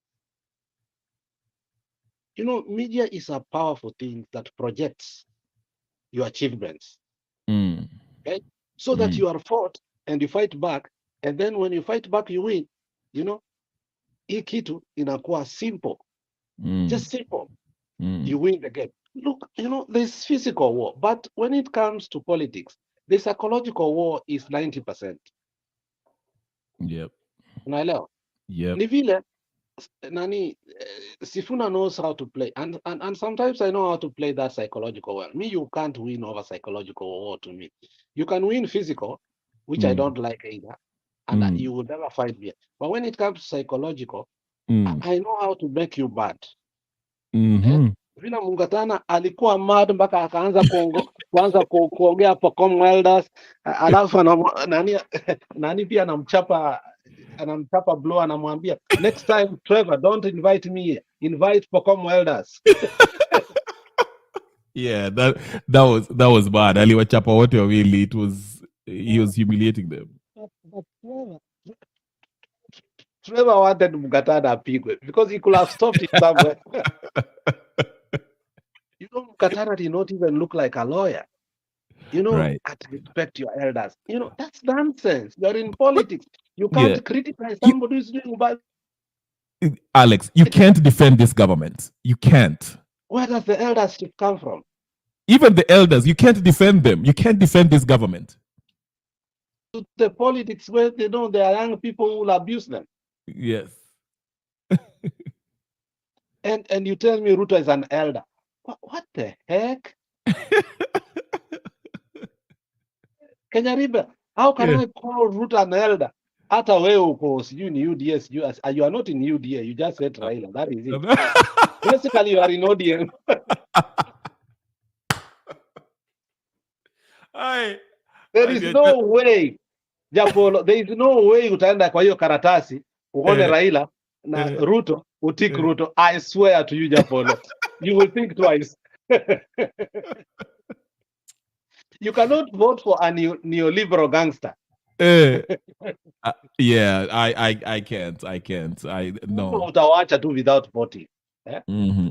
You know, media is a powerful thing that projects your achievements. Okay? So that you are fought and you fight back, and then when you fight back, you win. You know, hii kitu inakuwa simple. Just simple. You win the game. Look, you know, there's physical war, but when it comes to politics, the psychological war is 90%. Yep. Unaelewa? Yep. Ni vile nani Sifuna knows how to play, and sometimes I know how to play that psychological war. Me, you can't win over psychological war to me. You can win physical, which I don't like either, and you will never find me. But when it comes to psychological, I know how to make you bad. Vina Mungatana alikuwa mad mpaka akaanza kuanza kuongea hapo Commonwealth, alafu nani pia anamchapa blow, anamwambia next time Trevor, don't invite me, invite Pocom Elders. Yeah, that was bad. Aliwachapa wote wawili. He was humiliating them. But Trevor wanted Mugatana apigwe because he could have stopped it somewhere. You know, Mugatana did not even look like a lawyer. You know, right. I respect your elders. You know, that's nonsense. You're in politics. You can't criticize somebody who's doing bad. Alex, you can't defend this government. You can't. Where does the eldership come from? Even the elders, you can't defend them. You can't defend this government. To the politics where they know there are young people who will abuse them. Yes. And you tell me Ruto is an elder. What the heck? Kenya River, how can I call Ruto an elder? Hata wewe uko sijui ni UDA, you are not in UDA, you just said Raila, that is it. Basically, you are in ODM. There is no way, Japolo, there is no way utaenda kwa hiyo karatasi uone Raila na Ruto, utik Ruto. I swear to you, Japolo, you will think twice. You cannot vote for a neoliberal gangster. Yeah, I can't. No. Utawacha tu without voting.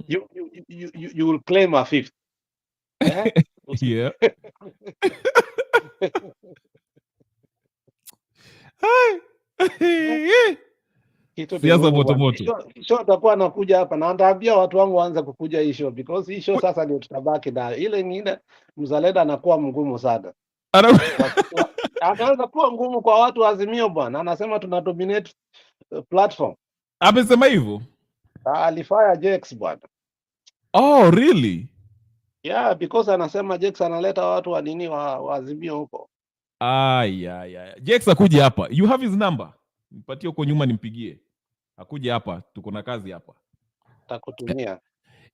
You will claim a fifth. Yeah. Siasa moto. Show atakuwa anakuja hapa na ndaambia watu wangu waanze kukuja hii show because hii show sasa ndio tutabaki na ile nyingine. Mzalenda anakuwa mgumu sana. Anaanza kuwa ngumu kwa watu wa Azimio bwana. Anasema tuna dominate platform. Amesema hivyo? Alifire Jex bwana. Oh, really? Yeah, because anasema Jex analeta watu wa nini wa Azimio huko. Yeah. Jex akuje hapa. You have his number. Nipatie huko nyuma nimpigie. Akuje hapa, tuko na kazi hapa. Takutumia.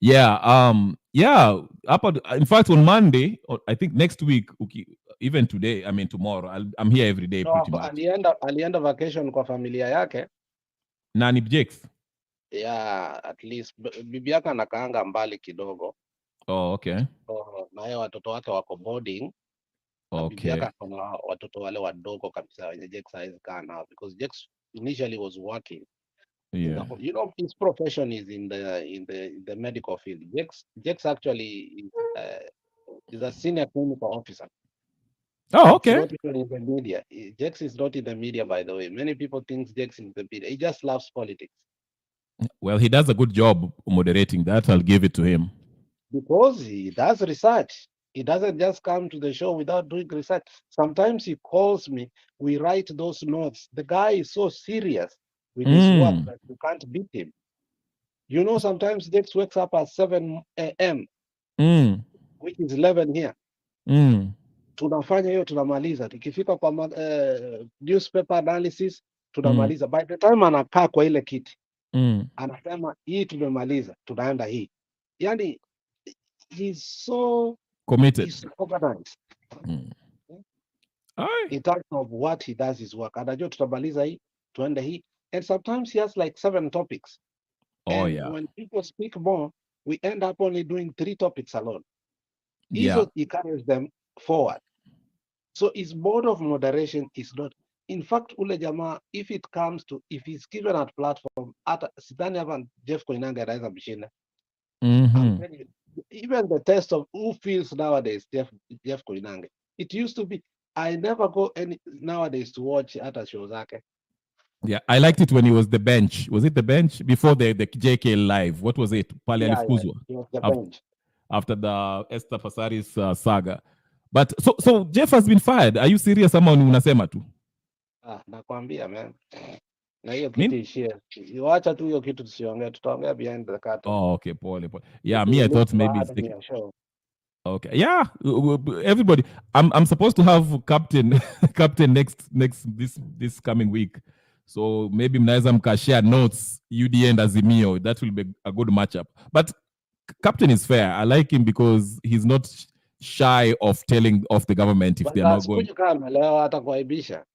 Yeah. In fact, on Monday, or I think next week, okay, even today, I mean tomorrow, I'm here every day No, pretty much. alienda vacation kwa familia yake. Nani Jakes? Yeah, at least bibi yake anakaanga mbali kidogo. Oh, okay. Na yeye watoto wake wako boarding. Bibi yake Okay. akona watoto wale wadogo kabisa wenye Jakes hawezi kaa nao, because Jakes initially was working. Yeah. You know, his profession is in the medical field. Jakes actually is a senior clinical officer. Oh, It's okay. not even in the media. Jakes is not in the media, by the way. Many people think Jakes is in the media. He just loves politics. Well, he does a good job moderating that. I'll give it to him. Because he does research. He doesn't just come to the show without doing research. Sometimes he calls me. We write those notes. The guy is so serious with his work that you can't beat him. You know, sometimes Jakes wakes up at 7 a.m., which is 11 here. Tunafanya hiyo, tunamaliza. Tukifika kwa newspaper analysis, tunamaliza. By the time anakaa kwa ile kiti, anasema hii tumemaliza, tunaenda hii. Yani, he's so committed. He's organized. In terms of what he does his work. Anajua tutamaliza hii, tuende hii. And sometimes he has like 7 topics. Oh, and yeah. when people speak more, we end up only doing 3 topics alone. Yeah. He carries them forward. So his board of moderation is not. In fact, ule jamaa, if he's given a platform, sidhani hapa Jeff Koinange anaweza mshinda. I'm telling you, even the test of who feels nowadays, Jeff Koinange. It used to be, I never go nowadays to watch hata show zake. Yeah, I liked it when he was the bench. Was it the bench before the JK live? What was it? Pale alifukuzwa. He was the bench. After the Esther Passaris saga. But so Jeff has been fired. Are you serious ama unasema tu? Nakwambia, man. Na hiyo kitu ishie. Iwacha tu hiyo kitu tusiongea, tutaongea behind the curtain. Oh, okay, pole. Yeah, me I thought maybe it's the show. Okay. Yeah, everybody. I'm supposed to have captain next this coming week. So maybe mnaweza mkashare notes UDA and Azimio. That will be a good matchup. But captain is fair. I like him because he's not shy of telling off the government if they're not going. Kama leo hata kuaibisha.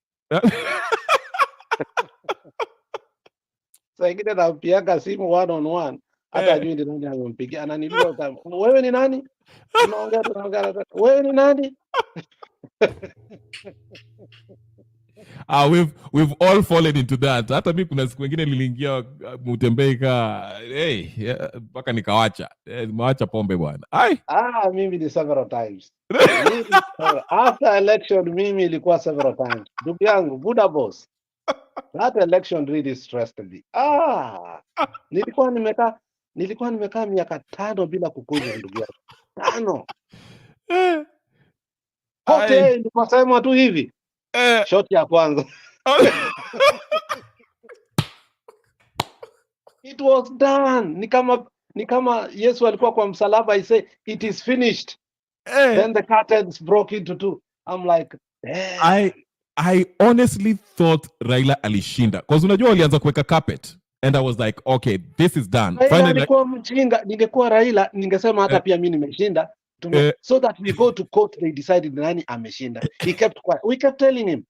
Sasa ingine nampianga simu 1-on-1. Hata ajui ni nani amempigia. Ananiuliza, wewe ni nani? Tunaongea. Wewe ni nani? We've all fallen into that. Hata mimi kuna siku nyingine niliingia Mutembeka, mpaka nikawacha. Nimewacha pombe bwana. Mimi ni several times. After election mimi ilikuwa several times. Ndugu yangu, Buddha boss. That election really stressed me. Nilikuwa nimekaa miaka 5 bila kukunywa, ndugu yangu. 5. Kote nilikuwa sema tu hivi. Shot ya kwanza. It was done. Ni kama Yesu alikuwa kwa msalaba, I say it is finished. Then the curtains broke into 2. I'm like, damn. I honestly thought Raila alishinda because unajua walianza kuweka carpet and I was like, okay, this is done. Finally, nilikuwa mjinga. Ningekuwa Raila ningesema hata pia mimi nimeshinda. So that we go to court, they decided nani ameshinda. He kept quiet. We kept telling him,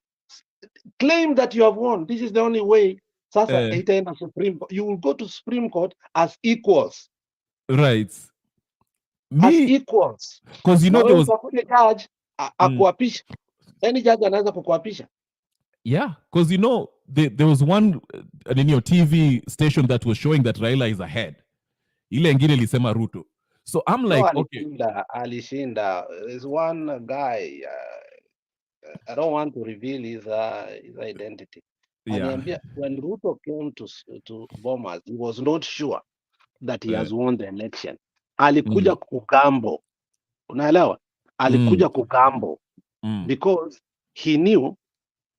claim that you have won. This is the only way. Sasa itaenda Supreme Court. You will go to Supreme Court as equals. Right. As equals. Because you know there was a judge akuapisha. Any judge anaweza kukuapisha. Yeah, because you know there was one TV station that was showing that Raila is ahead. Ile ingine ilisema Ruto. So I'm like, alishinda. There's one guy, I don't want to reveal his identity. Yeah. When Ruto came to Bomas, he was not sure that he has won the election. Alikuja kugambo. Unaelewa? Alikuja kugambo. Because he knew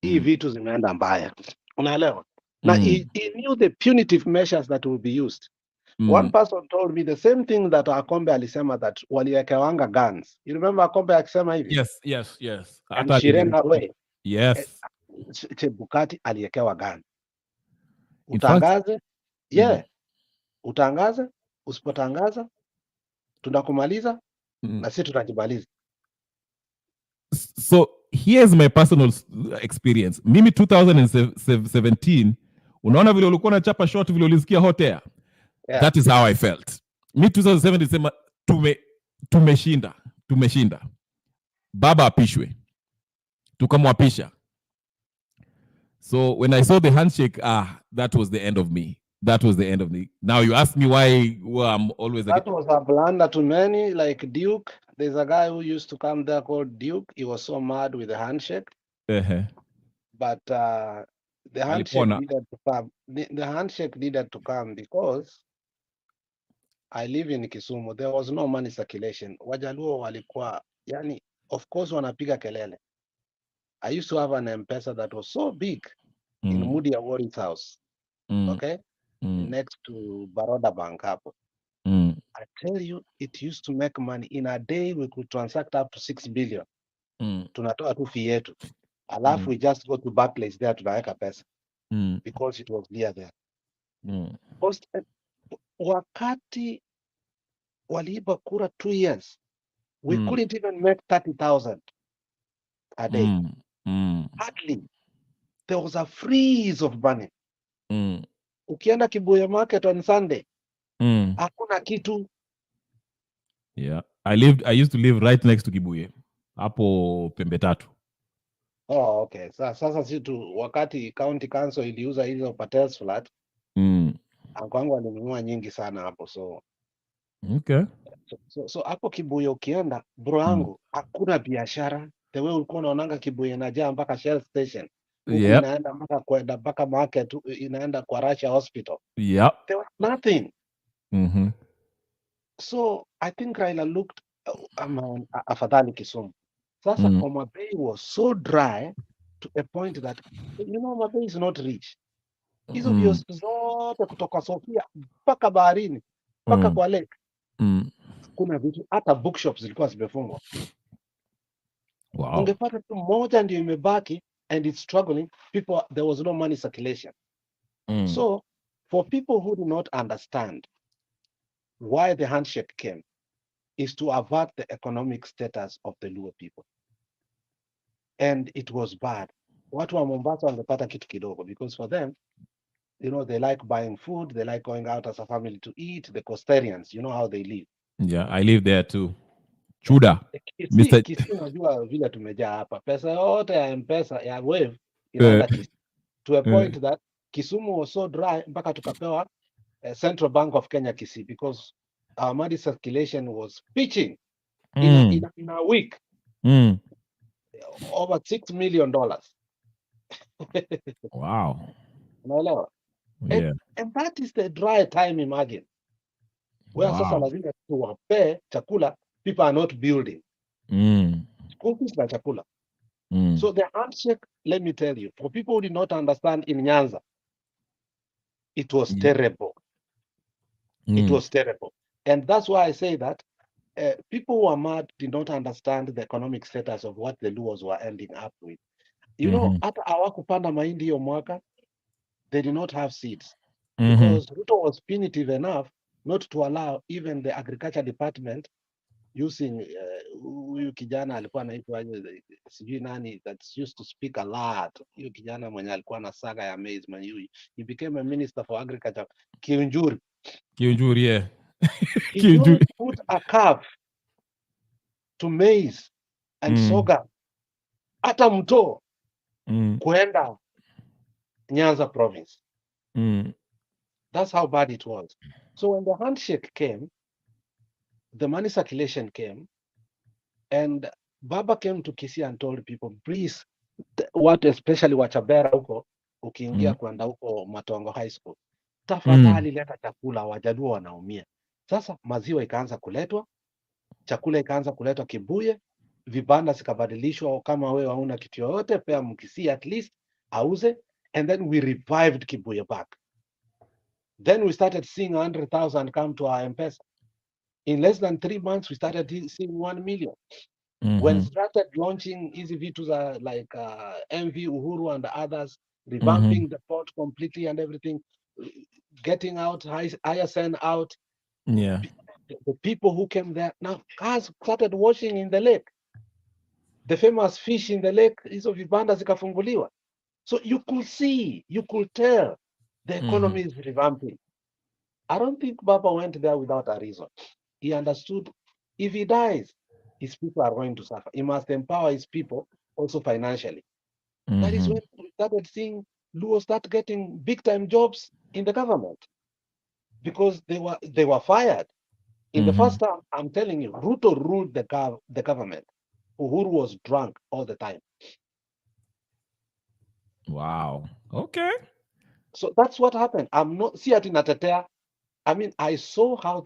hii vitu zimeenda mbaya. Unaelewa? Now he knew the punitive measures that will be used. One person told me the same thing that Akombe alisema, that waliwekewanga guns. You remember Akombe akisema hivi? Yes. And she ran away. Yes. Chebukati aliwekewa gun. Utangaze? Utangaze, usipotangaza tunakumaliza Mm. na sisi tunajimaliza. So here's my personal experience. Mimi 2017, unaona vile ulikuwa unachapa shot vile ulisikia hot air. Yeah. That is how I felt. Mi 2007 sema tumeshinda. Baba apishwe. Tukamwapisha. So when I saw the handshake, that was the end of me. That was the end of me. Now you ask me why I'm always That was a blunder to many, like Duke. There's a guy who used to come there called Duke. He was so mad with the handshake. But the handshake Alipona. needed to come. The handshake needed to come because I live in Kisumu. There was no money circulation. Wajaluo walikuwa, yani, of course wanapiga kelele. I used to have an M-Pesa that was so big in Moody Awori's house. Okay? Next to Baroda Bank hapo. I tell you, it used to make money. In a day, we could transact up to 6 billion. Tunatoa tu fee yetu. Alafu we just go to Barclays there tunaweka pesa. Because it was near there. Post, wakati waliiba kura 2 years, we couldn't even make 30,000 a day. Hardly. There was a freeze of money. Ukienda Kibuye market on Sunday, hakuna kitu. Yeah. I used to live right next to Kibuye. Hapo Pembe Tatu. Oh, okay. Sasa si tu wakati county council iliuza hizo Patel's flat. Kwangu alinunua nyingi sana hapo, so okay. So hapo Kibuye ukienda bro yangu hakuna biashara. The way ulikuwa unaonanga Kibuye inajaa mpaka Shell station. Huku inaenda mpaka kwenda mpaka market, inaenda kwa Russia hospital. Yep. There was nothing. So I think Raila looked afadhali Kisumu. Sasa Homa Bay was so dry to a point that, you know, Homa Bay is not rich. Hizo vioski zote kutoka Sofia mpaka baharini mpaka kwa lake. Kuna vitu hata bookshops zilikuwa zimefungwa. Wow. Ungepata tu moja ndio imebaki and it's struggling. There was no money circulation. So for people who do not understand why the handshake came is to avert the economic status of the Luo people. And it was bad. Watu wa Mombasa wangepata kitu kidogo because for them, you know, they like buying food, they like going out as a family to eat. The Coastarians, you know how they live. Yeah, I live there too. Chuda. Kisii unajua vile tumejaa hapa. Pesa yote ya M-Pesa ya Wave inaenda Kisii. To a point that Kisumu was so dry mpaka tukapewa Central Bank of Kenya Kisii because our money circulation was pitching in a week. Over $6 million. Wow. Unaelewa? Yeah. And that is the dry time, imagine. Where sasa lazima tuwape chakula, people are not building. School fees na chakula. So the handshake, let me tell you, for people who did not understand in Nyanza, it was terrible. It was terrible. And that's why I say that people who are mad did not understand the economic status of what the Luos were ending up with. You know, hata hawakupanda mahindi hiyo mwaka, they did not have seeds. Because Ruto was punitive enough not to allow even the agriculture department using huyu kijana alikuwa anaitwa sijui nani that used to speak a lot. Huyu kijana mwenye alikuwa na saga ya maize man, he became a minister for agriculture. Kiunjuri, yeah. He don't put a calf to maize and sorghum. Hata mto kwenda Nyanza province. That's how bad it was. So when the handshake came, the money circulation came, and Baba came to Kisii and told people, please, what especially Wachabera huko, ukiingia kwenda huko Matongo High School, tafadhali leta chakula, Wajaluo wanaumia. Sasa maziwa ikaanza kuletwa, chakula ikaanza kuletwa Kibuye, vibanda zikabadilishwa, kama wewe hauna kitu yoyote, pea Mkisii at least auze, and then we revived Kibuye back. Then we started seeing 100,000 come to our M-Pesa. In less than 3 months, we started seeing 1 million. When we started launching easy vitus like MV, Uhuru, and others, revamping the port completely and everything, getting out, ISN out. Yeah. the people who came there, now cars started washing in the lake. The famous fish in the lake, hizo vibanda zikafunguliwa. So you could see, you could tell the economy is revamping. I don't think Baba went there without a reason. He understood if he dies, his people are going to suffer. He must empower his people also financially. That is when we started seeing Luo start getting big time jobs in the government because they were fired. In the first term, I'm telling you, Ruto ruled the government. Uhuru was drunk all the time. Wow. Okay. So that's what happened. I'm not see at Natetea. I mean, I saw how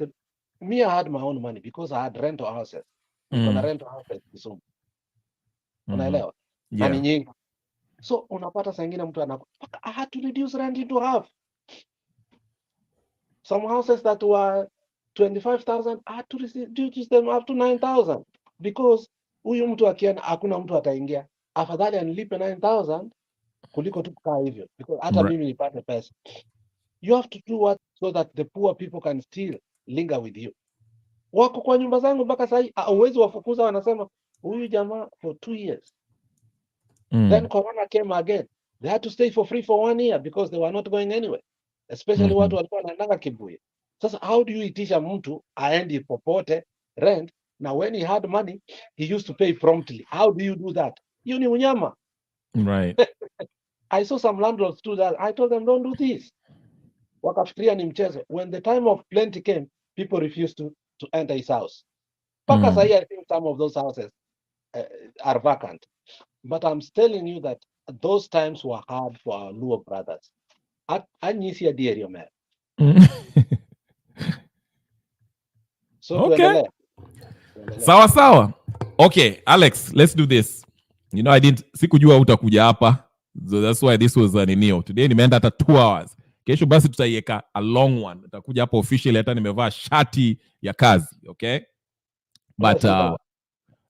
I had my own money because I had rental houses. Niko na rental houses Kisumu. Unaelewa? Na ni Yeah. nyingi. So unapata saa ingine mtu I had to reduce rent into half. Some houses that were 25,000, I had to reduce them up to 9,000 because huyu mtu akienda hakuna mtu ataingia. Afadhali anilipe 9,000 kuliko tu kukaa hivyo because hata Right. mimi nipate pesa. You have to do what so that the poor people can still linger with you. Wako kwa nyumba zangu mpaka sasa hauwezi wafukuza, wanasema huyu jamaa for 2 years. Then Corona came again. They had to stay for free for 1 year because they were not going anywhere. Especially watu walikuwa wanaendanga Kibuye. Sasa how do you itisha mtu aendi popote rent na when he had money he used to pay promptly? How do you do that? You ni unyama. Right. I saw some landlords do that. I told them don't do this. Wakafikiria ni mchezo. When the time of plenty came, people refused to enter his house. Mpaka sahi, I think some of those houses are vacant. But I'm telling you that those times were hard for our Luo brothers. Anyisi adieri man. So Okay. Sawa sawa. Okay, Alex, let's do this. You know, sikujua utakuja hapa. So that's why this was an inio. Today nimeenda hata 2 hours. Kesho basi tutaiweka a long one. Utakuja hapa officially hata nimevaa shati ya kazi, okay? But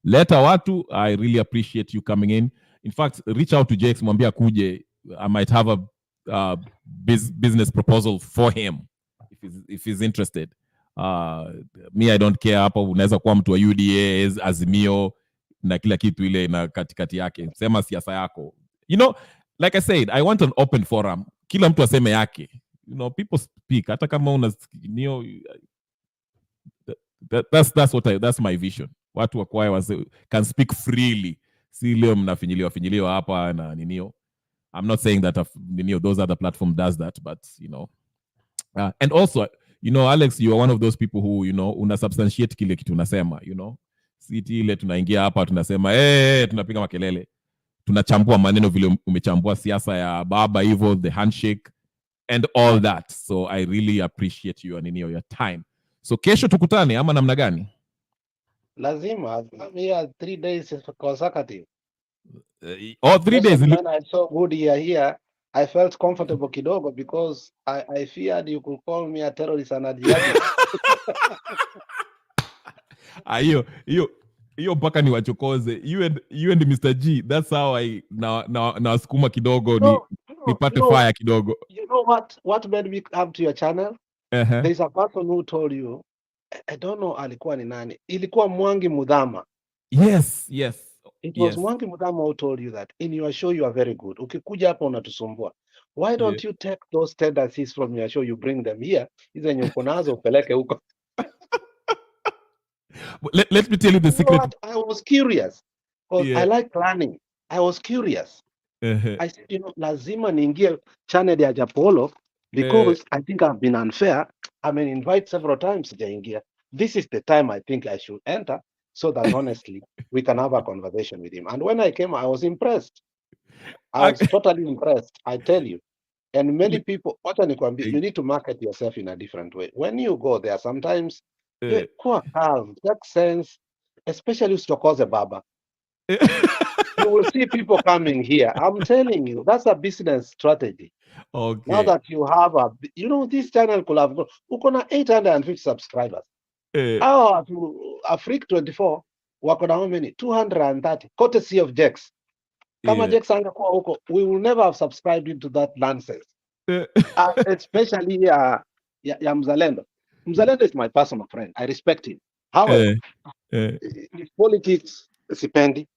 leta watu, I really appreciate you coming in. In fact, reach out to Jakes, mwambia kuje. I might have a business proposal for him if he's interested. Me, I don't care. Hapa unaweza kuwa mtu wa UDA, Azimio na kila kitu ile na katikati yake. Sema siasa yako. You know, like I said, I want an open forum. Kila mtu aseme yake. You know, people speak. Hata kama una, you know, that's my vision. Watu wakwae can speak freely. Si leo mnafinyiliwa hapa na ninio. I'm not saying that those other platform does that, but you know. And also, you know, Alex, you are one of those people who, you know, una substantiate kile kitu unasema, you know. Siti ile tunaingia hapa tunasema, tunapiga makelele. Tunachambua maneno vile umechambua siasa ya baba hivyo, the handshake and all that. So I really appreciate your time. So kesho tukutane ama namna gani? Lazima. I'm here 3 days consecutive. 3 days. When I saw good here, I felt comfortable kidogo because I feared you could call me a terrorist and a jihadist. Hiyo mpaka ni wachokoze. You and Mr. G, that's how I na sukuma kidogo nipate fire kidogo. You know what made me come to your channel? There's a person who told you, I don't know alikuwa ni nani. Ilikuwa Mwangi Mudhama. Yes. It was Mwangi Mudhama who told you that in your show you are very good. Ukikuja hapa unatusumbua. Why don't you take those tendencies from your show, you bring them here? Hizo yenye uko nazo upeleke huko. Let me tell you the secret. Know I was curious because I like planning. I was curious. I said, you know, lazima niingie channel ya Japolo because I think I've been unfair. I mean, invite several times sijaingia. This is the time I think I should enter so that honestly we can have a conversation with him. And when I came, I was impressed. I was totally impressed, I tell you. And many people, you need to market yourself in a different way. When you go there, sometimes kuwa calm, take sense, especially usichokoze baba. You will see people coming here. I'm telling you, that's a business strategy. Okay. Now that you have this channel could have gone. Uko na 850 subscribers. Afrique 24, wako na how many? 230. Courtesy of Jex. Kama Jex angekuwa huko, we will never have subscribed into that nonsense. Especially ya Mzalendo. Mzalendo is my personal friend. I respect him. However, his politics sipendi.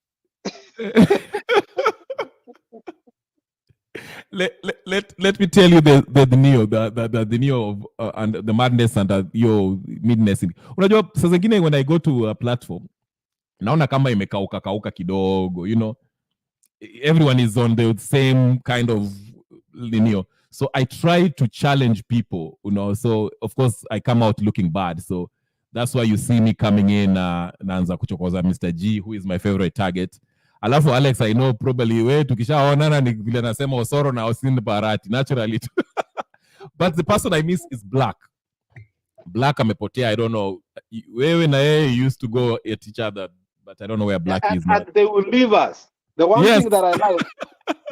Let me tell you the neo the neo of and the madness and your midness. Unajua saa zingine when I go to a platform naona kama imekauka kauka kidogo, you know, everyone is on the same kind of linear. So I try to challenge people, you know. So of course I come out looking bad. So that's why you see me coming in naanza kuchokoza Mr. G, who is my favorite target. Alafu Alex, I know probably we tukishaonana ni vile nasema Osoro na Osin Barati naturally. But the person I miss is Black. Black amepotea, I don't know. Wewe na yeye used to go at each other, but I don't know where Black is now. And they will leave us. The one thing that I like,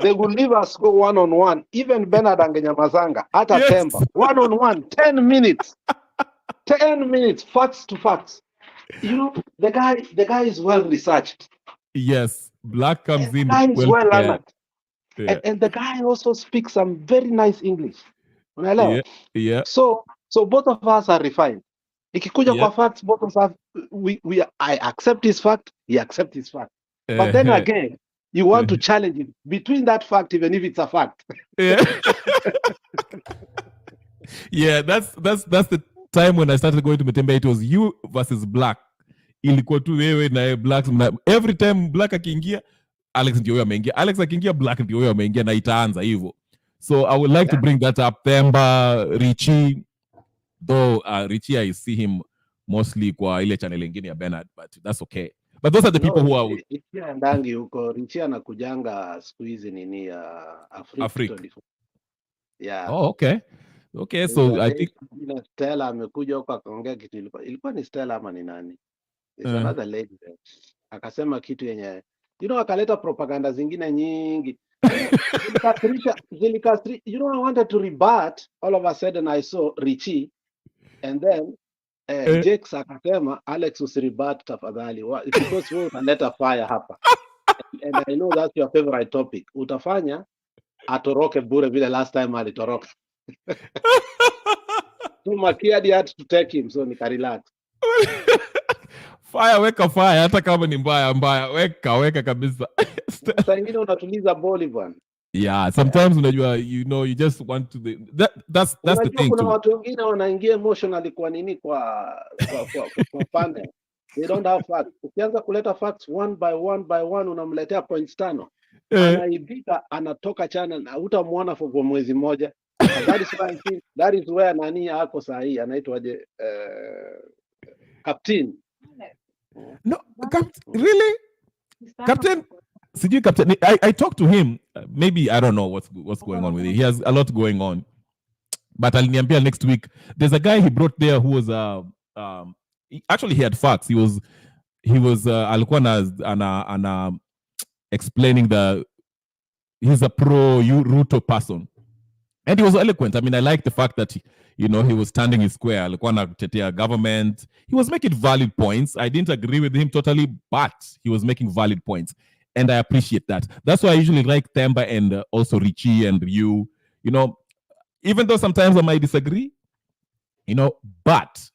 they will leave us go one-on-one. Even Bernard Angenyamazanga at a temper. One-on-one, 10 minutes. 10 minutes, facts to facts. You know, the guy is well researched. Yes, Black comes in. The guy is well learned. Yeah. And the guy also speaks some very nice English. Yeah. So both of us are refined. Ikikuja kwa facts, both of us, I accept his fact, he accepts his fact. But then again, you want to challenge him between that fact, even if it's a fact. Yeah. Yeah, that's the time when I started going to Mutembe. It was you versus Black. Ilikuwa tu wewe na Black. Every time Black akiingia, Alex ndio huyo ameingia. Alex akiingia, Black ndio huyo ameingia na itaanza hivyo. So I would like to bring that up. Themba, Richie, though Richie I see him mostly kwa ile channel ingine ya Bernard, but that's okay. But those are the people who are Richie ndangi huko. Richie anakujanga siku hizi nini Afrika 24. Yeah. Oh, okay. Okay, so I think Stella amekuja huko akaongea kitu ilikuwa ni Stella ama ni nani? There's another lady there. Akasema kitu yenye akaleta propaganda zingine nyingi. Zilikastrisha. I wanted to rebut. All of a sudden I saw Richie and then Jake akasema Alex usiribat tafadhali because wewe unaleta fire hapa. And I know that's your favorite topic. Utafanya atoroke bure vile last time alitoroka. So Makiadi had to take him, so nika-relax. Fire, weka fire, hata kama ni mbaya, weka kabisa. Sasa ingine unatuliza boli bwana. Yeah, sometimes unajua, you just want to that's the thing kuna too. watu wengine wanaingia emotionally kwa nini kwa panel. They don't have facts. Ukianza kuleta facts one by one unamletea points 5. Anaibika, anatoka channel na utamuona kwa mwezi mmoja. That is where nani ako sahi anaitwaje Captain. No, really? Captain? Sijui Captain. I talked to him. Maybe I don't know what's going on with it. He has a lot going on. But aliniambia next week there's a guy he brought there who was actually he had facts. He was alikuwa ana explaining he's a pro Ruto person. And he was eloquent. I mean, I like the fact that he was standing his square. Alikuwa anatetea government. He was making valid points. I didn't agree with him totally, but he was making valid points. And I appreciate that. That's why I usually like Themba and also Richie and you. Even though sometimes I might disagree, but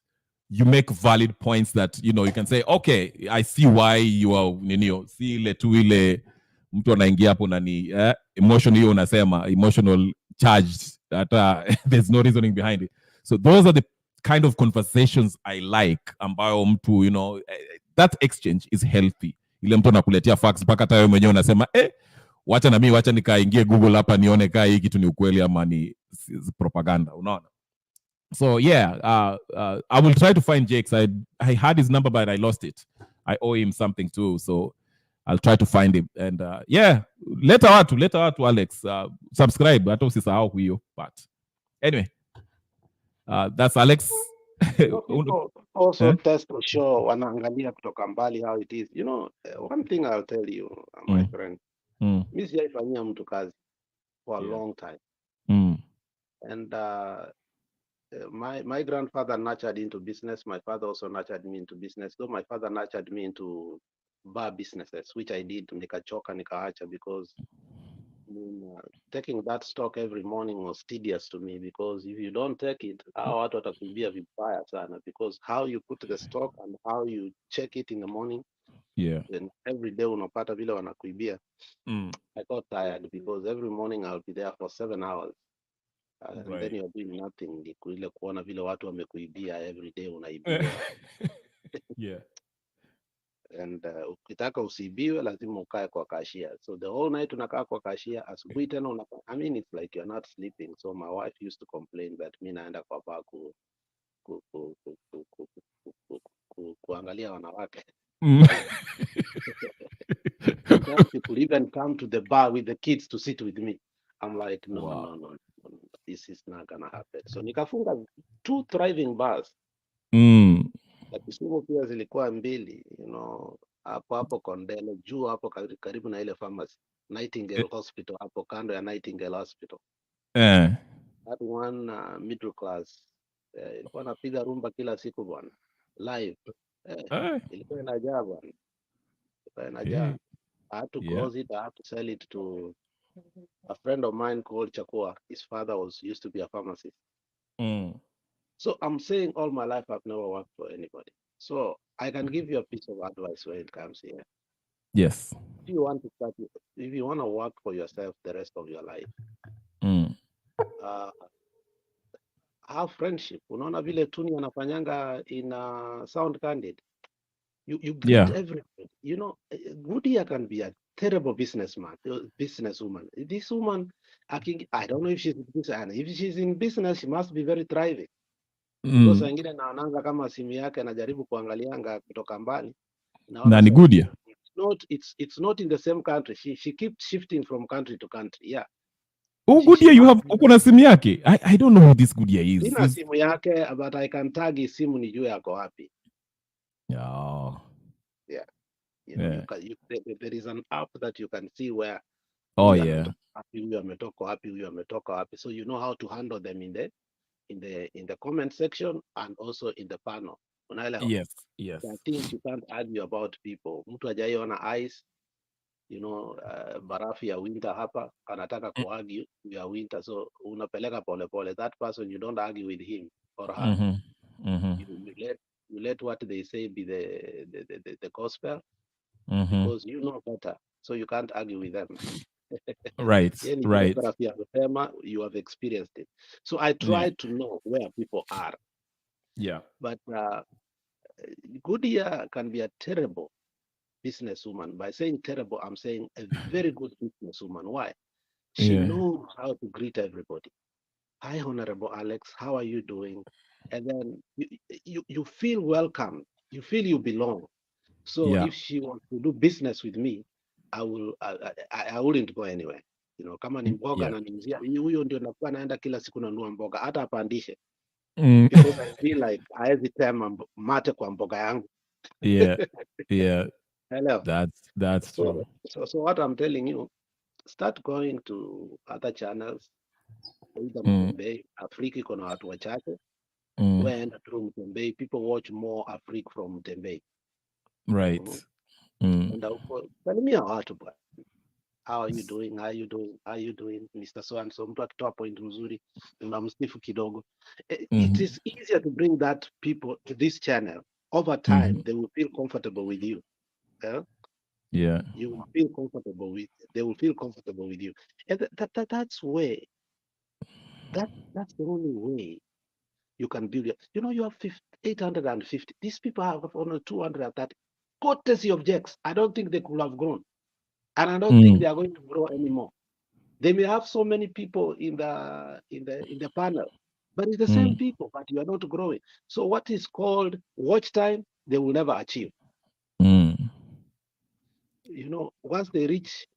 you make valid points that, you can say, okay, I see why you are, see ile tu ile mtu anaingia hapo nani emotion hiyo unasema emotional charged that there's no reasoning behind it. So those are the kind of conversations I like ambayo mtu that exchange is healthy. Ile mtu anakuletea facts mpaka hata wewe mwenyewe unasema wacha nikaingie Google hapa nione kaa hii kitu ni ukweli ama ni propaganda, unaona. So yeah, I will try to find Jake's. I had his number but I lost it. I owe him something too, so I'll try to find him. And yeah, leta watu Alex, subscribe hata usisahau hiyo. But anyway, that's Alex. Also test for sure wanaangalia kutoka mbali how it is. One thing I'll tell you, my friend, mimi sijaifanyia mtu kazi for a long time. And my grandfather nurtured into business. My father also nurtured me into business. Though my father nurtured me into bar businesses, which I did. Nikachoka, nikaacha because Taking that stock every morning was tedious to me, because if you don't take it, hao watu watakuibia vibaya sana, because how you put the stock and how you check it in the morning, Yeah. then every day unapata vile wanakuibia. Mm. I got tired because every morning I'll be there for 7 hours. And then Right. you're doing nothing. Ni ile kuona vile watu wamekuibia every day unaibiwa. Yeah. And ukitaka usiibiwe lazima ukae kwa kashia. So the whole night unakaa kwa kashia, asubuhi tena unakaa. I mean, it's like you're not sleeping. So my wife used to complain that mi naenda kwa bar kuangalia wanawake. Mm. Sometimes she could even come to the bar with the kids to sit with me. I'm like, no, Wow. no, this is not gonna happen. So nikafunga 2 thriving bars. Mm. Na Kisumu pia zilikuwa 2, hapo Kondele, juu hapo karibu na ile pharmacy, Nightingale Hospital, hapo kando ya Nightingale Hospital. That one middle class ilikuwa napiga rumba kila siku bwana, live. Ilikuwa inajaa bwana, ilikuwa inajaa. I had to close it. I had to sell it to a friend of mine called Chakua. His father used to be a pharmacist. Mm. So I'm saying all my life I've never worked for anybody. So I can give you a piece of advice when it comes here. Yes. If you want to work for yourself the rest of your life, Mm. have friendship. Unaona vile Tuni anafanyanga in Sound Candid. You greet everybody. Goodyear can be a terrible businesswoman. This woman, I don't know if she's in business. If she's in business, she must be very thriving. Because wengine naonanga kama simu yake anajaribu kuangalianga kutoka mbali. Na ni Goodyear. It's not in the same country. She keeps shifting from country to country. Yeah. Oh, Goodyear, you have uko na simu yake. I don't know who this Goodyear is. Sina simu yake, but I can tag his simu nijue yako wapi. Oh. Yeah. There is an app that you can see where huyu ametoka wapi. So you know how to handle them in the comment section and also in the panel. Unaelewa? Yes. There are things you can't argue about people. Mtu hajaiona ice, barafu ya winter hapa, anataka kuargue ya winter, so unapeleka polepole. That person, you don't argue with him or her. You let what they say be the gospel, because you know better, so you can't argue with them. Right. You have experienced it. So I try to know where people are. Yeah. But Goodyear can be a terrible businesswoman. By saying terrible, I'm saying a very good businesswoman. Why? She knows how to greet everybody. Hi, Honorable Alex, how are you doing? And then you feel welcome. You feel you belong. So if she wants to do business with me, I wouldn't go anywhere. Kama ni mboga ananiuzia, huyo ndio nakuwa naenda kila siku nanunua mboga, hata apandishe. Because I feel like haezi tema mate kwa mboga yangu. Yeah. Hello. That's true. So what I'm telling you, start going to other channels. Either Mtembei, Afrika iko na watu wachache. When through Mtembei, people watch more Africa from Mtembei. Right. And salimia watu bwana. How are you doing? How are you doing? Mr. So and so, mtu akitoa point mzuri, unamsifu kidogo. It is easier to bring that people to this channel. Over time, they will feel comfortable with you. Yeah. You will feel comfortable they will feel comfortable with you. And that's way. That's the only way you can build it. You have 850. These people have only 230. Courtesy of Jex. I don't think they could have grown. And I don't think they are going to grow anymore. They may have so many people in the panel, but it's the same people, but you are not growing. So what is called watch time, they will never achieve. Once they reach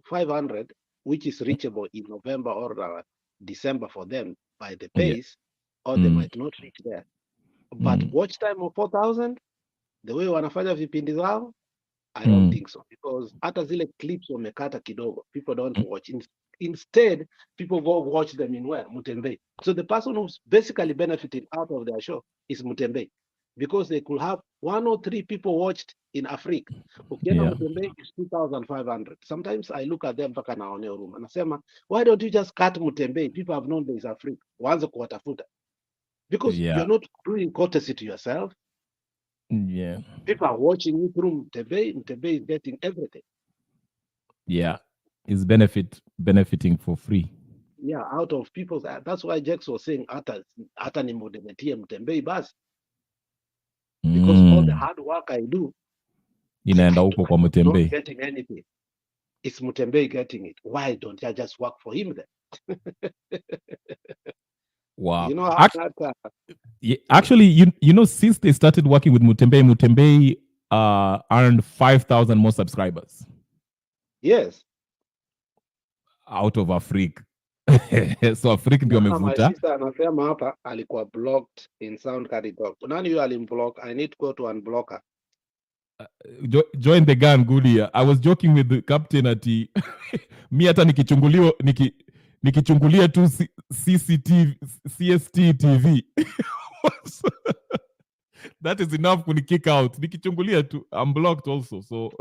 500, which is reachable in November or December for them by the pace, or they might not reach there. But watch time of 4,000, the way wanafanya vipindi zao, I don't think so, because hata zile clips wamekata kidogo, people don't watch. Instead, people go watch them in where? Mutembei. So the person who's basically benefiting out of their show is Mutembei, because they could have 1 or 3 people watched in Africa. Ukienda Mutembei is 2,500. Sometimes I look at them mpaka naonea huruma. Nasema, why don't you just cut Mutembei? People have known there is Africa. Waanze kuwatafuta. Because you're not doing courtesy to yourself. Yeah. People are watching you through Mutembei. Mutembei is getting everything. Yeah. It's benefiting for free. Yeah, out of people's. That's why Jex was saying, hata nimudemetie Mutembei basi. Because all the hard work I do, inaenda huko kwa Mutembei. Not getting anything. It's Mutembei getting it. Why don't I just work for him then? Wow. You know, actually, you know, since they started working with Mutembei earned 5,000 more subscribers. Yes. Out of Africa. So Africa ndio amevuta. My sister anasema hapa alikuwa blocked in SoundCloud Talk. Nani yule alimblock? I need to go to unblock her. Join the gang, Gudia. I was joking with the captain ati mi hata nikichungulia tu CST TV. That is enough kuni kick out. Nikichungulia tu, I'm blocked also. So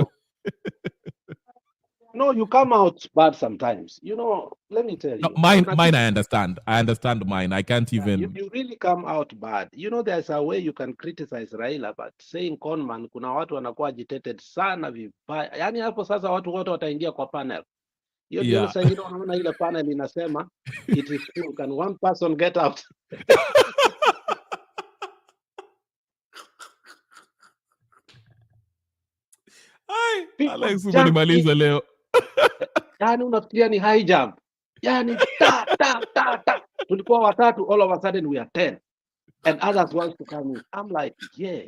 no, you come out bad sometimes. You know, let me tell you. No, mine I understand. I understand mine. I can't even. You really come out bad. You know, there's a way you can criticize Raila, but saying conman, kuna watu wanakuwa agitated sana vibaya. Yani hapo sasa watu wote wataingia kwa panel. Hiyo ndio sasa ingine unaona ile panel inasema it is true. Can one person get out? Alex, umenimaliza leo. Yani unafikiria ni high jump. Yani ta. Tulikuwa watatu, all of a sudden we are 10. And others want to come in. I'm like, yeah.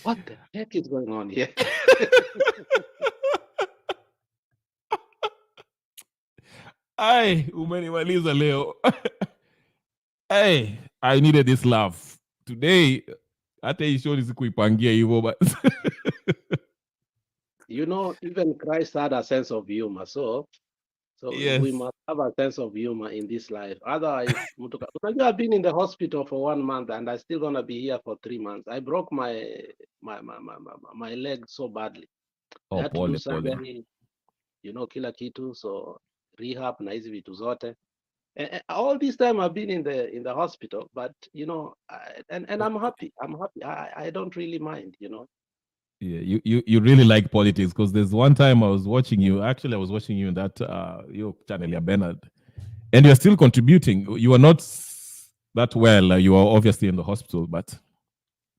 What the heck is going on here? Ay, umenimaliza leo. Hey, I needed this laugh. Today, hata hii show nisikuipangia hivyo but you know, even Christ had a sense of humor. So yes. We must have a sense of humor in this life. Otherwise, I've been in the hospital for 1 month and I'm still gonna be here for 3 months. I broke my leg so badly. I had to do surgery, you know, kila kitu, so rehab na hizi vitu zote. All this time I've been in the hospital, but you know, and I'm happy. I don't really mind, you know. Yeah, you really like politics because there's one time I was watching you. Actually, I was watching you in that your channel, Bernard, and you're still contributing. You are not that well. You are obviously in the hospital, but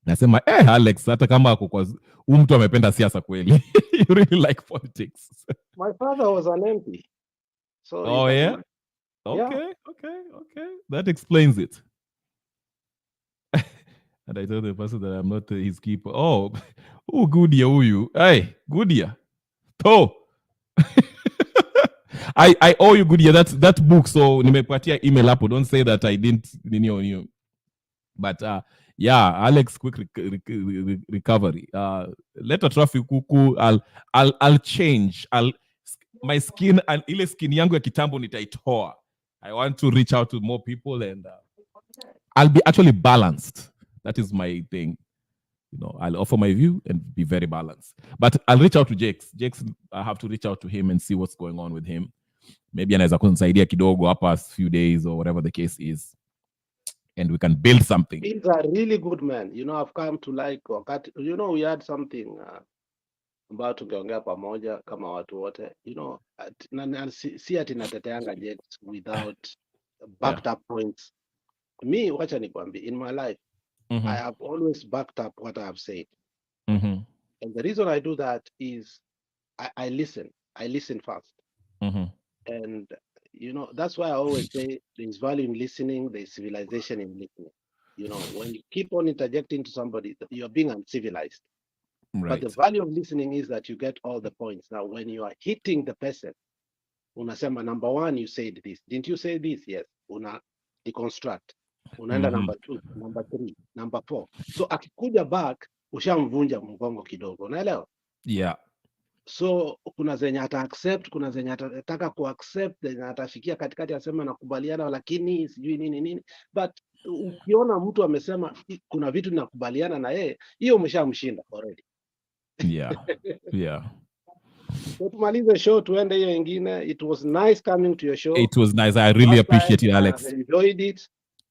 nasema Alex, hata kama ako kwa mtu amependa siasa kweli. You really like politics. My father was an MP. So oh yeah? Okay. That explains it. And I told the person that I'm not his keeper. Oh, Gudia huyu. Hey, Gudia. Oh. I owe you, Gudia. That book. So nimepatia email hapo. Don't say that I didn't you. But yeah, Alex, quick recovery. Let a traffic kuku. I'll change. My skin and ile skin yangu ya kitambo nitaitoa. I want to reach out to more people and I'll be actually balanced. That is my thing. You know, I'll offer my view and be very balanced. But I'll reach out to Jakes. Jakes, I have to reach out to him and see what's going on with him. Maybe anaweza kunisaidia kidogo hapa a few days or whatever the case is. And we can build something. He's a really good man. You know, I've come to like, you know, we had something about tungeongea pamoja kama watu wote. You know, si ati nateteanga Jakes without backed up points. Me, wacha nikwambie, in my life, I have always backed up what I have said. And the reason I do that is I listen. I listen fast. And, you know, that's why I always say there's value in listening, there's civilization in listening. You know, when you keep on interjecting to somebody, you're being uncivilized. Right. But the value of listening is that you get all the points. Now, when you are hitting the person, unasema, number 1, you said this. Didn't you say this? Yes. Una deconstruct. Unaenda number 2, number 3, number 4. So akikuja back, ushamvunja mgongo kidogo. Unaelewa? Yeah. So kuna zenye ata accept, kuna zenye atataka ku accept, zenye atafikia katikati asema nakubaliana lakini sijui nini. But ukiona mtu amesema kuna vitu nakubaliana na yeye, hiyo umeshamshinda already. Yeah. Yeah. So tumalize show tuende hiyo ingine. It was nice coming to your show. It was nice. I really appreciate it, Alex. I enjoyed it.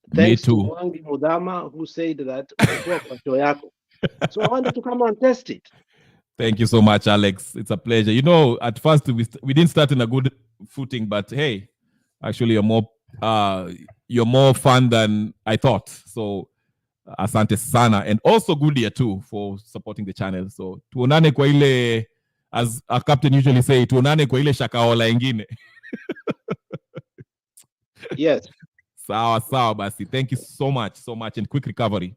Me Thanks too. to Wangi Mudama who said that umekuwa kwa show yako. So I wanted to come and test it. Thank you so much, Alex. It's a pleasure. You know, at first we didn't start in a good footing, but hey, actually you're more fun than I thought. So asante sana, and also Goodia too for supporting the channel. So tuonane kwa ile, as a captain usually say, tuonane kwa ile shakaola ingine. Yes. Sawa basi. Thank you so much, and quick recovery.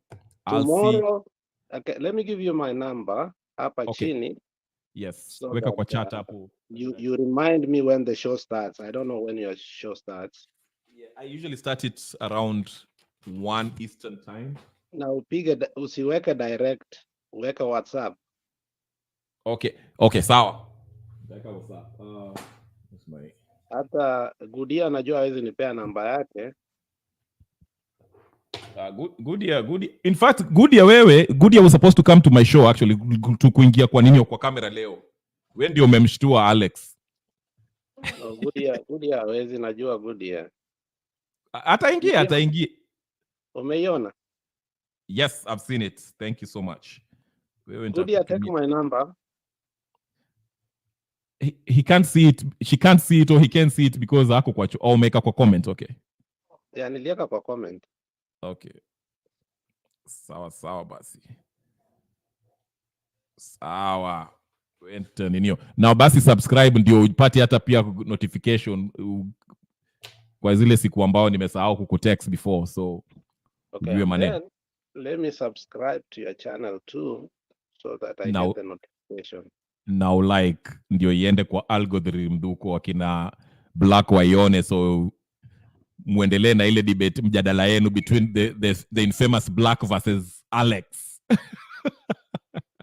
Tomorrow, okay, let me give you my number hapa chini. Yes. So Weka kwa that, chat hapo. You remind me when the show starts. I don't know when your show starts. Yeah, I usually start it around 1 Eastern time. Na usiweke direct, weka WhatsApp. Okay, sawa. Weka WhatsApp. What's my... Hata Goodia anajua hawezi nipea namba yake. Goodia. In fact, Goodia was supposed to come to my show actually, to kuingia kwa nini kwa kamera leo. Wewe ndio umemshtua Alex. Goodia hawezi, najua Goodia. Ataingia. Umeiona? Yes, I've seen it. Thank you so much. Goodia, take my number. He can't see it. She can't see it, or he can't see it because ako kwa au meka kwa comment, okay? Yeah, niliweka kwa comment. Okay. Sawa basi. Sawa. Ninio. Now basi subscribe ndio upate hata pia notification kwa zile siku ambao nimesahau kukutext before, so okay, then let me subscribe to your channel too so that I get the notification. Now like ndio iende kwa algorithm duko akina Black waione, so muendelee na ile debate, mjadala yenu between the infamous Black versus Alex.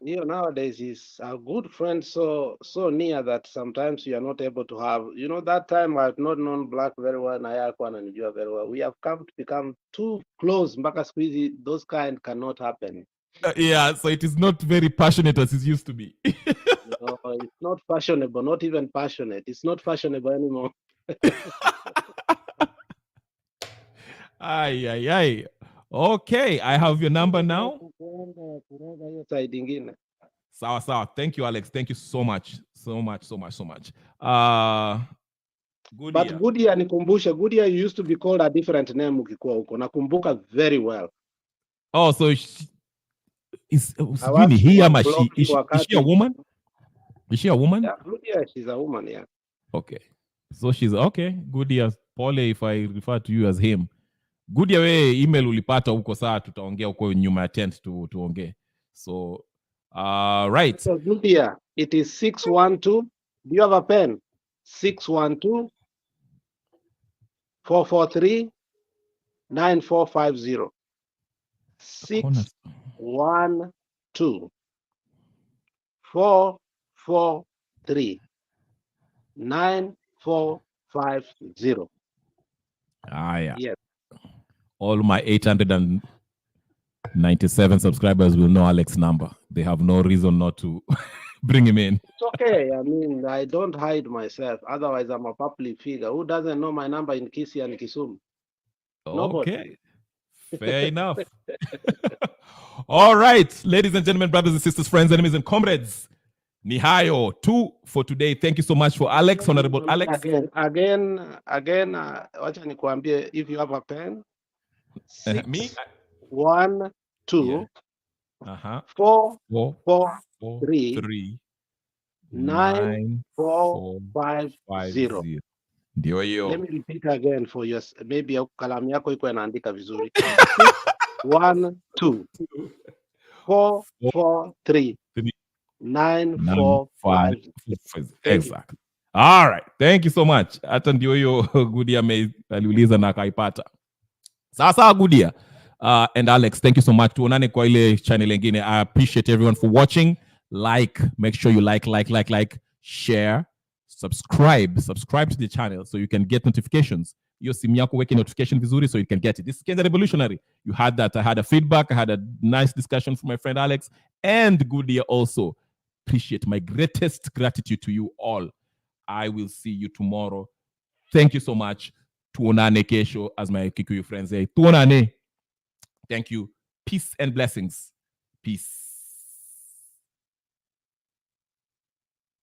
Nowadays is a good friend so near that sometimes you are not able to have, that time I've not known Black very well na yeye alikuwa ananijua very well. We have come to become too close mpaka siku hizi those kind cannot happen. Yeah, so it is not very passionate as it used to be. No, it's not fashionable, not even passionate. It's not fashionable anymore. Ay. Okay, I have your number now. Sawa. Thank you, Alex. Thank you so much. But Goodia nikumbushe, Goodia used to be called a different name ukikuwa huko. Nakumbuka very well. Oh, so is he ama she? Is she a woman? Is she a woman? Yeah, Goodia, she's a woman, yeah. Okay. So she's okay. Goodia, pole if I refer to you as him. Goodia, we email ulipata huko, saa tutaongea huko nyuma ya tent tuongee. So right. So Goodia, it is 612. Do you have a pen? 612 443 9450. 612 443 9450. Yeah. Yes. All my 897 subscribers will know Alex's number. They have no reason not to bring him in. It's okay. I mean, I don't hide myself. Otherwise, I'm a public figure. Who doesn't know my number in Kisii and Kisumu? Nobody. Okay. Fair enough. All right, ladies and gentlemen, brothers and sisters, friends, enemies, and comrades. Nihayo 2 for today. Thank you so much for Alex, Honorable Alex. Again, wacha nikuambie, if you have a pen, 6 me 1 2 4 3 9 4 5 0. Ndio hiyo. Let me repeat again for you. Maybe kalamu yako iko inaandika vizuri. 1 2 4 3 9 4 5. Exactly. All right. Thank you so much. Hata ndio hiyo Goodia aliuliza na akaipata. Sasa Goodia and Alex, thank you so much. Tuonane kwa ile channel nyingine. I appreciate everyone for watching. Make sure you like. share, subscribe to the channel so you can get notifications. Hiyo simu yako weke notification vizuri so you can get it. This is Kenya Revolutionary. You had that. I had a feedback. I had a nice discussion from my friend Alex and Goodyear also. Appreciate my greatest gratitude to you all. I will see you tomorrow. Thank you so much. Tuonane kesho, as my Kikuyu friends say. Tuonane. Thank you. Peace and blessings. Peace.